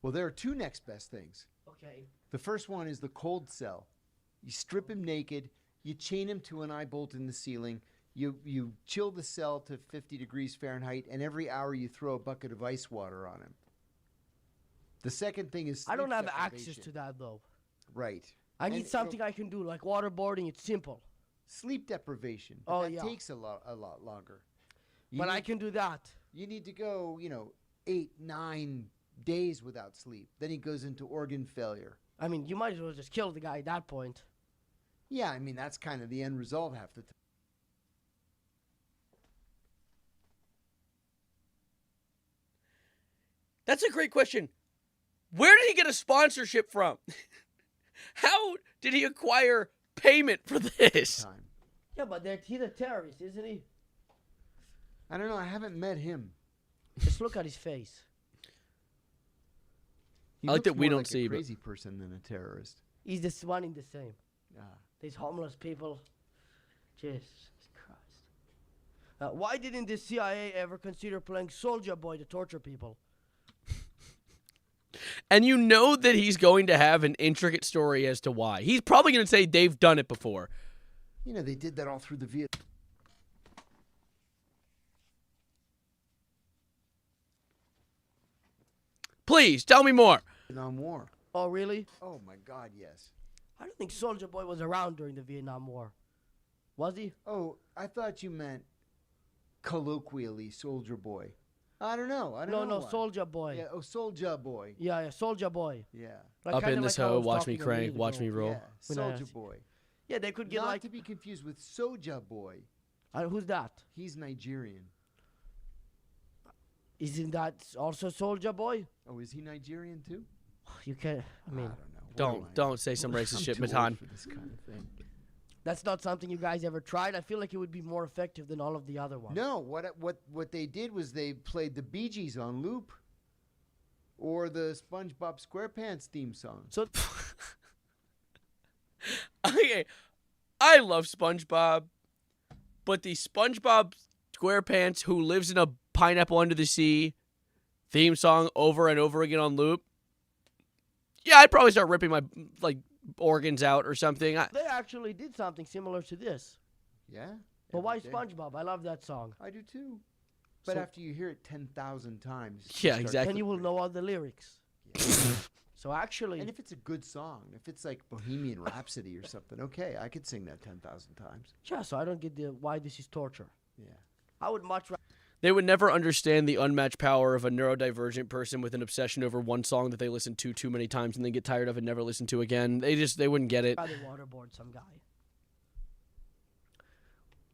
[SPEAKER 9] Well, there are two next best things.
[SPEAKER 8] Okay.
[SPEAKER 9] The first one is the cold cell. You strip him naked, you chain him to an eye bolt in the ceiling, you chill the cell to 50 degrees Fahrenheit, and every hour you throw a bucket of ice water on him. The second thing is
[SPEAKER 8] I don't
[SPEAKER 9] sleep
[SPEAKER 8] have access
[SPEAKER 9] deprivation.
[SPEAKER 8] to that though.
[SPEAKER 9] Right.
[SPEAKER 8] I need
[SPEAKER 9] And
[SPEAKER 8] something I can do like waterboarding. It's simple,
[SPEAKER 9] Sleep deprivation. But
[SPEAKER 8] Oh,
[SPEAKER 9] that
[SPEAKER 8] yeah.
[SPEAKER 9] takes a lot longer. You
[SPEAKER 8] but I
[SPEAKER 9] need-
[SPEAKER 8] can do that.
[SPEAKER 9] You need to go, 8, 9 days without sleep. Then he goes into organ failure.
[SPEAKER 8] I mean, you might as well just kill the guy at that point.
[SPEAKER 9] Yeah, I mean, that's kind of the end result half the time.
[SPEAKER 1] That's a great question. Where did he get a sponsorship from? How did he acquire payment for this?
[SPEAKER 9] Time.
[SPEAKER 8] Yeah, but he's a terrorist, isn't he?
[SPEAKER 9] I don't know. I haven't met him.
[SPEAKER 8] Just look at his face.
[SPEAKER 9] He
[SPEAKER 1] I like
[SPEAKER 9] looks
[SPEAKER 1] that we
[SPEAKER 9] more
[SPEAKER 1] don't
[SPEAKER 9] like
[SPEAKER 1] see,
[SPEAKER 9] a
[SPEAKER 1] but-
[SPEAKER 9] crazy person than a terrorist.
[SPEAKER 8] He's just one in the same.
[SPEAKER 9] Ah.
[SPEAKER 8] These homeless people. Jesus Christ. Why didn't the CIA ever consider playing Soldier Boy to torture people?
[SPEAKER 1] And you know that he's going to have an intricate story as to why. He's probably going to say they've done it before.
[SPEAKER 9] They did that all through the Vietnam.
[SPEAKER 1] Please, tell me more.
[SPEAKER 9] War.
[SPEAKER 8] Oh, really?
[SPEAKER 9] Oh my God, yes.
[SPEAKER 8] I don't think Soldier Boy was around during the Vietnam War. Was he?
[SPEAKER 9] Oh, I thought you meant colloquially Soldier Boy. I don't know. I don't
[SPEAKER 8] No,
[SPEAKER 9] know.
[SPEAKER 8] no,
[SPEAKER 9] why.
[SPEAKER 8] Soldier Boy.
[SPEAKER 9] Yeah. Oh, Soldier Boy.
[SPEAKER 8] Yeah, Soldier Boy.
[SPEAKER 9] Yeah.
[SPEAKER 8] Like,
[SPEAKER 1] Up
[SPEAKER 8] kinda
[SPEAKER 1] in this
[SPEAKER 8] like how I
[SPEAKER 1] hoe,
[SPEAKER 8] was
[SPEAKER 1] watch me
[SPEAKER 8] talking a minute
[SPEAKER 1] crank, watch
[SPEAKER 8] ago.
[SPEAKER 1] me roll.
[SPEAKER 9] Yeah.
[SPEAKER 8] When I
[SPEAKER 9] Soldier
[SPEAKER 8] asked-
[SPEAKER 9] Boy.
[SPEAKER 8] Yeah, they could get
[SPEAKER 9] Not
[SPEAKER 8] like.
[SPEAKER 9] to be confused with Soja Boy.
[SPEAKER 8] Who's that?
[SPEAKER 9] He's Nigerian.
[SPEAKER 8] Isn't that also Soldier Boy?
[SPEAKER 9] Oh, is he Nigerian too?
[SPEAKER 8] You can't. I mean,
[SPEAKER 9] I don't know.
[SPEAKER 1] Don't say some racist
[SPEAKER 9] I'm
[SPEAKER 1] shit,
[SPEAKER 9] too old
[SPEAKER 1] Matan.
[SPEAKER 9] for this kind of thing.
[SPEAKER 8] that's not something you guys ever tried. I feel like it would be more effective than all of the other ones.
[SPEAKER 9] No, what they did was they played the Bee Gees on loop, or the SpongeBob SquarePants theme song.
[SPEAKER 8] So
[SPEAKER 1] Okay, I love SpongeBob, but the SpongeBob SquarePants who lives in a pineapple under the sea theme song over and over again on loop. Yeah, I'd probably start ripping my organs out or something.
[SPEAKER 8] they actually did something similar to this.
[SPEAKER 9] Yeah.
[SPEAKER 8] But why
[SPEAKER 9] every day.
[SPEAKER 8] SpongeBob? I love that song.
[SPEAKER 9] I do too. But
[SPEAKER 8] So-
[SPEAKER 9] after you hear it 10,000 times, you
[SPEAKER 1] Yeah,
[SPEAKER 9] start-
[SPEAKER 1] exactly.
[SPEAKER 8] Then you will know all the lyrics. So actually,
[SPEAKER 9] And if it's a good song, if it's like Bohemian Rhapsody or something, okay, I could sing that 10,000 times.
[SPEAKER 8] yeah. So I don't get why this is torture.
[SPEAKER 9] Yeah.
[SPEAKER 8] I would much rather.
[SPEAKER 1] They would never understand the unmatched power of a neurodivergent person with an obsession over one song that they listen to too many times and then get tired of and never listen to again. They wouldn't get it.
[SPEAKER 8] Rather waterboard some guy.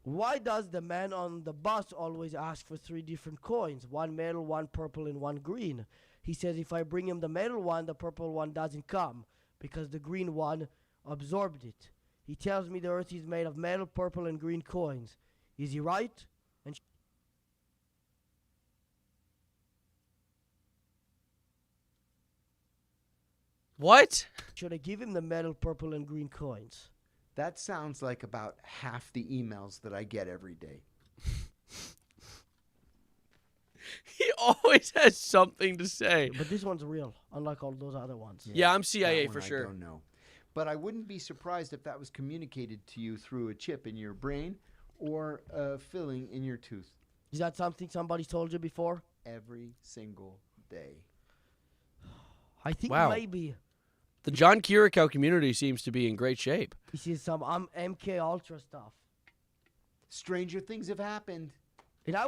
[SPEAKER 8] Why does the man on the bus always ask for 3 different coins? 1 metal, 1 purple, and 1 green. He says if I bring him the metal one, the purple one doesn't come because the green one absorbed it. He tells me the earth is made of metal, purple, and green coins. Is he right? And
[SPEAKER 1] What?
[SPEAKER 8] should I give him the metal, purple, and green coins?
[SPEAKER 9] That sounds like about half the emails that I get every day.
[SPEAKER 1] He always has something to say.
[SPEAKER 8] But this one's real, unlike all those other ones.
[SPEAKER 1] Yeah, I'm
[SPEAKER 9] That
[SPEAKER 1] CIA
[SPEAKER 9] one
[SPEAKER 1] for
[SPEAKER 9] I
[SPEAKER 1] sure.
[SPEAKER 9] don't know. But I wouldn't be surprised if that was communicated to you through a chip in your brain or a filling in your tooth
[SPEAKER 8] Is that something somebody told you before?
[SPEAKER 9] every single day.
[SPEAKER 8] I think
[SPEAKER 1] Wow.
[SPEAKER 8] maybe
[SPEAKER 1] The John Kirikow community seems to be in great shape.
[SPEAKER 8] this is some MK Ultra stuff.
[SPEAKER 9] Stranger things have happened.
[SPEAKER 8] And I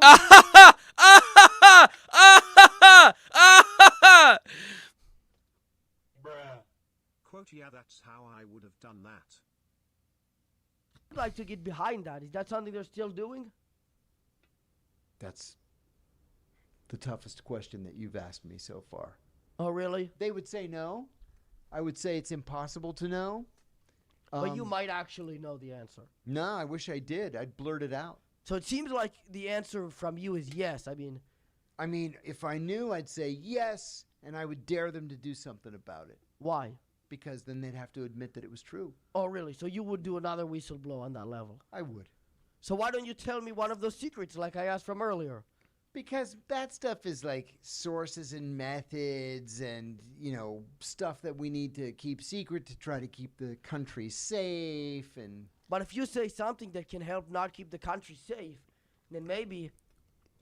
[SPEAKER 3] Quote, yeah, that's how I would have done that.
[SPEAKER 8] would like to get behind that. Is that something they're still doing?
[SPEAKER 9] That's the toughest question that you've asked me so far.
[SPEAKER 8] Oh, really?
[SPEAKER 9] They would say no. I would say it's impossible to know.
[SPEAKER 8] But you might actually know the answer.
[SPEAKER 9] No, I wish I did. I'd blurt it out.
[SPEAKER 8] So it seems like the answer from you is yes. I mean,
[SPEAKER 9] If I knew, I'd say yes, and I would dare them to do something about it.
[SPEAKER 8] why?
[SPEAKER 9] Because then they'd have to admit that it was true.
[SPEAKER 8] Oh, really? So you would do another whistleblow on that level.
[SPEAKER 9] I would.
[SPEAKER 8] So why don't you tell me one of those secrets like I asked from earlier?
[SPEAKER 9] Because that stuff is like sources and methods and, stuff that we need to keep secret to try to keep the country safe and...
[SPEAKER 8] But if you say something that can help not keep the country safe, then maybe,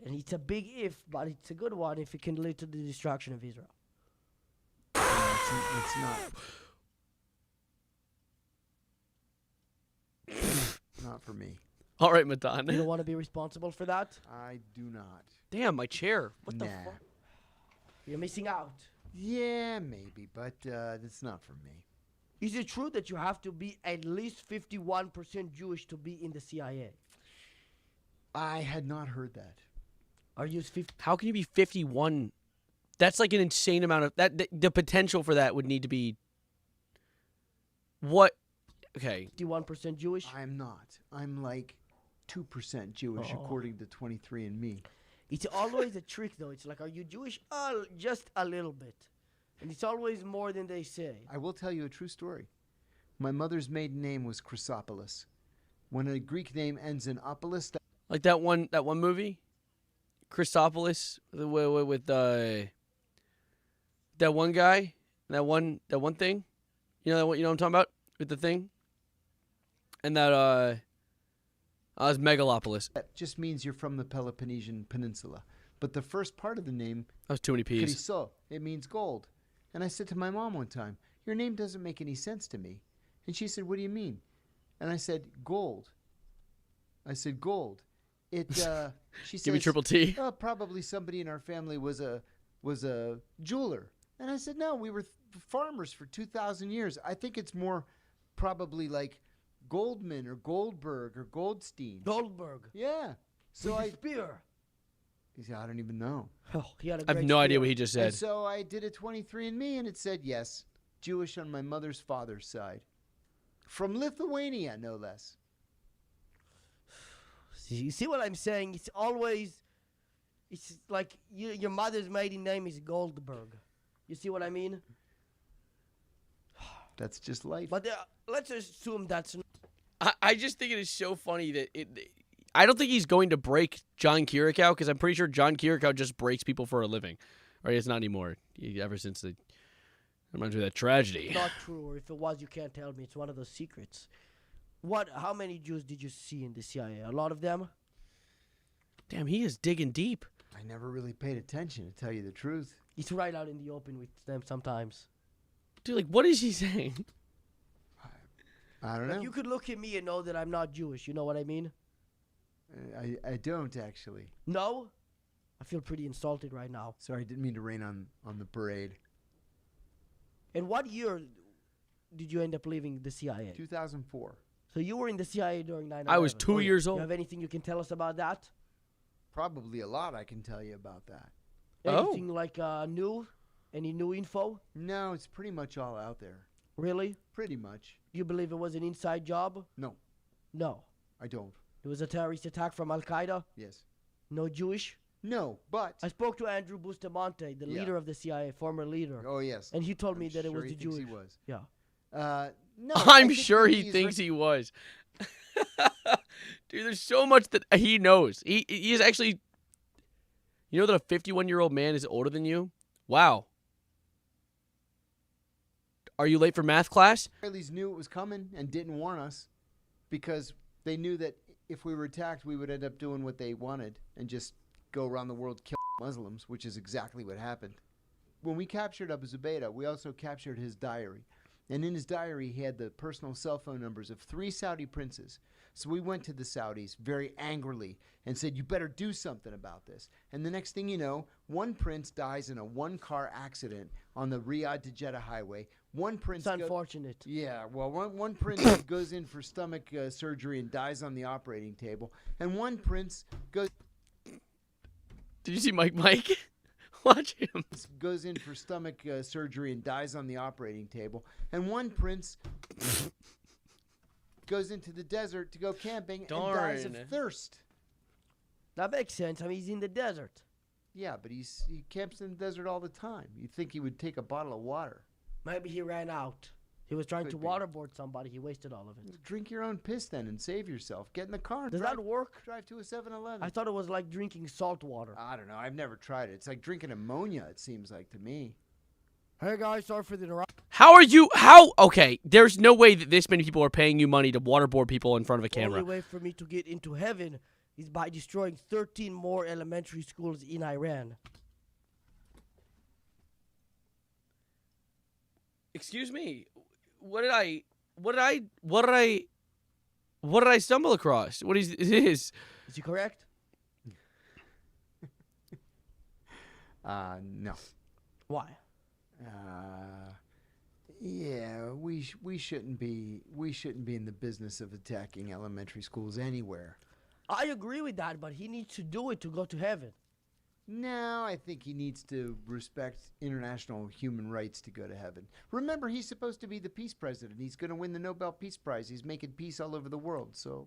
[SPEAKER 8] and it's a big if, but it's a good one if it can lead to the destruction of Israel.
[SPEAKER 9] It's not... not for me.
[SPEAKER 1] All right,
[SPEAKER 8] You don't
[SPEAKER 1] Matan.
[SPEAKER 8] want to be responsible for that?
[SPEAKER 9] I do not.
[SPEAKER 1] Damn, my chair. What the
[SPEAKER 9] Nah.
[SPEAKER 1] fuck?
[SPEAKER 8] You're missing out.
[SPEAKER 9] Yeah, maybe, but it's not for me.
[SPEAKER 8] Is it true that you have to be at least 51% Jewish to be in the CIA?
[SPEAKER 9] I had not heard that.
[SPEAKER 8] Are you 50?
[SPEAKER 1] How can you be 51? That's like an insane amount of that. The potential for that would need to be. What? Okay.
[SPEAKER 8] 51% Jewish?
[SPEAKER 9] I'm not. I'm like 2% Jewish,
[SPEAKER 8] Oh.
[SPEAKER 9] according to 23andMe.
[SPEAKER 8] It's always a trick, though. It's like, are you Jewish? Just a little bit. And it's always more than they say.
[SPEAKER 9] I will tell you a true story. My mother's maiden name was Chrysopolis. When a Greek name ends in opolis,
[SPEAKER 1] Like that one movie, Christopolis, with that one guy, that one thing. You know what I'm talking about with the thing. And that it's Megalopolis.
[SPEAKER 9] that just means you're from the Peloponnesian Peninsula. But the first part of the name,
[SPEAKER 1] That was too many P's.
[SPEAKER 9] Chryso, it means gold. And I said to my mom one time, your name doesn't make any sense to me. And she said, what do you mean? And I said, gold. I said, gold. It, she said,
[SPEAKER 1] Give me triple T.
[SPEAKER 9] oh, probably somebody in our family was a jeweler. And I said, no, we were farmers for 2,000 years. I think it's more probably like Goldman or Goldberg or Goldstein.
[SPEAKER 8] Goldberg.
[SPEAKER 9] Yeah. So
[SPEAKER 8] With
[SPEAKER 9] I,
[SPEAKER 8] the spear.
[SPEAKER 9] he said, I don't even know.
[SPEAKER 8] Oh, he had a
[SPEAKER 1] I have
[SPEAKER 8] great
[SPEAKER 1] no idea
[SPEAKER 8] spear.
[SPEAKER 1] what he just
[SPEAKER 9] And
[SPEAKER 1] said.
[SPEAKER 9] so I did a 23andMe, and it said yes, Jewish on my mother's father's side, from Lithuania, no less.
[SPEAKER 8] You see what I'm saying? It's always, it's like your mother's maiden name is Goldberg. You see what I mean?
[SPEAKER 9] That's just life.
[SPEAKER 8] But let's assume that's
[SPEAKER 1] I just think it is so funny that I don't think he's going to break John Kirikow because I'm pretty sure John Kirikow just breaks people for a living. Or it's not anymore. Ever since the reminds me of that tragedy.
[SPEAKER 8] not true. Or if it was, you can't tell me. It's one of those secrets. How many Jews did you see in the CIA? A lot of them?
[SPEAKER 1] Damn, he is digging deep.
[SPEAKER 9] I never really paid attention, to tell you the truth.
[SPEAKER 8] He's right out in the open with them sometimes.
[SPEAKER 1] Dude, like, what is he saying?
[SPEAKER 9] I don't know.
[SPEAKER 8] Like, you could look at me and know that I'm not Jewish. You know what I mean?
[SPEAKER 9] I don't, actually.
[SPEAKER 8] No? I feel pretty insulted right now.
[SPEAKER 9] Sorry, I didn't mean to rain on the parade.
[SPEAKER 8] And what year did you end up leaving the CIA?
[SPEAKER 9] 2004.
[SPEAKER 8] So you were in the CIA during 9/11.
[SPEAKER 1] I was 2 years
[SPEAKER 8] You
[SPEAKER 1] old.
[SPEAKER 8] have anything you can tell us about that?
[SPEAKER 9] Probably a lot I can tell you about that.
[SPEAKER 1] Oh.
[SPEAKER 8] Anything like new? Any new info?
[SPEAKER 9] No, it's pretty much all out there.
[SPEAKER 8] Really?
[SPEAKER 9] Pretty much.
[SPEAKER 8] Do you believe it was an inside job?
[SPEAKER 9] No,
[SPEAKER 8] No.
[SPEAKER 9] I don't.
[SPEAKER 8] It was a terrorist attack from Al Qaeda?
[SPEAKER 9] Yes.
[SPEAKER 8] No Jewish?
[SPEAKER 9] No, but.
[SPEAKER 8] I spoke to Andrew Bustamante, the
[SPEAKER 9] Yeah.
[SPEAKER 8] leader of the CIA, former leader.
[SPEAKER 9] Oh, yes.
[SPEAKER 8] And he told
[SPEAKER 9] I'm
[SPEAKER 8] me that it was
[SPEAKER 9] sure
[SPEAKER 8] the
[SPEAKER 9] he thinks
[SPEAKER 8] Jewish.
[SPEAKER 9] he was.
[SPEAKER 8] Yeah.
[SPEAKER 9] No.
[SPEAKER 1] I'm sure he thinks he was. Dude, there's so much that he knows. He is actually. You know that a 51-year-old man is older than you? Wow. Are you late for math class?
[SPEAKER 9] Israelis knew it was coming and didn't warn us because they knew that if we were attacked, we would end up doing what they wanted and just go around the world kill Muslims, which is exactly what happened. When we captured Abu Zubaydah, we also captured his diary. And in his diary, he had the personal cell phone numbers of 3 Saudi princes. So we went to the Saudis very angrily and said, you better do something about this. And the next thing you know, one prince dies in a 1-car accident on the Riyadh to Jeddah highway. One prince
[SPEAKER 8] It's unfortunate.
[SPEAKER 9] Yeah, well, one prince goes in for stomach surgery and dies on the operating table. And one prince
[SPEAKER 1] Did you see Mike? Watch him.
[SPEAKER 9] goes in for stomach surgery and dies on the operating table. And one prince goes into the desert to go camping and dies of
[SPEAKER 1] Darn.
[SPEAKER 9] thirst.
[SPEAKER 8] That makes sense. I mean, he's in the desert.
[SPEAKER 9] Yeah, but he camps in the desert all the time. You'd think he would take a bottle of water.
[SPEAKER 8] Maybe he ran out. He was trying
[SPEAKER 9] Could
[SPEAKER 8] to
[SPEAKER 9] be.
[SPEAKER 8] waterboard somebody. He wasted all of it.
[SPEAKER 9] Drink your own piss then and save yourself. Get in the car and
[SPEAKER 8] Does
[SPEAKER 9] drive,
[SPEAKER 8] that work?
[SPEAKER 9] drive to a 7-Eleven.
[SPEAKER 8] I thought it was like drinking salt water.
[SPEAKER 9] I don't know. I've never tried it. It's like drinking ammonia, it seems like to me.
[SPEAKER 8] Hey guys, sorry for the interruption.
[SPEAKER 1] Okay, there's no way that this many people are paying you money to waterboard people in front of a
[SPEAKER 8] The
[SPEAKER 1] camera.
[SPEAKER 8] only way for me to get into heaven is by destroying 13 more elementary schools in Iran.
[SPEAKER 1] Excuse me. What did I stumble across? What is this?
[SPEAKER 8] Is he correct?
[SPEAKER 9] No.
[SPEAKER 8] Why?
[SPEAKER 9] Yeah, we shouldn't be in the business of attacking elementary schools anywhere.
[SPEAKER 8] I agree with that, but he needs to do it to go to heaven.
[SPEAKER 9] No, I think he needs to respect international human rights to go to heaven. Remember, he's supposed to be the peace president. He's going to win the Nobel Peace Prize. He's making peace all over the world. So,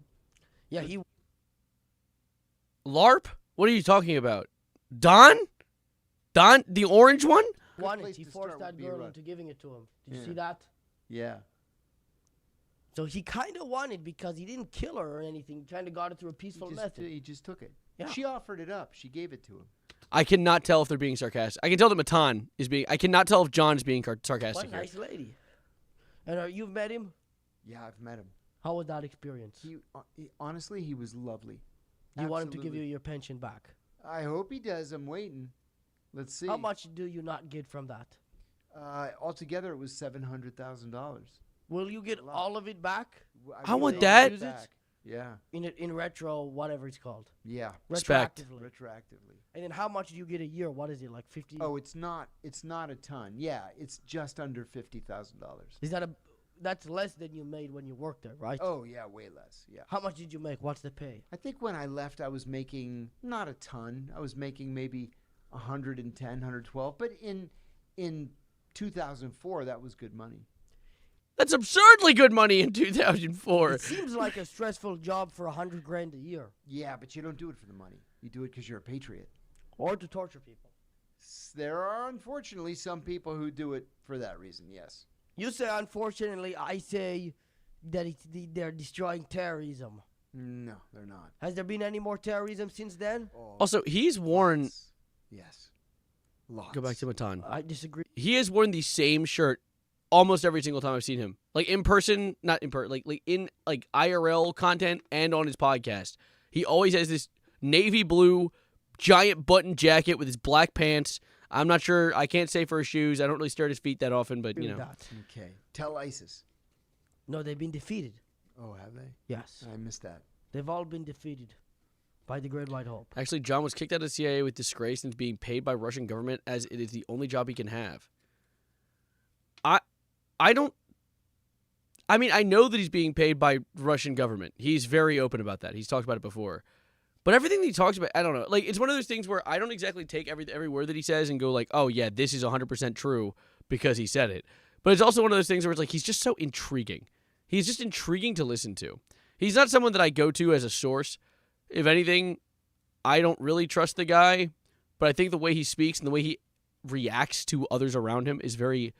[SPEAKER 8] Yeah, he.
[SPEAKER 1] LARP? What are you talking about? Don? Don, the orange one?
[SPEAKER 8] wanted.
[SPEAKER 9] place
[SPEAKER 8] He
[SPEAKER 9] to
[SPEAKER 8] forced
[SPEAKER 9] start
[SPEAKER 8] that
[SPEAKER 9] would be
[SPEAKER 8] girl
[SPEAKER 9] Iraq.
[SPEAKER 8] into giving it to him. Did you
[SPEAKER 9] Yeah.
[SPEAKER 8] see that?
[SPEAKER 9] yeah.
[SPEAKER 8] So he kind of won it because he didn't kill her or anything. He kind of got it through a peaceful method.
[SPEAKER 9] He just took it.
[SPEAKER 8] Yeah.
[SPEAKER 9] She offered it up. She gave it to him.
[SPEAKER 1] I cannot tell if they're being sarcastic. I can tell that Matan is being. I cannot tell if John is being
[SPEAKER 8] What
[SPEAKER 1] sarcastic
[SPEAKER 8] a
[SPEAKER 1] here.
[SPEAKER 8] nice lady. And you've met him?
[SPEAKER 9] Yeah, I've met him.
[SPEAKER 8] How was that experience?
[SPEAKER 9] Honestly, he was lovely.
[SPEAKER 8] You want him to give you
[SPEAKER 9] Absolutely.
[SPEAKER 8] your pension back.
[SPEAKER 9] I hope he does. I'm waiting. Let's see.
[SPEAKER 8] How much do you not get from that?
[SPEAKER 9] Altogether, it was $700,000.
[SPEAKER 8] Will you get all of it back
[SPEAKER 1] I want
[SPEAKER 9] really
[SPEAKER 1] that.
[SPEAKER 9] want it back. Yeah.
[SPEAKER 8] in retro, whatever it's called?
[SPEAKER 9] Yeah.
[SPEAKER 1] Respect.
[SPEAKER 8] Retroactively.
[SPEAKER 9] Retroactively.
[SPEAKER 8] And then how much do you get a year? What is it, like 50?
[SPEAKER 9] Oh, it's not a ton. Yeah, it's just under $50,000.
[SPEAKER 8] Is that that's less than you made when you worked there, right?
[SPEAKER 9] Oh, yeah, way less. Yeah.
[SPEAKER 8] How much did you make? What's the pay?
[SPEAKER 9] I think when I left, I was making not a ton. I was making maybe 110, 112. But in 2004, that was good money.
[SPEAKER 1] That's absurdly good money in 2004.
[SPEAKER 8] It seems like a stressful job for $100,000 a year,
[SPEAKER 9] Yeah, but you don't do it for the money. You do it because you're a patriot.
[SPEAKER 8] or to torture people.
[SPEAKER 9] There are unfortunately some people who do it for that reason. Yes.
[SPEAKER 8] You say unfortunately. I say that they're destroying terrorism.
[SPEAKER 9] No, they're not.
[SPEAKER 8] Has there been any more terrorism since then?
[SPEAKER 9] Oh,
[SPEAKER 1] Also, he's worn.
[SPEAKER 9] lots. Yes. Lots.
[SPEAKER 1] Go back to Matan.
[SPEAKER 8] I disagree.
[SPEAKER 1] He has worn the same shirt almost every single time I've seen him. Like in person, not in person, like in like IRL content and on his podcast. He always has this navy blue, giant button jacket with his black pants. I'm not sure. I can't say for his shoes. I don't really stare at his feet that often, but, you know.
[SPEAKER 8] That.
[SPEAKER 9] Okay. Tell ISIS.
[SPEAKER 8] No, they've been defeated.
[SPEAKER 9] Oh, have they?
[SPEAKER 8] Yes.
[SPEAKER 9] I missed that.
[SPEAKER 8] They've all been defeated by the Great White Hope.
[SPEAKER 1] Actually, John was kicked out of the CIA with disgrace and is being paid by Russian government as it is the only job he can have. I don't... I mean, I know that he's being paid by Russian government. He's very open about that. He's talked about it before. But everything that he talks about, I don't know. Like, it's one of those things where I don't exactly take every word that he says and go like, oh, yeah, this is 100% true because he said it. But it's also one of those things where it's like he's just so intriguing. He's just intriguing to listen to. He's not someone that I go to as a source. If anything, I don't really trust the guy. But I think the way he speaks and the way he reacts to others around him is very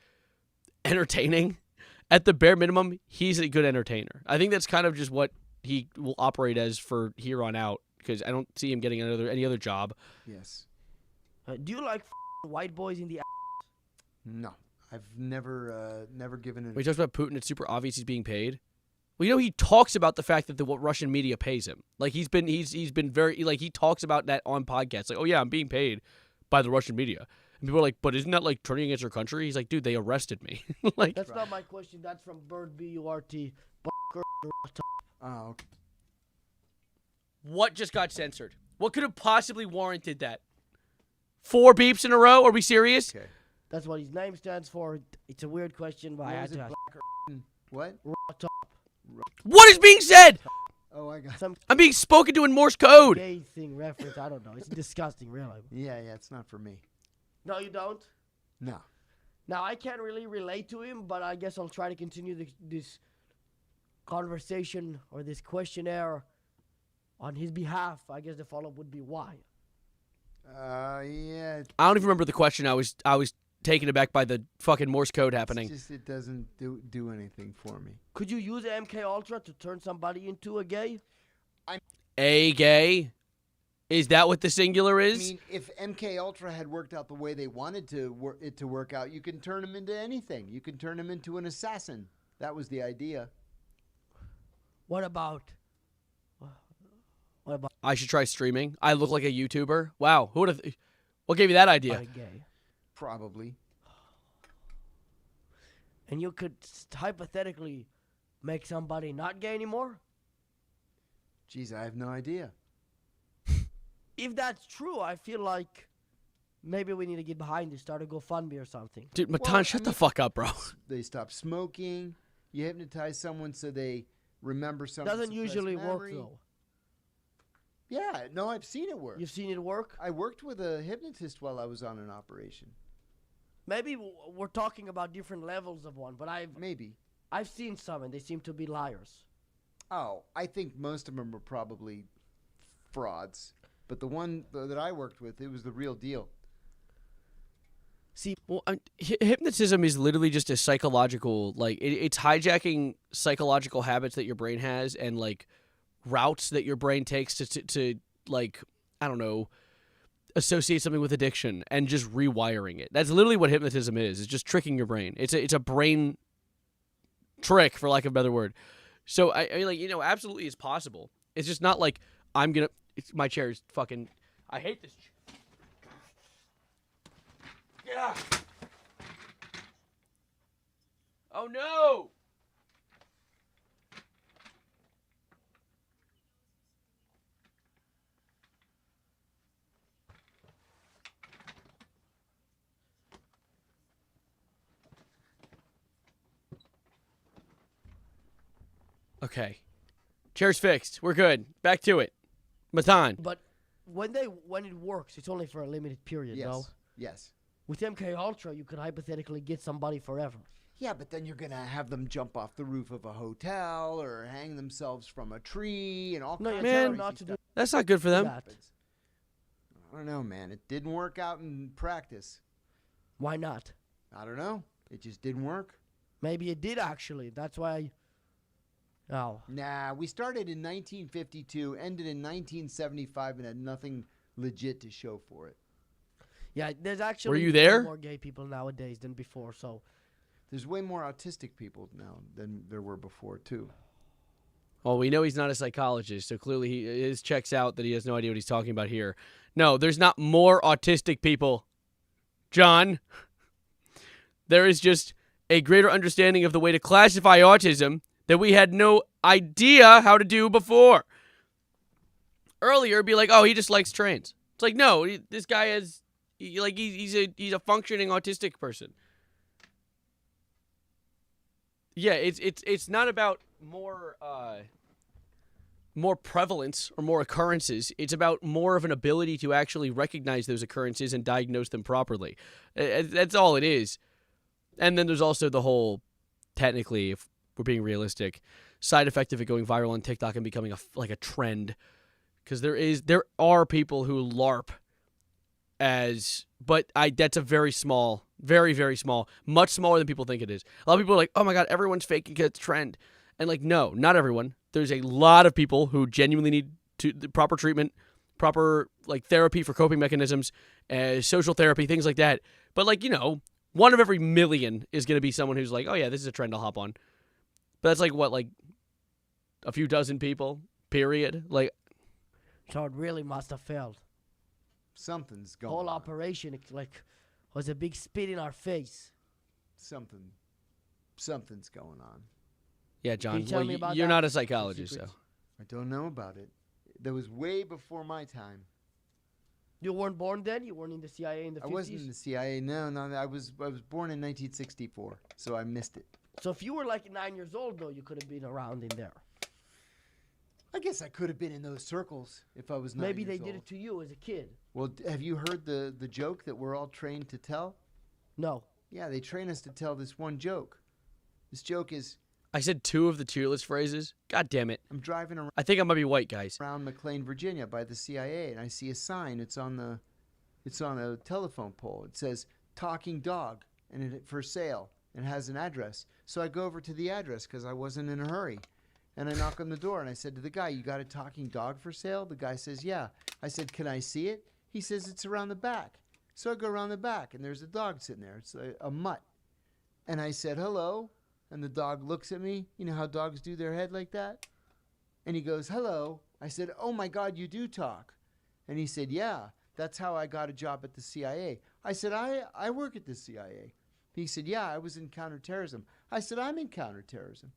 [SPEAKER 1] entertaining. At the bare minimum, he's a good entertainer. I think that's kind of just what he will operate as for here on out, because I don't see him getting any other job.
[SPEAKER 9] Yes.
[SPEAKER 8] Do you like white boys in the
[SPEAKER 9] No. I've never given
[SPEAKER 1] When
[SPEAKER 9] it.
[SPEAKER 1] he talks about Putin, it's super obvious he's being paid. Well, you know, he talks about the fact that the Russian media pays him. Like he's been very like he talks about that on podcasts. Like, oh yeah, I'm being paid by the Russian media. And people are like, but isn't that like turning against your country? He's like, dude, they arrested me. Like,
[SPEAKER 8] That's not my question. That's from Bird Burt.
[SPEAKER 9] Oh, okay.
[SPEAKER 1] what just got censored? What could have possibly warranted that? 4 beeps in a row? Are we serious?
[SPEAKER 9] Okay.
[SPEAKER 8] That's what his name stands for. It's a weird question, but I
[SPEAKER 9] What
[SPEAKER 8] had
[SPEAKER 9] was
[SPEAKER 8] to
[SPEAKER 9] it,
[SPEAKER 8] ask.
[SPEAKER 9] What?
[SPEAKER 1] What is being said?
[SPEAKER 9] Oh, I got.
[SPEAKER 8] Some
[SPEAKER 1] I'm being spoken to in Morse code.
[SPEAKER 8] gay thing reference. I don't know. It's disgusting, really.
[SPEAKER 9] Yeah, it's not for me.
[SPEAKER 8] No, you don't.
[SPEAKER 9] No.
[SPEAKER 8] Now I can't really relate to him, but I guess I'll try to continue this conversation or this questionnaire on his behalf. I guess the follow-up would be why.
[SPEAKER 9] Yeah.
[SPEAKER 1] I don't even remember the question. I was taken aback by the fucking Morse code happening.
[SPEAKER 9] It's just it doesn't do anything for me.
[SPEAKER 8] Could you use MK Ultra to turn somebody into a gay?
[SPEAKER 1] A gay? Is that what the singular
[SPEAKER 9] I
[SPEAKER 1] is?
[SPEAKER 9] mean, if MK Ultra had worked out the way they wanted it to work out, you can turn him into anything. You can turn him into an assassin. That was the idea.
[SPEAKER 8] What about?
[SPEAKER 1] I should try streaming. I look like a YouTuber. Wow, who would have? What gave you that idea?
[SPEAKER 8] Gay?
[SPEAKER 9] Probably.
[SPEAKER 8] And you could hypothetically make somebody not gay anymore?
[SPEAKER 9] Jeez, I have no idea.
[SPEAKER 8] If that's true, I feel like maybe we need to get behind this, start a GoFundMe or something.
[SPEAKER 1] Dude, Matan,
[SPEAKER 9] Well,
[SPEAKER 1] shut
[SPEAKER 9] I
[SPEAKER 1] the
[SPEAKER 9] mean-
[SPEAKER 1] fuck up, bro.
[SPEAKER 9] They stop smoking. You hypnotize someone so they remember something.
[SPEAKER 8] Doesn't usually work though.
[SPEAKER 9] Yeah, no, I've seen it work.
[SPEAKER 8] You've seen it work?
[SPEAKER 9] I worked with a hypnotist while I was on an operation.
[SPEAKER 8] Maybe we're talking about different levels of one, but
[SPEAKER 9] Maybe.
[SPEAKER 8] I've seen some and they seem to be liars.
[SPEAKER 9] Oh, I think most of them are probably frauds. But the one that I worked with, it was the real deal.
[SPEAKER 8] See,
[SPEAKER 1] Well, hypnotism is literally just a psychological, like, it's hijacking psychological habits that your brain has and, like, routes that your brain takes to like, I don't know, associate something with addiction and just rewiring it. That's literally what hypnotism is. It's just tricking your brain. It's a brain trick, for lack of a better word. So, I mean, like, you know, absolutely it's possible. It's just not like I'm going to... My chair is fucking... I hate this chair. Yeah. Oh no! Okay. Chair's fixed. We're good. Back to it. Matan.
[SPEAKER 8] but when it works, it's only for a limited period,
[SPEAKER 9] Yes.
[SPEAKER 8] no?
[SPEAKER 9] Yes.
[SPEAKER 8] With MK Ultra, you could hypothetically get somebody forever.
[SPEAKER 9] Yeah, but then you're going to have them jump off the roof of a hotel or hang themselves from a tree and all
[SPEAKER 8] No,
[SPEAKER 9] kinds
[SPEAKER 8] you
[SPEAKER 9] of
[SPEAKER 8] tell
[SPEAKER 1] Man.
[SPEAKER 8] them
[SPEAKER 9] crazy
[SPEAKER 8] not to do
[SPEAKER 9] stuff.
[SPEAKER 1] That's not good for them.
[SPEAKER 8] that.
[SPEAKER 9] I don't know, man. It didn't work out in practice.
[SPEAKER 8] Why not?
[SPEAKER 9] I don't know. It just didn't work.
[SPEAKER 8] Maybe it did actually. That's why. Oh,
[SPEAKER 9] Nah, we started in 1952, ended in 1975, and had nothing legit to show for it.
[SPEAKER 8] yeah. There's actually
[SPEAKER 1] you
[SPEAKER 8] way
[SPEAKER 1] there?
[SPEAKER 8] more gay people nowadays than before. So
[SPEAKER 9] There's way more autistic people now than there were before, too.
[SPEAKER 1] Well, we know he's not a psychologist, so clearly his checks out that he has no idea what he's talking about here. No, there's not more autistic people, John. There is just a greater understanding of the way to classify autism that we had no idea how to do before. Earlier, it'd be like, oh, he just likes trains. It's like, no, this guy has, he's a functioning autistic person. Yeah, it's not about more prevalence or more occurrences. It's about more of an ability to actually recognize those occurrences and diagnose them properly. That's all it is. And then there's also the whole, technically, if we're being realistic, side effect of it going viral on TikTok and becoming a trend. Because there are people who LARP that's a very small, very, very small, much smaller than people think it is. A lot of people are like, oh my God, everyone's faking it's trend. And like, no, not everyone. There's a lot of people who genuinely need the proper treatment, proper like therapy for coping mechanisms, social therapy, things like that. But like, 1 of every million is going to be someone who's like, oh yeah, this is a trend, I'll hop on. But that's like what, like a few dozen people, period? Like,
[SPEAKER 8] So it really must have failed.
[SPEAKER 9] Something's
[SPEAKER 8] The
[SPEAKER 9] going
[SPEAKER 8] whole
[SPEAKER 9] on.
[SPEAKER 8] operation, was a big spit in our face.
[SPEAKER 9] Something's going on.
[SPEAKER 1] yeah, John,
[SPEAKER 8] you tell me about
[SPEAKER 1] you're
[SPEAKER 8] that?
[SPEAKER 1] not a psychologist, so.
[SPEAKER 9] I don't know about it. That was way before my time.
[SPEAKER 8] You weren't born then? You weren't in the CIA in the 50s?
[SPEAKER 9] I wasn't in the CIA. No. I was born in 1964, so I missed it.
[SPEAKER 8] So if you were like 9 years old, though, you could have been around in there.
[SPEAKER 9] I guess I could have been in those circles if I was 9
[SPEAKER 8] Maybe
[SPEAKER 9] years
[SPEAKER 8] they
[SPEAKER 9] old.
[SPEAKER 8] did it to you as a kid.
[SPEAKER 9] Well, have you heard the joke that we're all trained to tell?
[SPEAKER 8] No.
[SPEAKER 9] Yeah, they train us to tell this one joke. This joke is,
[SPEAKER 1] I said 2 of the tier list phrases. God damn it.
[SPEAKER 9] I'm driving
[SPEAKER 1] I think I might be white, guys.
[SPEAKER 9] around McLean, Virginia by the CIA, and I see a sign. It's on a telephone pole. It says "Talking Dog" and it for sale, and has an address. So I go over to the address because I wasn't in a hurry, and I knock on the door and I said to the guy, "You got a talking dog for sale?" The guy says, "Yeah." I said, "Can I see it?" He says, "It's around the back." So I go around the back and there's a dog sitting there. It's a mutt, and I said, "Hello," and the dog looks at me. You know how dogs do their head like that, and he goes, "Hello." I said, "Oh my God, you do talk," and he said, "Yeah. That's how I got a job at the CIA." I said, I work at the CIA. He said, "Yeah, I was in counterterrorism." I said, "I'm in counterterrorism."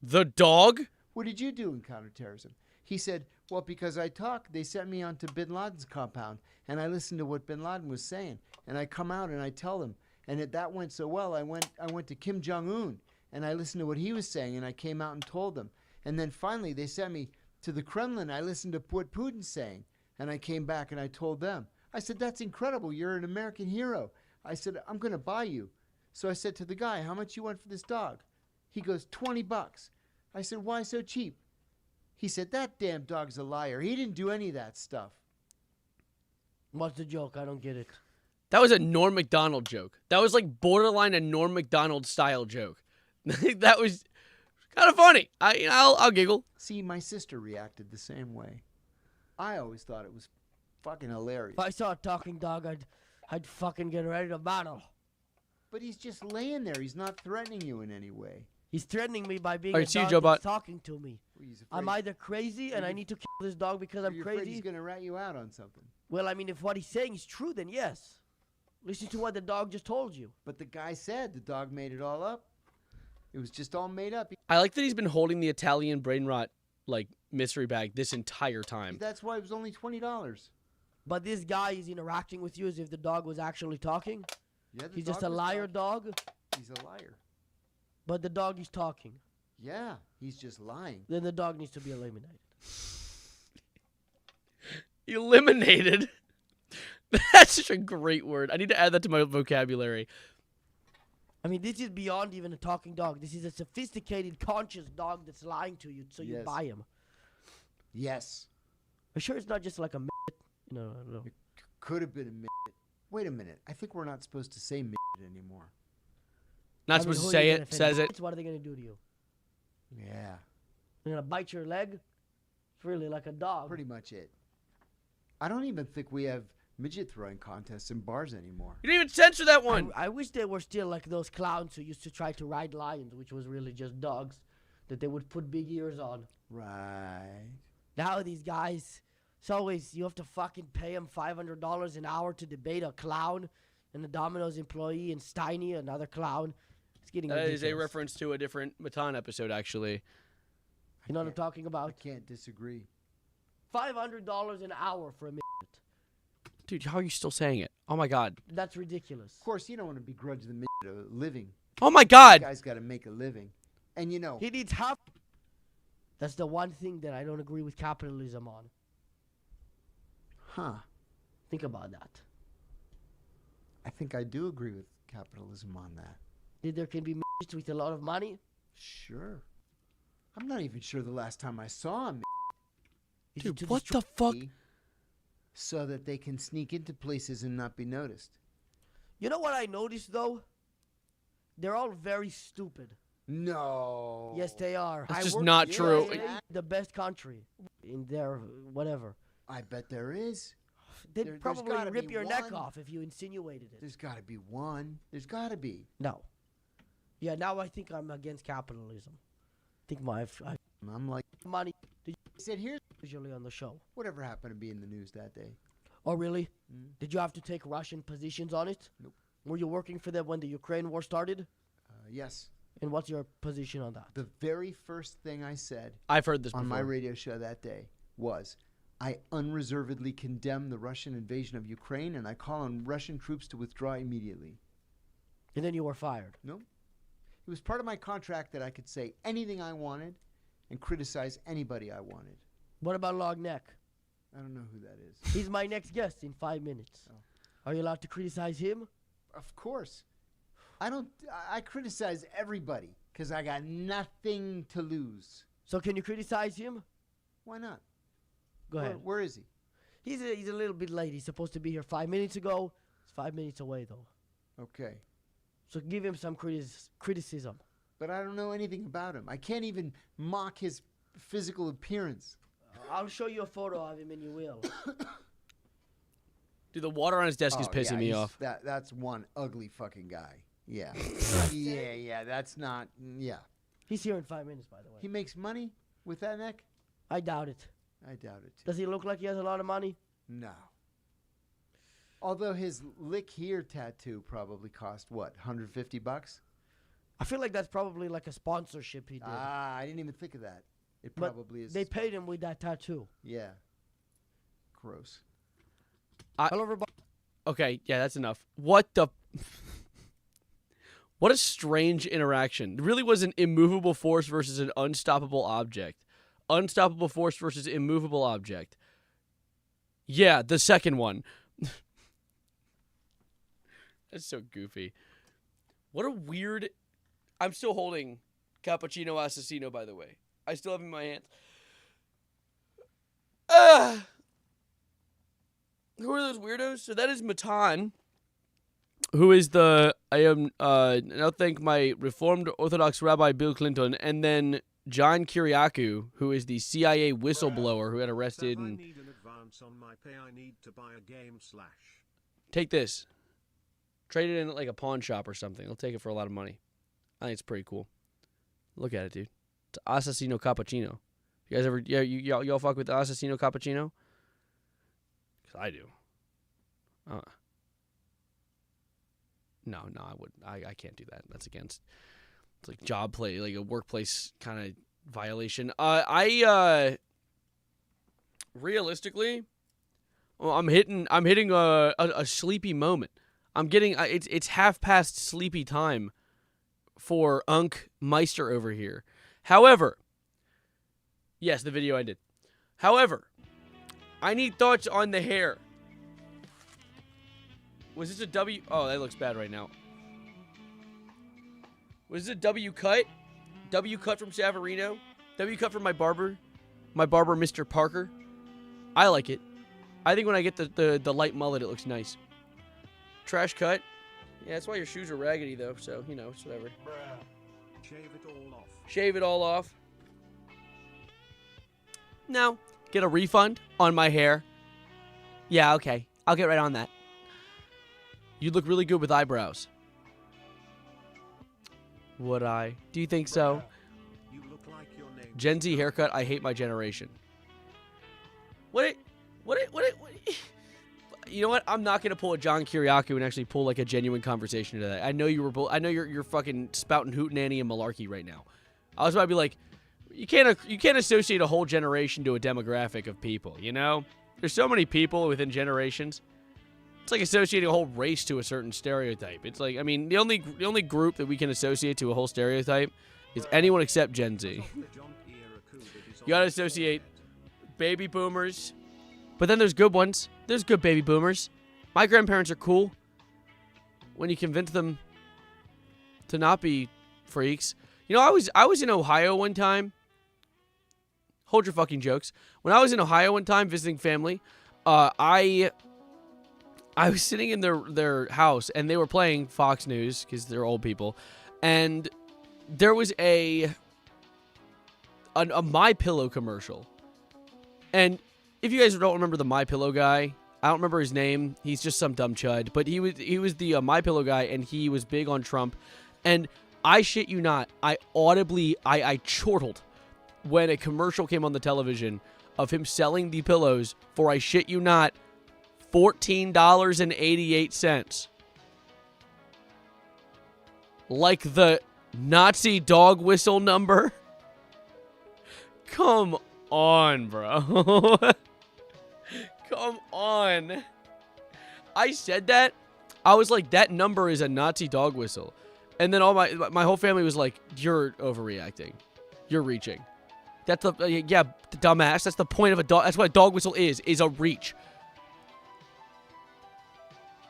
[SPEAKER 1] The dog?
[SPEAKER 9] "What did you do in counterterrorism?" He said, "Well, because I talk, they sent me onto bin Laden's compound, and I listened to what bin Laden was saying, and I come out and I tell them, and that went so well, I went to Kim Jong-un, and I listened to what he was saying, and I came out and told them. And then finally, they sent me to the Kremlin. I listened to what Putin's saying, and I came back and I told them." I said, "That's incredible. You're an American hero." I said, "I'm going to buy you." So I said to the guy, "How much you want for this dog?" He goes, $20. I said, "Why so cheap?" He said, "That damn dog's a liar. He didn't do any of that stuff."
[SPEAKER 8] What's the joke? I don't get it.
[SPEAKER 1] That was a Norm Macdonald joke. That was like borderline a Norm Macdonald style joke. That was kind of funny. I'll giggle.
[SPEAKER 9] See, my sister reacted the same way. I always thought it was fucking hilarious.
[SPEAKER 8] If I saw a talking dog, I'd fucking get ready to battle.
[SPEAKER 9] But he's just laying there. He's not threatening you in any way.
[SPEAKER 8] He's threatening me by being
[SPEAKER 1] All
[SPEAKER 8] a
[SPEAKER 1] right, see you,
[SPEAKER 8] dog that's
[SPEAKER 1] Joe
[SPEAKER 8] talking to me.
[SPEAKER 9] He's
[SPEAKER 8] I'm
[SPEAKER 9] afraid-
[SPEAKER 8] either crazy and I need to kill this dog because I'm
[SPEAKER 9] You're afraid
[SPEAKER 8] crazy.
[SPEAKER 9] he's going to rat you out on something.
[SPEAKER 8] Well, I mean, if what he's saying is true, then yes. Listen to what the dog just told you.
[SPEAKER 9] But the guy said the dog made it all up. It was just all made up.
[SPEAKER 1] I like that he's been holding the Italian brain rot like mystery bag this entire time.
[SPEAKER 9] That's why it was only $20.
[SPEAKER 8] But this guy is interacting with you as if the dog was actually talking.
[SPEAKER 9] Yeah, the
[SPEAKER 8] He's just a
[SPEAKER 9] dog was
[SPEAKER 8] liar
[SPEAKER 9] talking.
[SPEAKER 8] dog,
[SPEAKER 9] He's a liar.
[SPEAKER 8] but the dog is talking.
[SPEAKER 9] Yeah, he's just lying.
[SPEAKER 8] Then the dog needs to be eliminated.
[SPEAKER 1] Eliminated? That's such a great word. I need to add that to my vocabulary.
[SPEAKER 8] I mean, this is beyond even a talking dog. This is a sophisticated, conscious dog that's lying to you, so you
[SPEAKER 9] Yes.
[SPEAKER 8] buy him.
[SPEAKER 9] Yes.
[SPEAKER 8] Are you sure it's not just like a I don't know.
[SPEAKER 9] Could have been a midget. Wait a minute. I think we're not supposed to say midget anymore.
[SPEAKER 1] Not
[SPEAKER 8] I mean,
[SPEAKER 1] supposed
[SPEAKER 8] who
[SPEAKER 1] to
[SPEAKER 8] are you
[SPEAKER 1] say
[SPEAKER 8] gonna
[SPEAKER 1] it,
[SPEAKER 8] offend?
[SPEAKER 1] says it.
[SPEAKER 8] What are they going to do to you?
[SPEAKER 9] Yeah.
[SPEAKER 8] They're going to bite your leg? It's really like a dog.
[SPEAKER 9] Pretty much it. I don't even think we have midget throwing contests in bars anymore.
[SPEAKER 1] You didn't even censor that one.
[SPEAKER 8] I wish they were still like those clowns who used to try to ride lions, which was really just dogs. that they would put big ears on.
[SPEAKER 9] Right.
[SPEAKER 8] Now these guys, it's always, you have to fucking pay them $500 an hour to debate a clown and a Domino's employee and Steiny, another clown. It's getting
[SPEAKER 1] That
[SPEAKER 8] ridiculous.
[SPEAKER 1] is a reference to a different Matan episode, actually.
[SPEAKER 8] You know what I'm talking
[SPEAKER 9] I
[SPEAKER 8] about?
[SPEAKER 9] can't disagree.
[SPEAKER 8] $500 an hour for a minute.
[SPEAKER 1] Dude, how are you still saying it? Oh my god.
[SPEAKER 8] That's ridiculous.
[SPEAKER 9] Of course, you don't want to begrudge the midget a living.
[SPEAKER 1] Oh my god!
[SPEAKER 9] The guy's got to make a living. And you know,
[SPEAKER 8] He needs half. That's the one thing that I don't agree with capitalism on.
[SPEAKER 9] huh.
[SPEAKER 8] Think about that.
[SPEAKER 9] I think I do agree with capitalism on that.
[SPEAKER 8] That there can be midgets with a lot of money.
[SPEAKER 9] Sure. I'm not even sure the last time I saw a midget.
[SPEAKER 8] Is it
[SPEAKER 1] Dude,
[SPEAKER 8] to
[SPEAKER 1] what
[SPEAKER 8] destroy-
[SPEAKER 1] the fuck?
[SPEAKER 9] So that they can sneak into places and not be noticed.
[SPEAKER 8] You know what I noticed though? They're all very stupid.
[SPEAKER 9] No.
[SPEAKER 8] Yes, they are.
[SPEAKER 1] That's
[SPEAKER 8] I
[SPEAKER 1] just
[SPEAKER 8] work
[SPEAKER 1] not
[SPEAKER 8] in
[SPEAKER 1] true.
[SPEAKER 8] USA, the best country in their whatever.
[SPEAKER 9] I bet there is.
[SPEAKER 8] They'd
[SPEAKER 9] There's
[SPEAKER 8] probably
[SPEAKER 9] gotta
[SPEAKER 8] rip
[SPEAKER 9] be
[SPEAKER 8] your neck
[SPEAKER 9] one.
[SPEAKER 8] off if you insinuated it.
[SPEAKER 9] There's got to be one. There's got to be.
[SPEAKER 8] No. Yeah, now I think I'm against capitalism. I think my
[SPEAKER 9] I'm like,
[SPEAKER 8] money
[SPEAKER 9] I said, here's
[SPEAKER 8] usually on the show.
[SPEAKER 9] whatever happened to be in the news that day.
[SPEAKER 8] Oh, really?
[SPEAKER 9] Mm.
[SPEAKER 8] Did you have to take Russian positions on it?
[SPEAKER 9] Nope.
[SPEAKER 8] Were you working for them when the Ukraine war started?
[SPEAKER 9] Yes.
[SPEAKER 8] And what's your position on that?
[SPEAKER 9] The very first thing I said
[SPEAKER 1] I've heard this
[SPEAKER 9] on
[SPEAKER 1] before.
[SPEAKER 9] my radio show that day was, I unreservedly condemn the Russian invasion of Ukraine and I call on Russian troops to withdraw immediately.
[SPEAKER 8] And then you were fired.
[SPEAKER 9] No. It was part of my contract that I could say anything I wanted and criticize anybody I wanted.
[SPEAKER 8] What about Logneck?
[SPEAKER 9] I don't know who that is.
[SPEAKER 8] He's my next guest in 5 minutes.
[SPEAKER 9] Oh.
[SPEAKER 8] Are you allowed to criticize him?
[SPEAKER 9] Of course. I criticize everybody because I got nothing to lose.
[SPEAKER 8] So can you criticize him?
[SPEAKER 9] Why not?
[SPEAKER 8] Go ahead.
[SPEAKER 9] Where is he?
[SPEAKER 8] He's a little bit late. He's supposed to be here 5 minutes ago. He's 5 minutes away though.
[SPEAKER 9] Okay.
[SPEAKER 8] So give him some criticism.
[SPEAKER 9] But I don't know anything about him. I can't even mock his physical appearance.
[SPEAKER 8] I'll show you a photo of him and you will.
[SPEAKER 1] Dude, the water on his desk is
[SPEAKER 9] Oh,
[SPEAKER 1] pissing
[SPEAKER 9] yeah,
[SPEAKER 1] me
[SPEAKER 9] he's-
[SPEAKER 1] off.
[SPEAKER 9] That's one ugly fucking guy. Yeah. yeah, that's not, yeah.
[SPEAKER 8] He's here in 5 minutes, by the way.
[SPEAKER 9] He makes money with that neck?
[SPEAKER 8] I doubt it.
[SPEAKER 9] I doubt it too.
[SPEAKER 8] Does he look like he has a lot of money?
[SPEAKER 9] No. Although his lick here tattoo probably cost what, $150?
[SPEAKER 8] I feel like that's probably like a sponsorship he did.
[SPEAKER 9] Ah, I didn't even think of that. It
[SPEAKER 8] But
[SPEAKER 9] probably is.
[SPEAKER 8] They paid him with that tattoo.
[SPEAKER 9] Yeah. Gross.
[SPEAKER 8] Hello, everybody.
[SPEAKER 1] Okay, yeah, that's enough. What the... What a strange interaction. It really was an immovable force versus an unstoppable object. Unstoppable force versus immovable object. Yeah, the second one. That's so goofy. What a weird... I'm still holding Cappuccino Assassino, by the way. I still have it in my hands. Who are those weirdos? So that is Matan, who is the... I am now thank my Reformed Orthodox Rabbi Bill Clinton, and then John Kiriakou, who is the CIA whistleblower who got arrested.
[SPEAKER 3] Said I
[SPEAKER 1] And
[SPEAKER 3] need an advance on my pay. I need to buy a game slash.
[SPEAKER 1] take this. Trade it in at like a pawn shop or something. They'll take it for a lot of money. I think it's pretty cool. Look at it, dude. It's Assassino Cappuccino. You guys ever... Yeah, y'all fuck with Assassino Cappuccino? Because I do. No, I wouldn't. I can't do that. That's against... It's like job play, like a workplace kind of violation. Realistically, well, I'm hitting a sleepy moment. I'm getting it's half past sleepy time for Unk Meister over here. However, yes, the video ended. However, I need thoughts on the hair. Was this a W? Oh, that looks bad right now. Was this a W cut? W cut from Savarino? W cut from my barber, Mr. Parker. I like it. I think when I get the light mullet, it looks nice. Trash cut. Yeah, that's why your shoes are raggedy though. So you know, it's whatever.
[SPEAKER 3] Shave it all off.
[SPEAKER 1] Shave it all off. No. Get a refund on my hair. Yeah, okay. I'll get right on that. You look really good with eyebrows. Would I? Do you think so?
[SPEAKER 3] You look like
[SPEAKER 1] Gen Z haircut. I hate my generation. What? You know what? I'm not gonna pull a John Kiriakou and actually pull like a genuine conversation into that. I know you were. I know you're fucking spouting hootenanny and malarkey right now. I was about to be like, you can't associate a whole generation to a demographic of people. You know, there's so many people within generations. It's like associating a whole race to a certain stereotype. It's like, I mean, the only group that we can associate to a whole stereotype is anyone except Gen Z. You gotta associate baby boomers, but then there's good ones. There's good baby boomers. My grandparents are cool. When you convince them to not be freaks. You know, I was in Ohio one time. Hold your fucking jokes. When I was in Ohio one time visiting family, I was sitting in their house and they were playing Fox News because they're old people, and there was a My Pillow commercial. And if you guys don't remember the My Pillow guy, I don't remember his name. He's just some dumb chud, but he was the My Pillow guy, and he was big on Trump. And I shit you not, I audibly I chortled when a commercial came on the television of him selling the pillows for, I shit you not, $14.88. Like the Nazi dog whistle number. Come on, bro. Come on. I said that. I was like, that number is a Nazi dog whistle. And then all my whole family was like, you're overreacting. You're reaching. That's the yeah, dumbass. That's the point of a dog. That's what a dog whistle is a reach.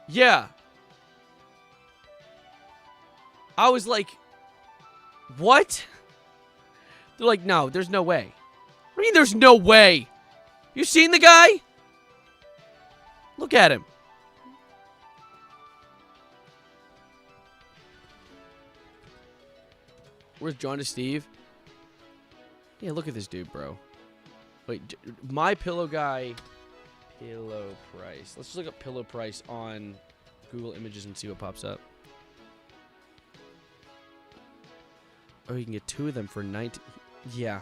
[SPEAKER 1] Yeah. I was like, what? They're like, no, there's no way. What do you mean there's no way? You seen the guy? Look at him. Where's John to Steve? Yeah, look at this dude, bro. Wait, My Pillow guy, pillow price. Let's just look up pillow price on Google Images and see what pops up. Oh, you can get 2 of them for 19. Yeah.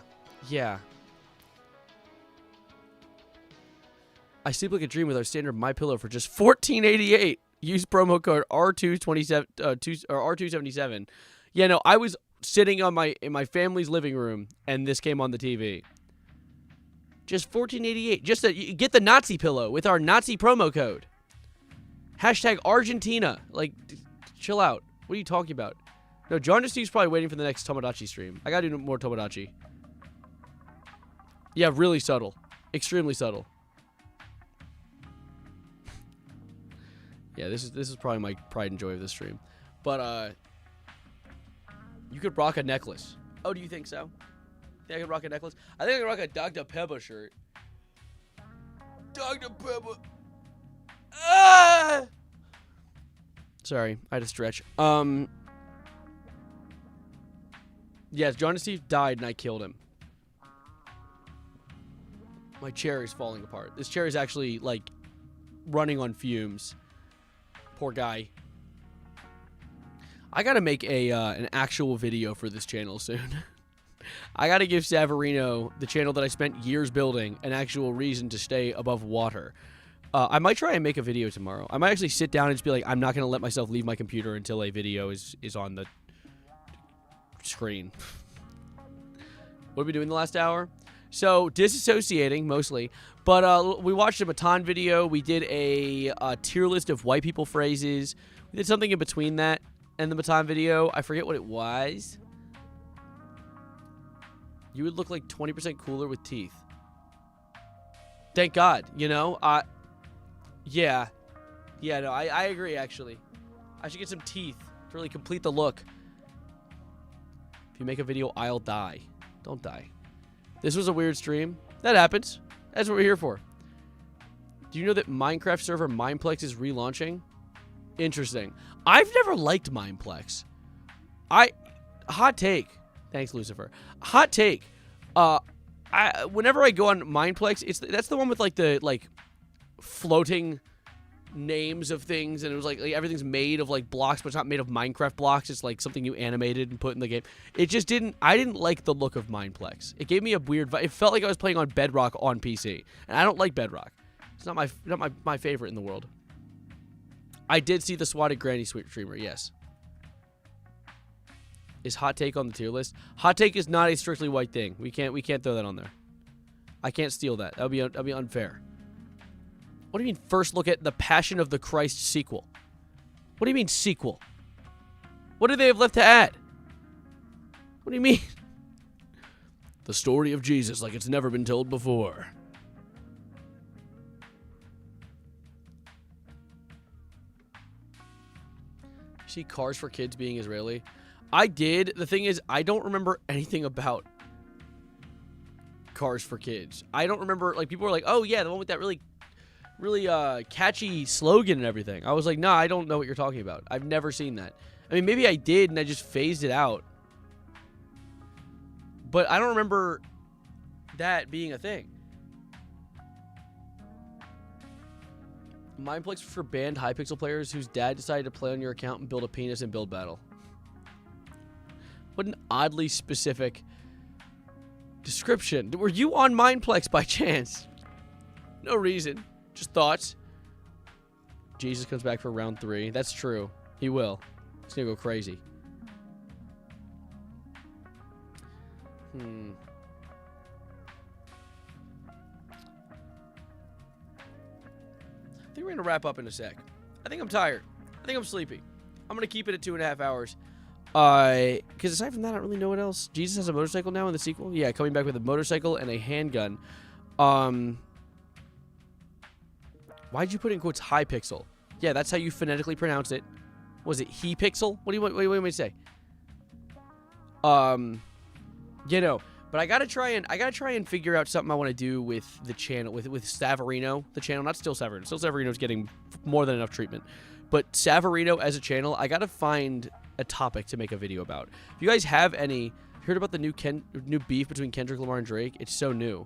[SPEAKER 1] I sleep like a dream with our standard My Pillow for just $14.88. Use promo code R227 or R277. Yeah, no, I was sitting on in my family's living room and this came on the TV. Just $14.88. Just get the Nazi pillow with our Nazi promo code. Hashtag Argentina. Like, chill out. What are you talking about? No, John Steve's probably waiting for the next Tomodachi stream. I gotta do more Tomodachi. Yeah, really subtle. Extremely subtle. Yeah, this is probably my pride and joy of this stream. But, you could rock a necklace. Oh, do you think so? Think I could rock a necklace? I think I could rock a Dr. Pepper shirt. Dr. Pepper. Ah! Sorry, I had to stretch. Yes, John and Steve died and I killed him. My chair is falling apart. This chair is actually, like, running on fumes. Poor guy. I gotta make an actual video for this channel soon. I gotta give Savarino, the channel that I spent years building, an actual reason to stay above water. I might try and make a video tomorrow. I might actually sit down and just be like, I'm not gonna let myself leave my computer until a video is on the screen. What did we do in the last hour? So, disassociating, mostly. But we watched a Baton video. We did a tier list of white people phrases. We did something in between that and the Baton video. I forget what it was. You would look like 20% cooler with teeth. Thank God, you know? Yeah. Yeah, no, I agree, actually. I should get some teeth to really complete the look. If you make a video, I'll die. Don't die. This was a weird stream. That happens. That's what we're here for. Do you know that Minecraft server Mineplex is relaunching? Interesting. I've never liked Mineplex. Hot take. Thanks, Lucifer. Hot take. Whenever I go on Mineplex, that's the one with like the floating names of things, and it was like everything's made of like blocks, but it's not made of Minecraft blocks. It's like something you animated and put in the game. It just didn't. I didn't like the look of Mineplex. It gave me a weird vibe. It felt like I was playing on Bedrock on PC, and I don't like Bedrock. It's not my favorite in the world. I did see the swatted granny streamer. Yes. Is hot take on the tier list? Hot take is not a strictly white thing. We can't throw that on there. I can't steal that. That'll be unfair. What do you mean first look at the Passion of the Christ sequel? What do you mean sequel? What do they have left to add? What do you mean? The story of Jesus like it's never been told before. See Cars for Kids being Israeli? I did. The thing is, I don't remember anything about Cars for Kids. I don't remember, like, people were like, oh, yeah, the one with that really catchy slogan and everything. I was like, nah, I don't know what you're talking about. I've never seen that. I mean, maybe I did, and I just phased it out. But I don't remember that being a thing. Mindplex for banned Hypixel players whose dad decided to play on your account and build a penis and build battle. What an oddly specific description. Were you on Mindplex by chance? No reason. Just thoughts. Jesus comes back for round 3. That's true. He will. He's gonna go crazy. I think we're going to wrap up in a sec. I think I'm tired. I think I'm sleepy. I'm going to keep it at 2.5 hours. Because aside from that, I don't really know what else. Jesus has a motorcycle now in the sequel? Yeah, coming back with a motorcycle and a handgun. Why'd you put in quotes Hypixel? Yeah, that's how you phonetically pronounce it. Was it he pixel? What do you want me to say? You know, but I gotta try and figure out something I want to do with the channel, with Savarino, the channel, not Still Savarino. Still Savarino's getting more than enough treatment, but Savarino as a channel, I gotta find a topic to make a video about. If you guys have any, heard about the new beef between Kendrick Lamar and Drake? It's so new.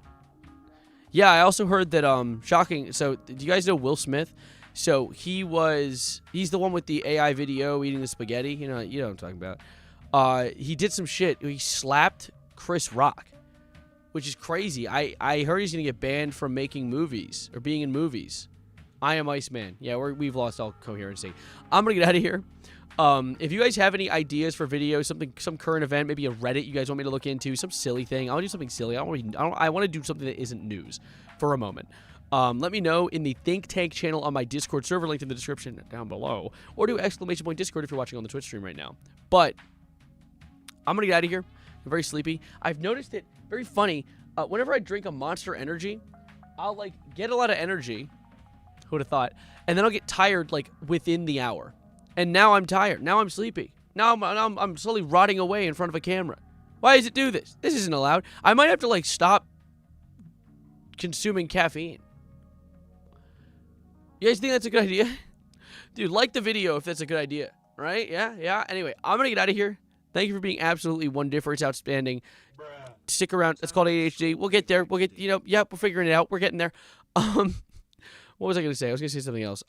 [SPEAKER 1] Yeah, I also heard that shocking. So, do you guys know Will Smith? So he's the one with the AI video eating the spaghetti. You know what I'm talking about. He did some shit. He slapped Chris Rock, which is crazy. I heard he's gonna get banned from making movies or being in movies. I Am Iceman. Yeah, we've lost all coherency. I'm gonna get out of here. If you guys have any ideas for videos, some current event, maybe a Reddit you guys want me to look into, some silly thing. I want to do something silly. I want to do something that isn't news for a moment. Let me know in the Think Tank channel on my Discord server, linked in the description down below, or do ! Discord if you're watching on the Twitch stream right now. But I'm gonna get out of here. I'm very sleepy. I've noticed it very funny. Whenever I drink a Monster Energy, I'll like get a lot of energy. Who would have thought? And then I'll get tired like within the hour. And now I'm tired. Now I'm sleepy. Now I'm slowly rotting away in front of a camera. Why does it do this? This isn't allowed. I might have to like stop consuming caffeine. You guys think that's a good idea? Dude, like the video if that's a good idea. Right? Yeah. Anyway, I'm going to get out of here. Thank you for being absolutely wonderful. It's outstanding. Stick around. It's called ADHD. We'll get there. We're figuring it out. We're getting there. What was I going to say? I was going to say something else.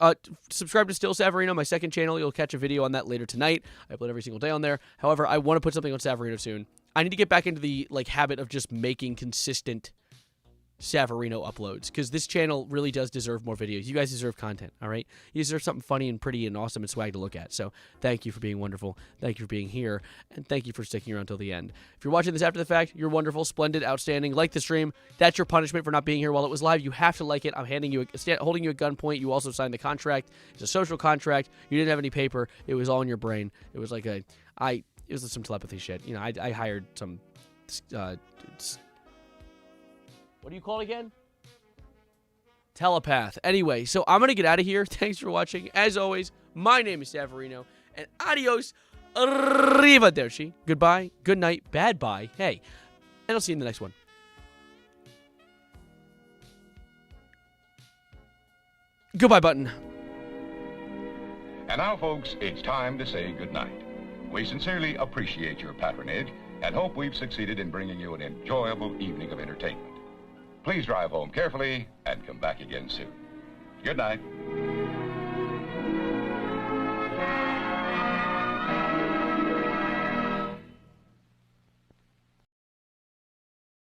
[SPEAKER 1] Subscribe to Still Savarino, my second channel. You'll catch a video on that later tonight. I upload every single day on there. However, I want to put something on Savarino soon. I need to get back into the habit of just making consistent Savarino uploads, because this channel really does deserve more videos. You guys deserve content, all right? You deserve something funny and pretty and awesome and swag to look at. So thank you for being wonderful. Thank you for being here. And thank you for sticking around till the end. If you're watching this after the fact, you're wonderful, splendid, outstanding. Like the stream. That's your punishment for not being here while it was live. You have to like it. I'm holding you at gunpoint. You also signed the contract. It's a social contract. You didn't have any paper. It was all in your brain. It was like it was some telepathy shit. You know, I hired some what do you call it again? Telepath. Anyway, so I'm going to get out of here. Thanks for watching. As always, my name is Savarino, and adios, arrivederci, goodbye, good night, bad bye, hey, and I'll see you in the next one. Goodbye button.
[SPEAKER 10] And now, folks, it's time to say goodnight. We sincerely appreciate your patronage and hope we've succeeded in bringing you an enjoyable evening of entertainment. Please drive home carefully and come back again soon. Good night.